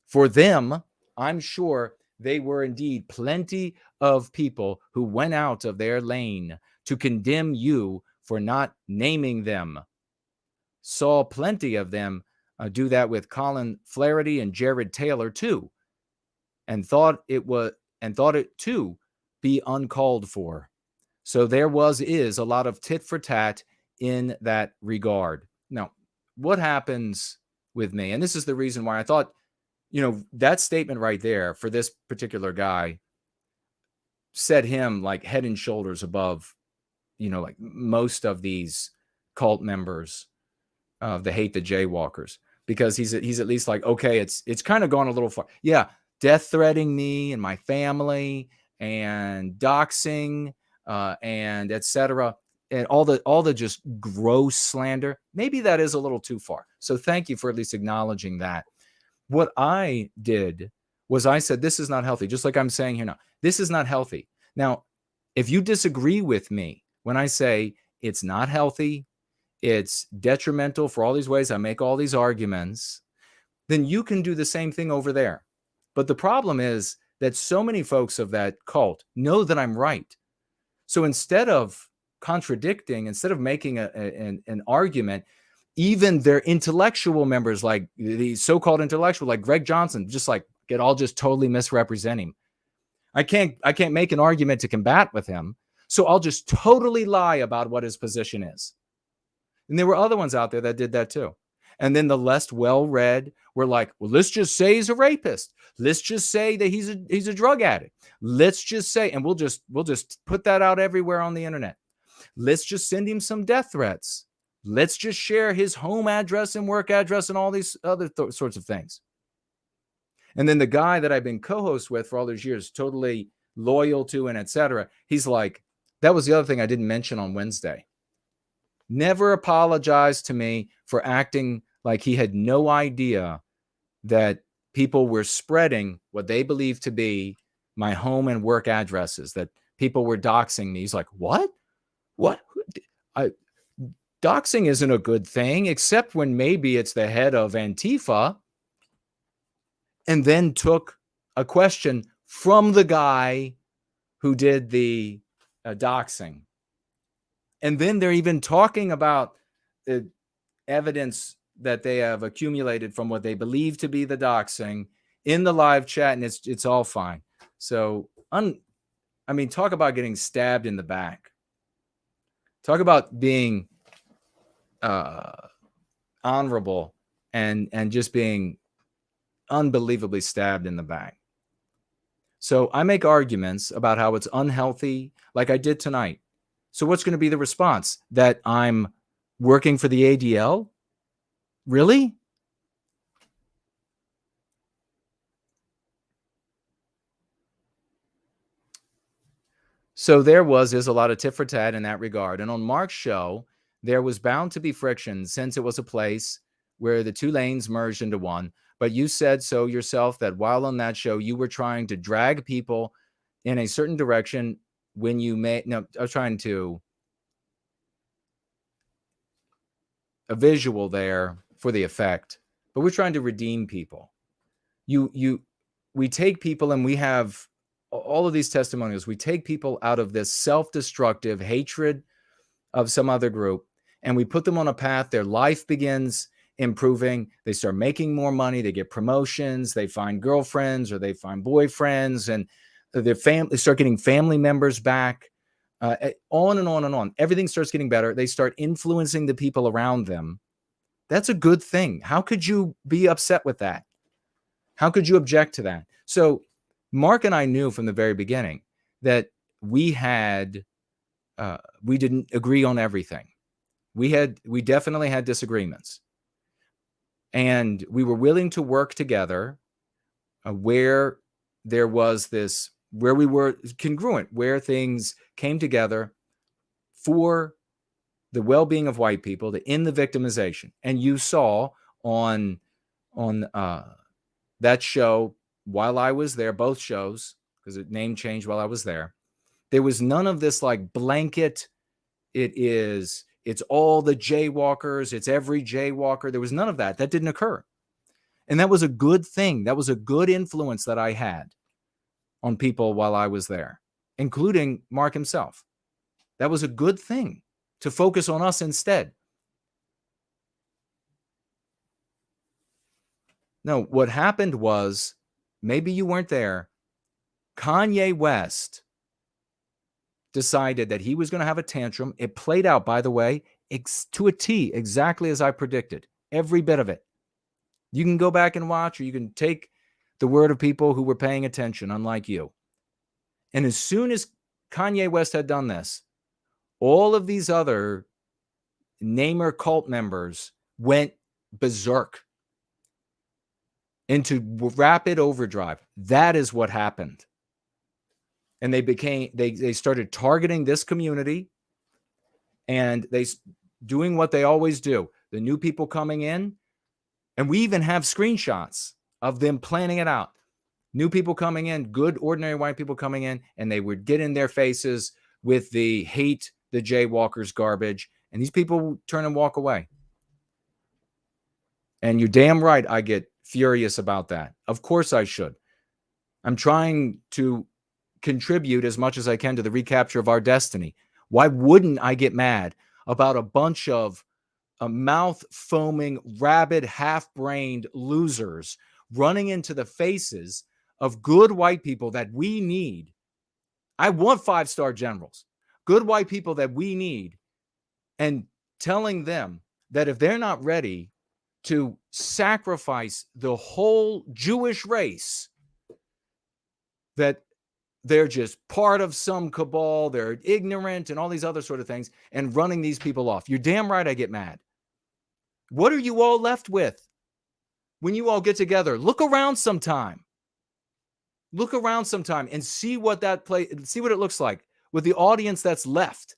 For them, I'm sure they were indeed plenty of people who went out of their lane to condemn you for not naming them. Saw plenty of them do that with Colin Flaherty and Jared Taylor too, and thought it too be uncalled for. So there is a lot of tit for tat in that regard. Now, what happens with me? And this is the reason why I thought, that statement right there for this particular guy set him like head and shoulders above, like most of these cult members of the hate the jaywalkers, because he's at least like, okay, it's kind of gone a little far. Yeah. Death threatening me and my family and doxing and etc. And all the just gross slander. Maybe that is a little too far. So thank you for at least acknowledging that. What I did was I said, this is not healthy. Just like I'm saying here now, this is not healthy. Now, if you disagree with me when I say it's not healthy, it's detrimental for all these ways, I make all these arguments, then you can do the same thing over there. But the problem is that so many folks of that cult know that I'm right. So instead of contradicting, instead of making an argument, even their intellectual members, like the so-called intellectual, like Greg Johnson, just totally misrepresent him. I can't make an argument to combat with him. So I'll just totally lie about what his position is. And there were other ones out there that did that too. And then the less well-read were like, well, let's just say he's a rapist. Let's just say that he's a drug addict. Let's just say, and we'll just put that out everywhere on the internet. Let's just send him some death threats. Let's just share his home address and work address and all these other sorts of things. And then the guy that I've been co-host with for all these years, totally loyal to and etc., he's like, that was the other thing I didn't mention on Wednesday. Never apologized to me for acting like he had no idea that people were spreading what they believed to be my home and work addresses, that people were doxing me. He's like, what? Doxing isn't a good thing, except when maybe it's the head of Antifa. And then took a question from the guy who did the doxing. And then they're even talking about the evidence that they have accumulated from what they believe to be the doxing in the live chat, and it's all fine. So, talk about getting stabbed in the back. Talk about being honorable and just being unbelievably stabbed in the back. So I make arguments about how it's unhealthy, like I did tonight. So what's going to be the response? That I'm working for the ADL? Really? So there's a lot of tit for tat in that regard. And on Mark's show, there was bound to be friction since it was a place where the two lanes merged into one. But you said so yourself that while on that show, you were trying to drag people in a certain direction when you I was trying to a visual there for the effect, but we're trying to redeem people. We take people, and we have all of these testimonials. We take people out of this self-destructive hatred of some other group, and we put them on a path. Their life begins improving. They start making more money. They get promotions. They find girlfriends or they find boyfriends, and their family start getting family members back. On and on and on. Everything starts getting better. They start influencing the people around them. That's a good thing. How could you be upset with that? How could you object to that? So Mark and I knew from the very beginning that we didn't agree on everything. We definitely had disagreements, and we were willing to work together where there was this, where we were congruent, where things came together for the well-being of white people, to end the victimization. And you saw on that show while I was there, both shows, because the name changed while I was there, there was none of this like blanket, it's all the jaywalkers, it's every jaywalker. There was none of that. That didn't occur. And that was a good thing. That was a good influence that I had on people while I was there, including Mark himself. That was a good thing, to focus on us instead. No, what happened was, maybe you weren't there, Kanye West decided that he was going to have a tantrum. It played out, by the way, to a T, exactly as I predicted, every bit of it. You can go back and watch, or you can take the word of people who were paying attention, unlike you. And as soon as Kanye West had done this, all of these other namer cult members went berserk into rapid overdrive. That is what happened. And they started targeting this community, and they doing what they always do. The new people coming in, and we even have screenshots of them planning it out. New people coming in, good, ordinary white people coming in, and they would get in their faces with the hate the jaywalkers garbage, and these people would turn and walk away. And you're damn right I get furious about that. Of course I should. I'm trying to contribute as much as I can to the recapture of our destiny. Why wouldn't I get mad about a bunch of mouth-foaming, rabid, half-brained losers running into the faces of good white people that we need? I want 5-star generals, good white people that we need, and telling them that if they're not ready to sacrifice the whole Jewish race, that they're just part of some cabal, they're ignorant and all these other sort of things, and running these people off. You're damn right I get mad. What are you all left with when you all get together? Look around sometime. Look around sometime and see what see what it looks like with the audience that's left.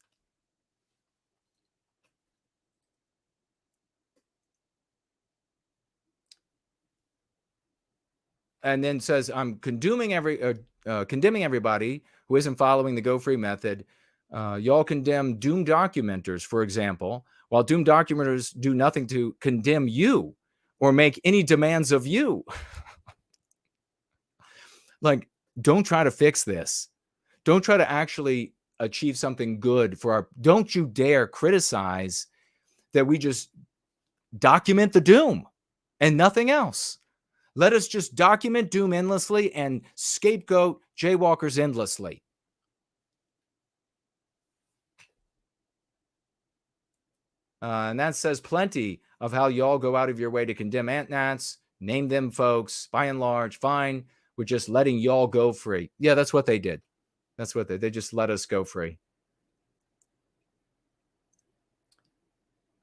And then says, I'm condemning everybody who isn't following the Go Free method. Y'all condemn doomed documenters, for example, while doomed documenters do nothing to condemn you or make any demands of you. Like, don't try to fix this. Don't try to actually achieve something good don't you dare criticize that we just document the doom and nothing else. Let us just document doom endlessly and scapegoat jaywalkers endlessly. And that says plenty of how y'all go out of your way to condemn ant-nats, name them folks, by and large, fine. We're just letting y'all go free. Yeah, that's what they did. That's what they just let us go free.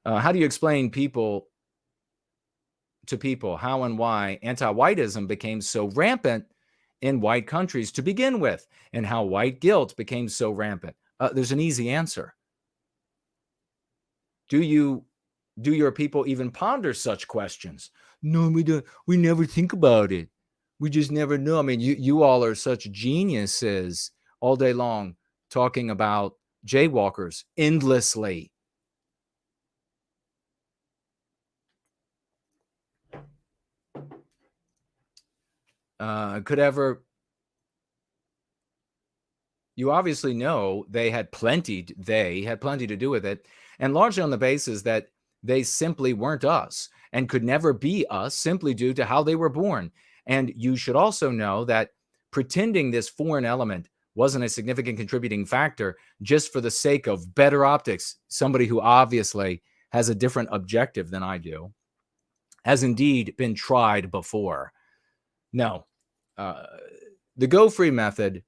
How do you explain to people how and why anti-whitism became so rampant in white countries to begin with, and how white guilt became so rampant? There's an easy answer. Do your people even ponder such questions? No, we don't. We never think about it. We just never know. I mean, you all are such geniuses all day long talking about jaywalkers endlessly. You obviously know they had plenty to do with it, and largely on the basis that they simply weren't us and could never be us simply due to how they were born. And you should also know that pretending this foreign element wasn't a significant contributing factor just for the sake of better optics, somebody who obviously has a different objective than I do, has indeed been tried before. No, the Go Free method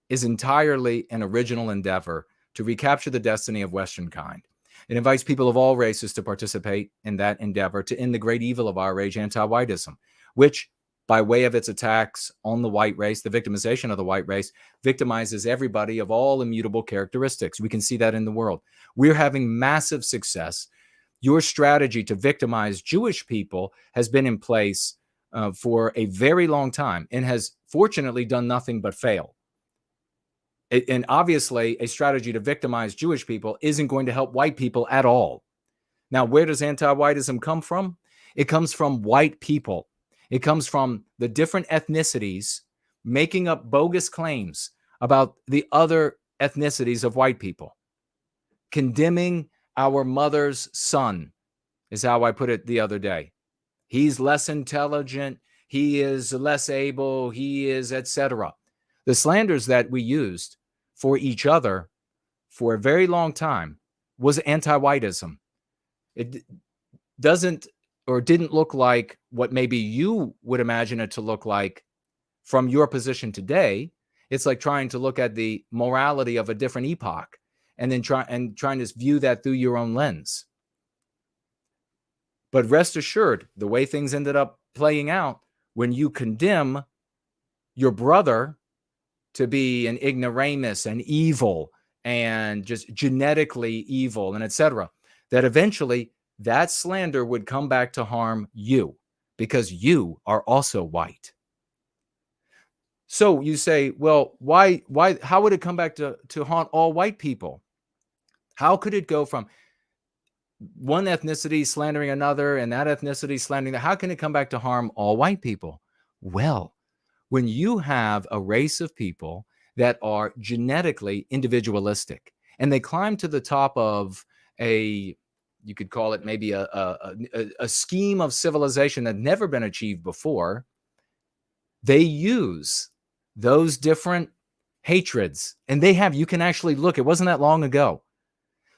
is entirely an original endeavor to recapture the destiny of Western kind. It invites people of all races to participate in that endeavor to end the great evil of our age, anti-whitism, which, by way of its attacks on the white race, the victimization of the white race, victimizes everybody of all immutable characteristics. We can see that in the world. We're having massive success. Your strategy to victimize Jewish people has been in place for a very long time and has fortunately done nothing but fail. And obviously, a strategy to victimize Jewish people isn't going to help white people at all. Now, where does anti-whitism come from? It comes from white people. It comes from the different ethnicities making up bogus claims about the other ethnicities of white people. Condemning our mother's son is how I put it the other day. He's less intelligent. He is less able. He is, etc. The slanders that we used for each other for a very long time was anti-whitism. It doesn't or didn't look like what maybe you would imagine it to look like from your position today. It's like trying to look at the morality of a different epoch and then trying to view that through your own lens. But rest assured, the way things ended up playing out, when you condemn your brother to be an ignoramus and evil and just genetically evil and etc., that eventually that slander would come back to harm you because you are also white. So you say, well, why, how would it come back to haunt all white people? How could it go from one ethnicity slandering another and that ethnicity slandering that? How can it come back to harm all white people? Well, when you have a race of people that are genetically individualistic and they climb to the top of you could call it maybe a scheme of civilization that never been achieved before, they use those different hatreds. And you can actually look, it wasn't that long ago.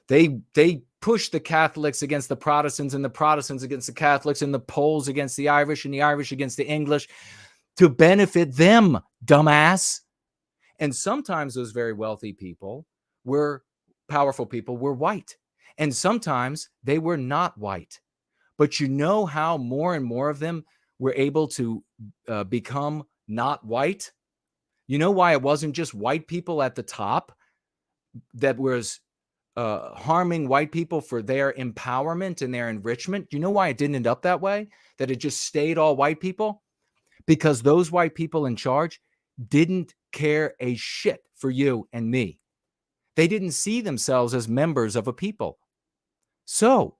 They pushed the Catholics against the Protestants and the Protestants against the Catholics and the Poles against the Irish and the Irish against the English to benefit them, dumbass. And sometimes those very wealthy people powerful people were white. And sometimes they were not white. But you know how more and more of them were able to become not white? You know why it wasn't just white people at the top that was harming white people for their empowerment and their enrichment? Do you know why it didn't end up that way? That it just stayed all white people? Because those white people in charge didn't care a shit for you and me. They didn't see themselves as members of a people. So,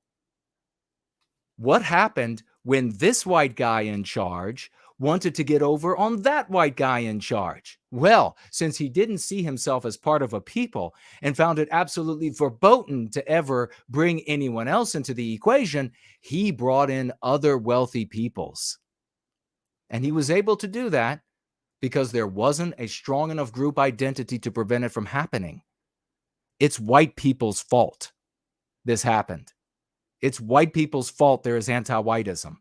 what happened when this white guy in charge wanted to get over on that white guy in charge? Well, since he didn't see himself as part of a people and found it absolutely verboten to ever bring anyone else into the equation, he brought in other wealthy peoples. And he was able to do that because there wasn't a strong enough group identity to prevent it from happening. It's white people's fault this happened. It's white people's fault there is anti-whitism.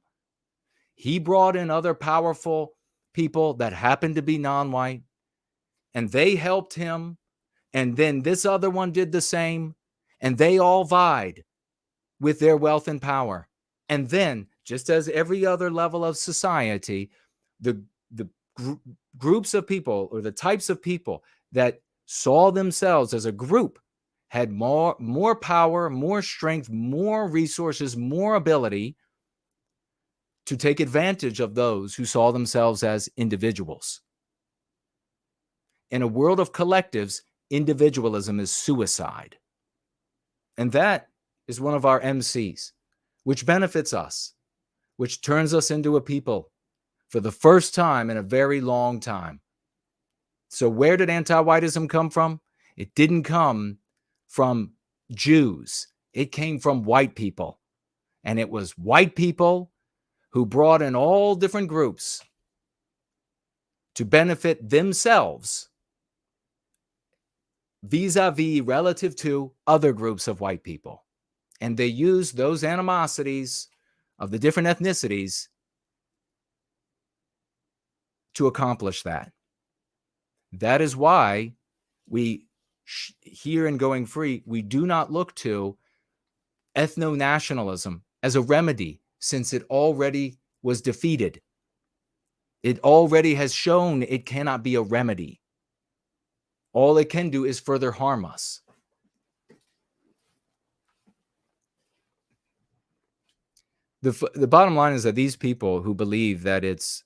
He brought in other powerful people that happened to be non-white, and they helped him. And then this other one did the same, and they all vied with their wealth and power. And then, just as every other level of society, the groups of people, or the types of people that saw themselves as a group, had more power, more strength, more resources, more ability to take advantage of those who saw themselves as individuals. In a world of collectives, individualism is suicide. And that is one of our MCs, which benefits us, which turns us into a people for the first time in a very long time. So where did anti-whitism come from? It didn't come from Jews. It came from white people. And it was white people who brought in all different groups to benefit themselves vis-a-vis relative to other groups of white people. And they used those animosities of the different ethnicities to accomplish that. That is why we here in Going Free, we do not look to ethno-nationalism as a remedy, since it already was defeated. It already has shown it cannot be a remedy. All it can do is further harm us. The bottom line is that these people who believe that it's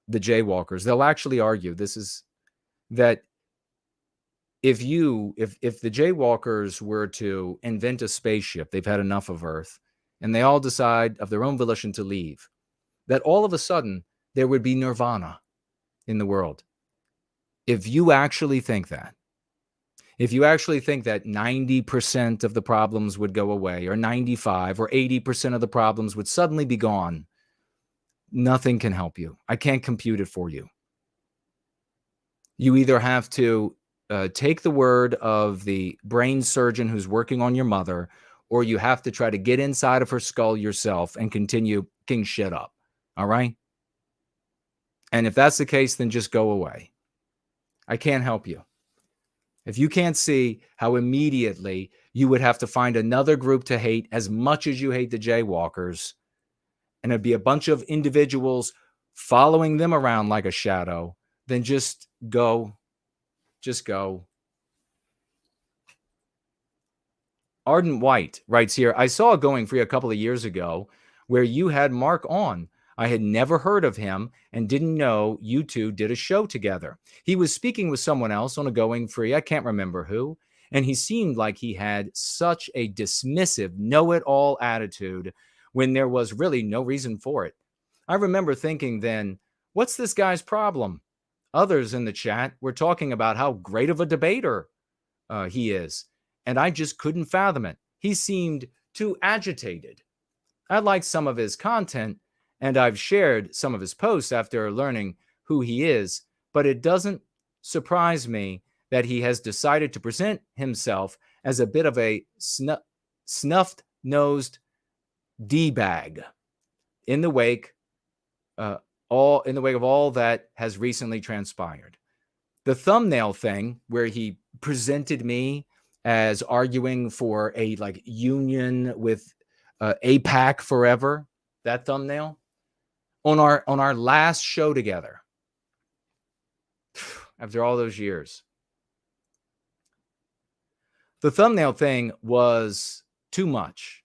the jaywalkers, they'll actually argue that if the jaywalkers were to invent a spaceship, they've had enough of Earth, and they all decide of their own volition to leave, that all of a sudden there would be nirvana in the world. If you actually think that, if you actually think that 90% of the problems would go away, or 95 or 80% of the problems would suddenly be gone, nothing can help you. I can't compute it for you. You either have to take the word of the brain surgeon who's working on your mother, or you have to try to get inside of her skull yourself and continue king shit up. All right? And if that's the case, then just go away. I can't help you. If you can't see how immediately you would have to find another group to hate as much as you hate the jaywalkers, and it'd be a bunch of individuals following them around like a shadow, then just go. Just go. Ardent White writes here, I saw Going Free a couple of years ago where you had Mark on. I had never heard of him and didn't know you two did a show together. He was speaking with someone else on a Going Free, I can't remember who, and he seemed like he had such a dismissive, know-it-all attitude when there was really no reason for it. I remember thinking then, what's this guy's problem? Others in the chat were talking about how great of a debater he is, and I just couldn't fathom it. He seemed too agitated. I liked some of his content, and I've shared some of his posts after learning who he is, but it doesn't surprise me that he has decided to present himself as a bit of a snuffed-nosed D-bag in the wake of all that has recently transpired. The thumbnail thing, where he presented me as arguing for a union with AIPAC forever, that thumbnail on our last show together after all those years. The thumbnail thing was too much.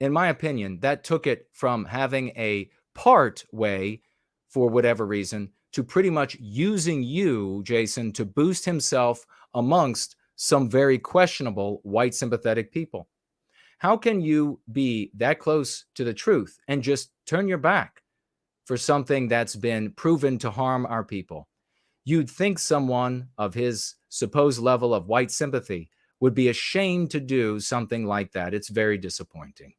In my opinion, that took it from having a part way, for whatever reason, to pretty much using you, Jason, to boost himself amongst some very questionable white sympathetic people. How can you be that close to the truth and just turn your back for something that's been proven to harm our people? You'd think someone of his supposed level of white sympathy would be ashamed to do something like that. It's very disappointing.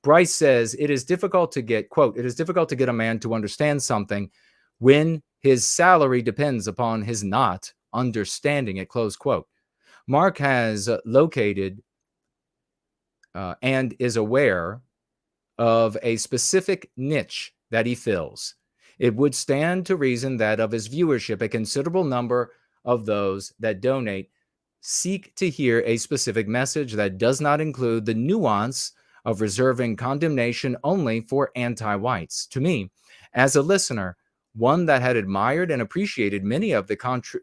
Bryce says, it is difficult to get, quote, it is difficult to get a man to understand something when his salary depends upon his not understanding it, close quote. Mark has located and is aware of a specific niche that he fills. It would stand to reason that of his viewership, a considerable number of those that donate seek to hear a specific message that does not include the nuance of reserving condemnation only for anti-whites. To me, as a listener, one that had admired and appreciated many of the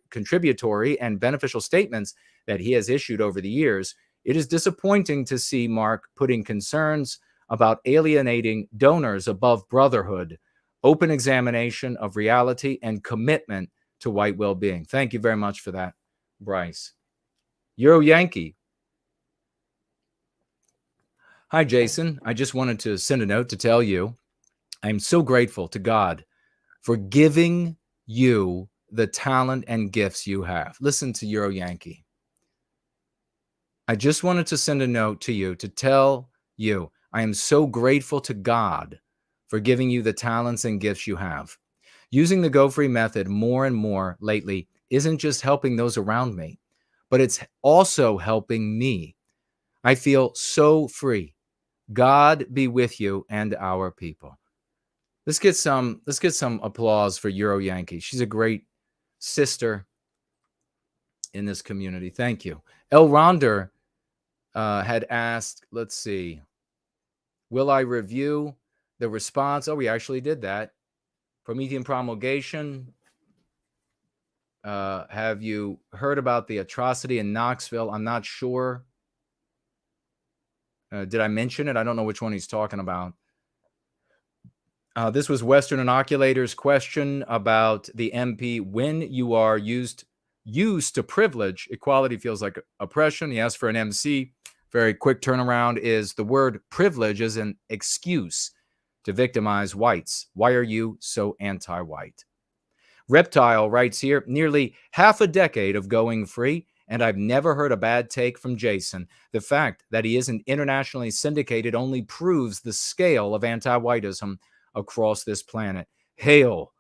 contributory and beneficial statements that he has issued over the years, it is disappointing to see Mark putting concerns about alienating donors above brotherhood, open examination of reality, and commitment to white well-being. Thank you very much for that, Bryce. Euro Yankee. Hi, Jason. I just wanted to send a note to tell you I'm so grateful to God for giving you the talent and gifts you have. Listen to Euro Yankee. I just wanted to send a note to you to tell you I am so grateful to God for giving you the talents and gifts you have. Using the Go Free method more and more lately isn't just helping those around me, but it's also helping me. I feel so free. God be with you and our people. Let's get some applause for Euro Yankee. She's a great sister in this community. Thank you. El Ronder had asked, let's see, will I review the response? Oh, we actually did that. Promethean promulgation. Have you heard about the atrocity in Knoxville? I'm not sure. Did I mention it? I don't know which one he's talking about. This was Western Inoculator's question about the MP. When you are used to privilege, equality feels like oppression. He asked for an MC. Very quick turnaround is the word privilege is an excuse to victimize whites. Why are you so anti-white? Reptile writes here, nearly half a decade of going free, and I've never heard a bad take from Jason. The fact that he isn't internationally syndicated only proves the scale of anti-whiteism across this planet. Hail,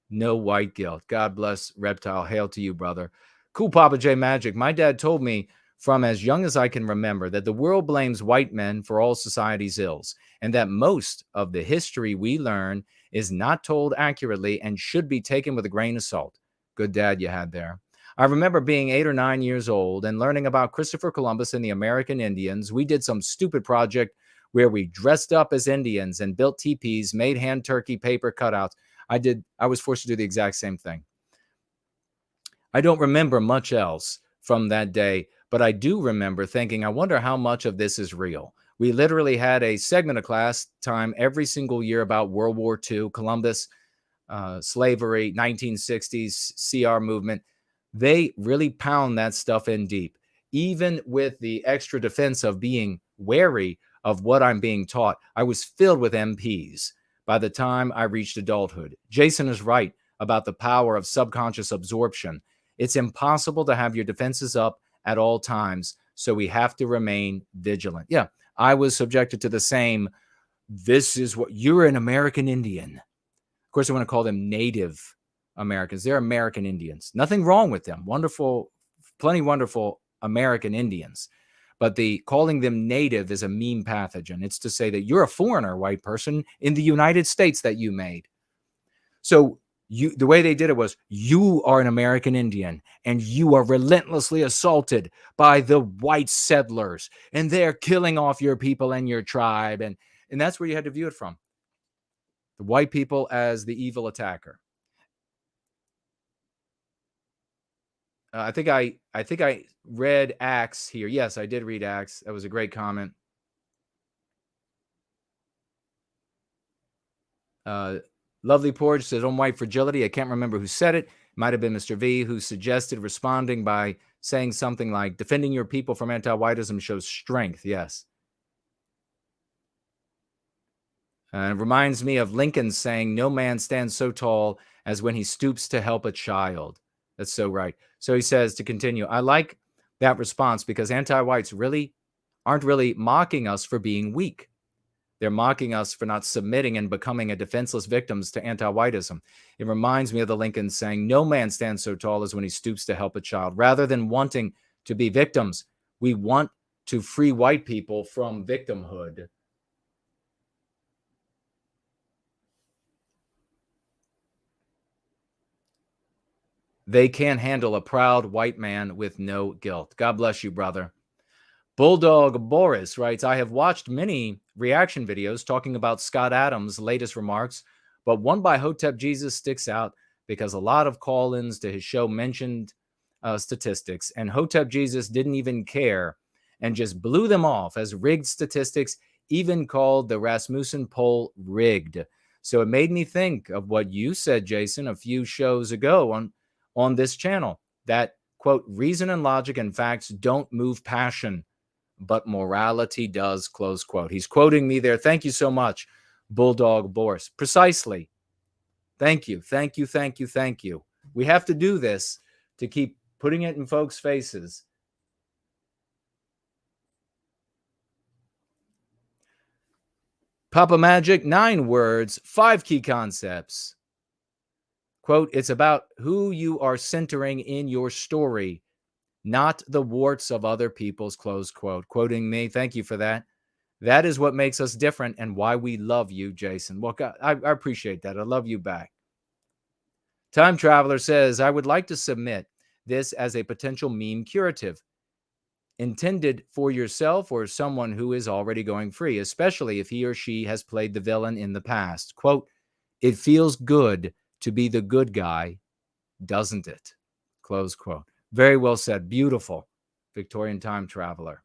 no white guilt. God bless Reptile. Hail to you, brother. Cool Papa J Magic. My dad told me from as young as I can remember that the world blames white men for all society's ills, and that most of the history we learn is not told accurately and should be taken with a grain of salt. Good dad you had there. I remember being 8 or 9 years old and learning about Christopher Columbus and the American Indians. We did some stupid project where we dressed up as Indians and built teepees, made hand turkey paper cutouts. I was forced to do the exact same thing. I don't remember much else from that day, but I do remember thinking, I wonder how much of this is real. We literally had a segment of class time every single year about World War II, Columbus, slavery, 1960s, CR movement. They really pound that stuff in deep, even with the extra defense of being wary of what I'm being taught. I was filled with MPs by the time I reached adulthood. Jason is right about the power of subconscious absorption. It's impossible to have your defenses up at all times, so we have to remain vigilant. Yeah, I was subjected to the same, this is what, you're an American Indian. Of course, I want to call them Native Americans. They're American Indians. Nothing wrong with them. Wonderful, plenty wonderful American Indians. But the calling them native is a mean pathogen. It's to say that you're a foreigner, white person, in the United States that you made. So the way they did it was, you are an American Indian and you are relentlessly assaulted by the white settlers and they're killing off your people and your tribe. And that's where you had to view it from. The white people as the evil attacker. I think I read Acts here. Yes, I did read Acts. That was a great comment. Lovely Porge says, on white fragility. I can't remember who said it. Might have been Mr. V, who suggested responding by saying something like, defending your people from anti-whiteism shows strength. Yes. It reminds me of Lincoln saying, no man stands so tall as when he stoops to help a child. That's so right. So he says, to continue, I like that response because anti-whites really aren't really mocking us for being weak. They're mocking us for not submitting and becoming a defenseless victims to anti-whiteism. It reminds me of the Lincoln saying, no man stands so tall as when he stoops to help a child. Rather than wanting to be victims, we want to free white people from victimhood. They can't handle a proud white man with no guilt. God bless you, brother. Bulldog Boris writes, I have watched many reaction videos talking about Scott Adams' latest remarks, but one by Hotep Jesus sticks out because a lot of call-ins to his show mentioned statistics, and Hotep Jesus didn't even care and just blew them off as rigged statistics, even called the Rasmussen poll rigged. So it made me think of what you said, Jason, a few shows ago on this channel, that, quote, reason and logic and facts don't move passion, but morality does, close quote. He's quoting me there. Thank you so much, Bulldog Boris. Precisely. Thank you, thank you, thank you, thank you. We have to do this to keep putting it in folks' faces. Papa Magic, 9 words, 5 key concepts. Quote, it's about who you are centering in your story, not the warts of other people's, close quote. Quoting me, thank you for that. That is what makes us different and why we love you, Jason. Well, God, I appreciate that. I love you back. Time Traveler says, I would like to submit this as a potential meme curative, intended for yourself or someone who is already going free, especially if he or she has played the villain in the past. Quote, it feels good to be the good guy, doesn't it? Close quote. Very well said. Beautiful. Victorian Time Traveler.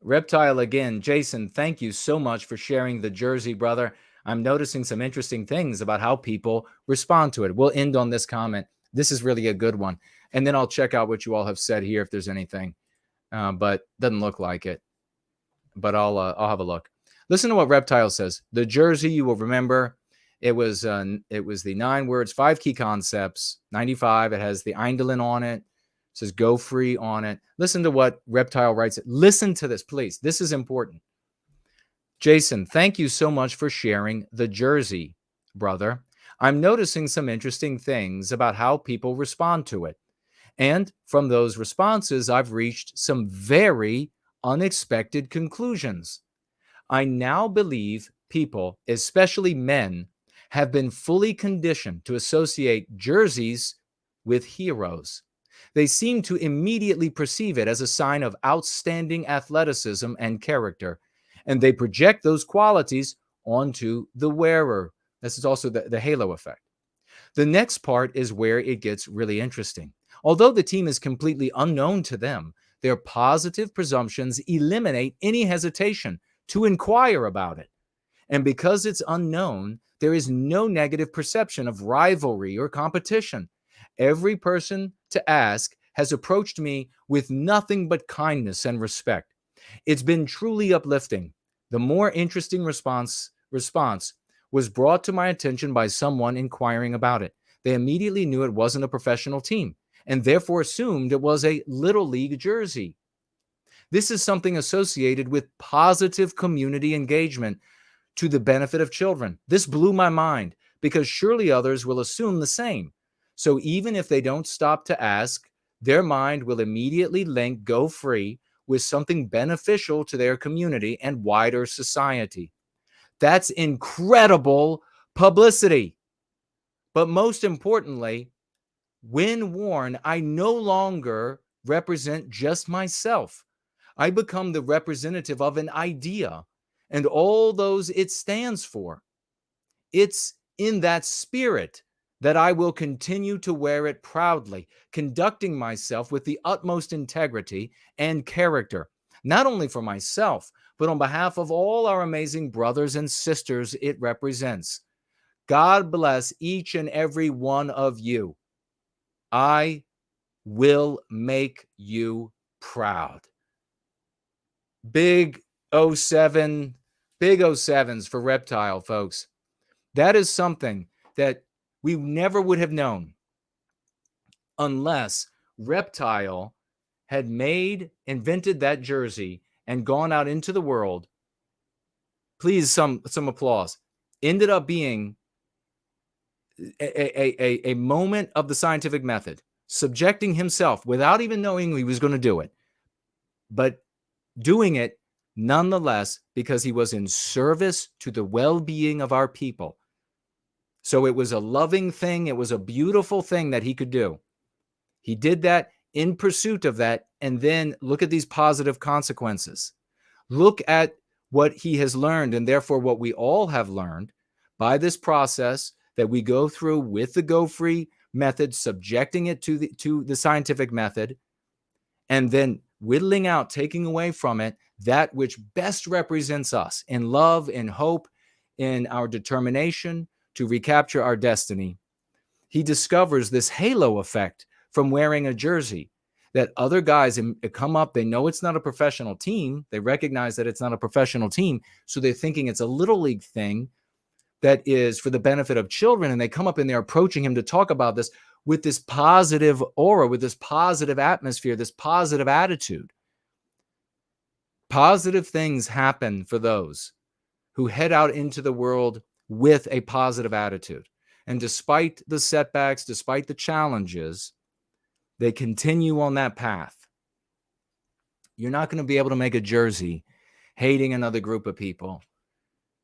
Reptile again. Jason, thank you so much for sharing the Jersey, brother. I'm noticing some interesting things about how people respond to it. We'll end on this comment. This is really a good one. And then I'll check out what you all have said here if there's anything. But doesn't look like it. But I'll have a look. Listen to what Reptile says. The Jersey, you will remember, it was the 9 words, 5 key concepts, 95. It has the Eindelen on it. It says go free on it. Listen to what Reptile writes. Listen to this, please. This is important. Jason, thank you so much for sharing the Jersey, brother. I'm noticing some interesting things about how people respond to it. And from those responses, I've reached some very unexpected conclusions. I now believe people, especially men, have been fully conditioned to associate jerseys with heroes. They seem to immediately perceive it as a sign of outstanding athleticism and character, and they project those qualities onto the wearer. This is also the halo effect. The next part is where it gets really interesting. Although the team is completely unknown to them, their positive presumptions eliminate any hesitation to inquire about it. And because it's unknown, there is no negative perception of rivalry or competition. Every person to ask has approached me with nothing but kindness and respect. It's been truly uplifting. The more interesting response was brought to my attention by someone inquiring about it. They immediately knew it wasn't a professional team and therefore assumed it was a Little League jersey. This is something associated with positive community engagement to the benefit of children. This blew my mind because surely others will assume the same. So even if they don't stop to ask, their mind will immediately link Go Free with something beneficial to their community and wider society. That's incredible publicity. But most importantly, when worn, I no longer represent just myself. I become the representative of an idea and all those it stands for. It's in that spirit that I will continue to wear it proudly, conducting myself with the utmost integrity and character, not only for myself, but on behalf of all our amazing brothers and sisters it represents. God bless each and every one of you. I will make you proud. Big 07, big 07s for Reptile, folks. That is something that we never would have known unless Reptile had invented that jersey and gone out into the world. Please, some applause. Ended up being a moment of the scientific method, subjecting himself without even knowing he was going to do it, but doing it nonetheless because he was in service to the well-being of our people. So it was a loving thing. It was a beautiful thing that he could do. He did that in pursuit of that. And then look at these positive consequences. Look at what he has learned, and therefore what we all have learned by this process that we go through with the go-free method, subjecting it to the scientific method, and then whittling out, taking away from it that which best represents us in love, in hope, in our determination to recapture our destiny. He discovers this halo effect from wearing a jersey, that other guys come up, they know it's not a professional team. They recognize that it's not a professional team. So they're thinking it's a little league thing that is for the benefit of children. And they come up and they're approaching him to talk about this with this positive aura, with this positive atmosphere, this positive attitude. Positive things happen for those who head out into the world with a positive attitude. And despite the setbacks, despite the challenges, they continue on that path. You're not going to be able to make a jersey hating another group of people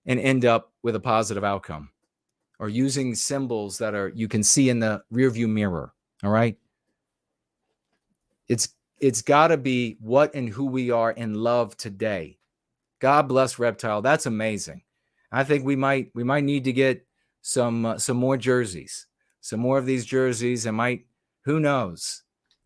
and end up with a positive outcome, or using symbols that you can see in the rearview mirror. All right. It's got to be what and who we are in love today. God bless Reptile. That's amazing. I think we might need to get some more jerseys, some more of these jerseys, and who knows?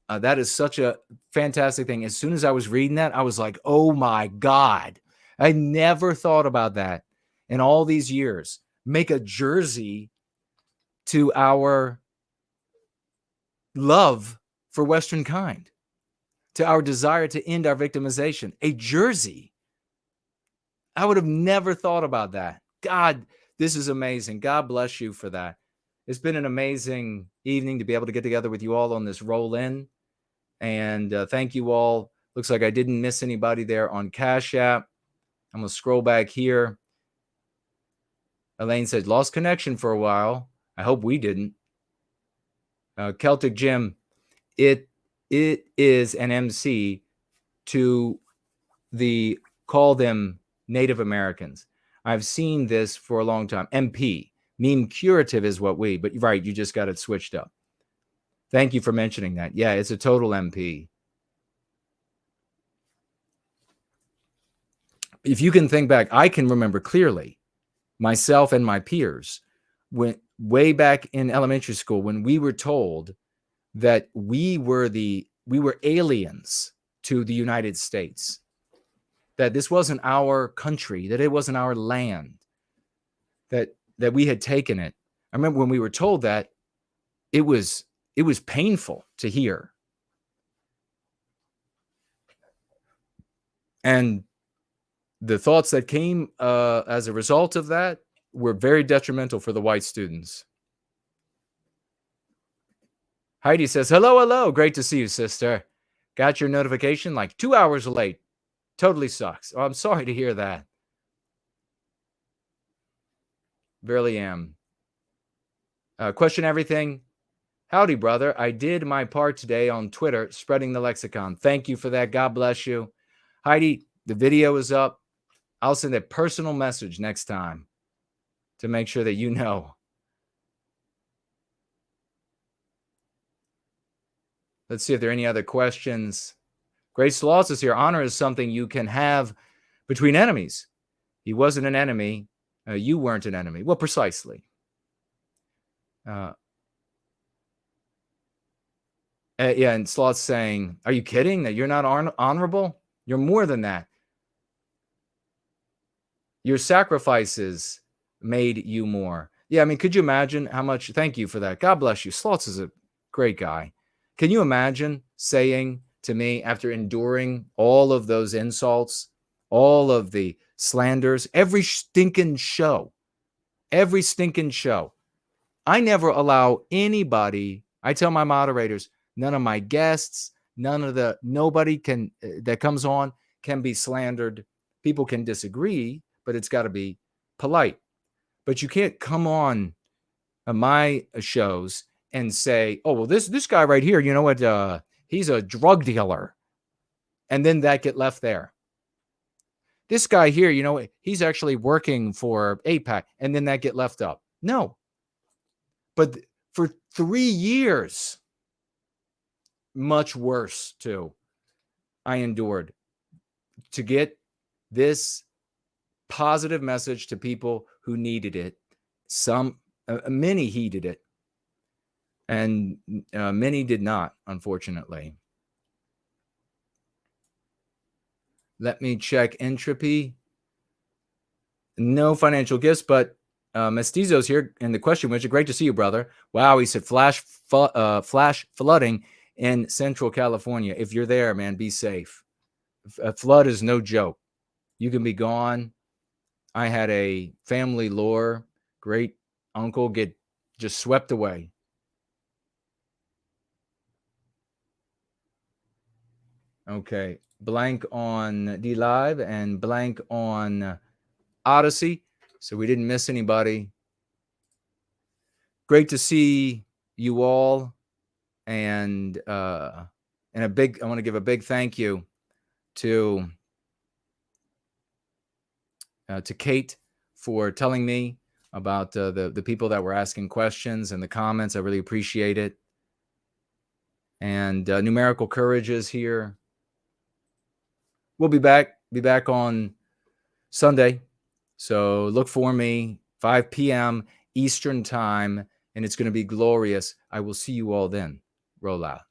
That is such a fantastic thing. As soon as I was reading that, I was like, oh my God, I never thought about that in all these years. Make a jersey to our love for Western kind, to our desire to end our victimization. A jersey. I would have never thought about that. God, this is amazing. God bless you for that. It's been an amazing evening to be able to get together with you all on this roll in. And thank you all. Looks like I didn't miss anybody there on Cash App. I'm going to scroll back here. Elaine said, lost connection for a while. I hope we didn't. Celtic Jim, it is an MC to call them Native Americans. I've seen this for a long time. MP, meme curative is what but right, you just got it switched up. Thank you for mentioning that. Yeah, it's a total MP. If you can think back, I can remember clearly myself and my peers went way back in elementary school when we were told that we were aliens to the United States, that this wasn't our country, that it wasn't our land, that we had taken it. I remember when we were told that, it was painful to hear. And the thoughts that came as a result of that were very detrimental for the white students. Heidi says, hello. Great to see you, sister. Got your notification like 2 hours late. Totally sucks. Oh, I'm sorry to hear that. Barely am. Question everything. Howdy, brother. I did my part today on Twitter, spreading the lexicon. Thank you for that. God bless you. Heidi, the video is up. I'll send a personal message next time to make sure that you know. Let's see if there are any other questions. Grace Loss is here. Honor is something you can have between enemies. He wasn't an enemy. You weren't an enemy. Well, precisely. Yeah, and Sloth's saying, are you kidding that you're not honorable? You're more than that. Your sacrifices made you more. Yeah, I mean, could you imagine how much? Thank you for that. God bless you. Sloths is a great guy. Can you imagine saying to me, after enduring all of those insults, all of the slanders, every stinking show, I never allow anybody, I tell my moderators, none of my guests, nobody can, that comes on can be slandered. People can disagree, but it's got to be polite. But you can't come on my shows and say, oh, well, this guy right here, you know what? He's a drug dealer. And then that get left there. This guy here, you know, he's actually working for APAC, and then that get left up. No. But for 3 years, much worse too, I endured to get this positive message to people who needed it. Many heeded it, and many did not, unfortunately. Let me check entropy. No financial gifts, but Mestizo's here in the question, which is great to see you, brother. Wow, he said flash flooding in Central California. If you're there, man, be safe. A flood is no joke. You can be gone. I had a family lore, great uncle, get just swept away. Okay, blank on D Live and blank on Odyssey, so we didn't miss anybody. Great to see you all, and I want to give a big thank you to Kate for telling me about the people that were asking questions and the comments. I really appreciate it. And Numerical Courage is here. We'll be back on Sunday. So look for me, 5 p.m. Eastern time, and it's going to be glorious. I will see you all then. Roll out.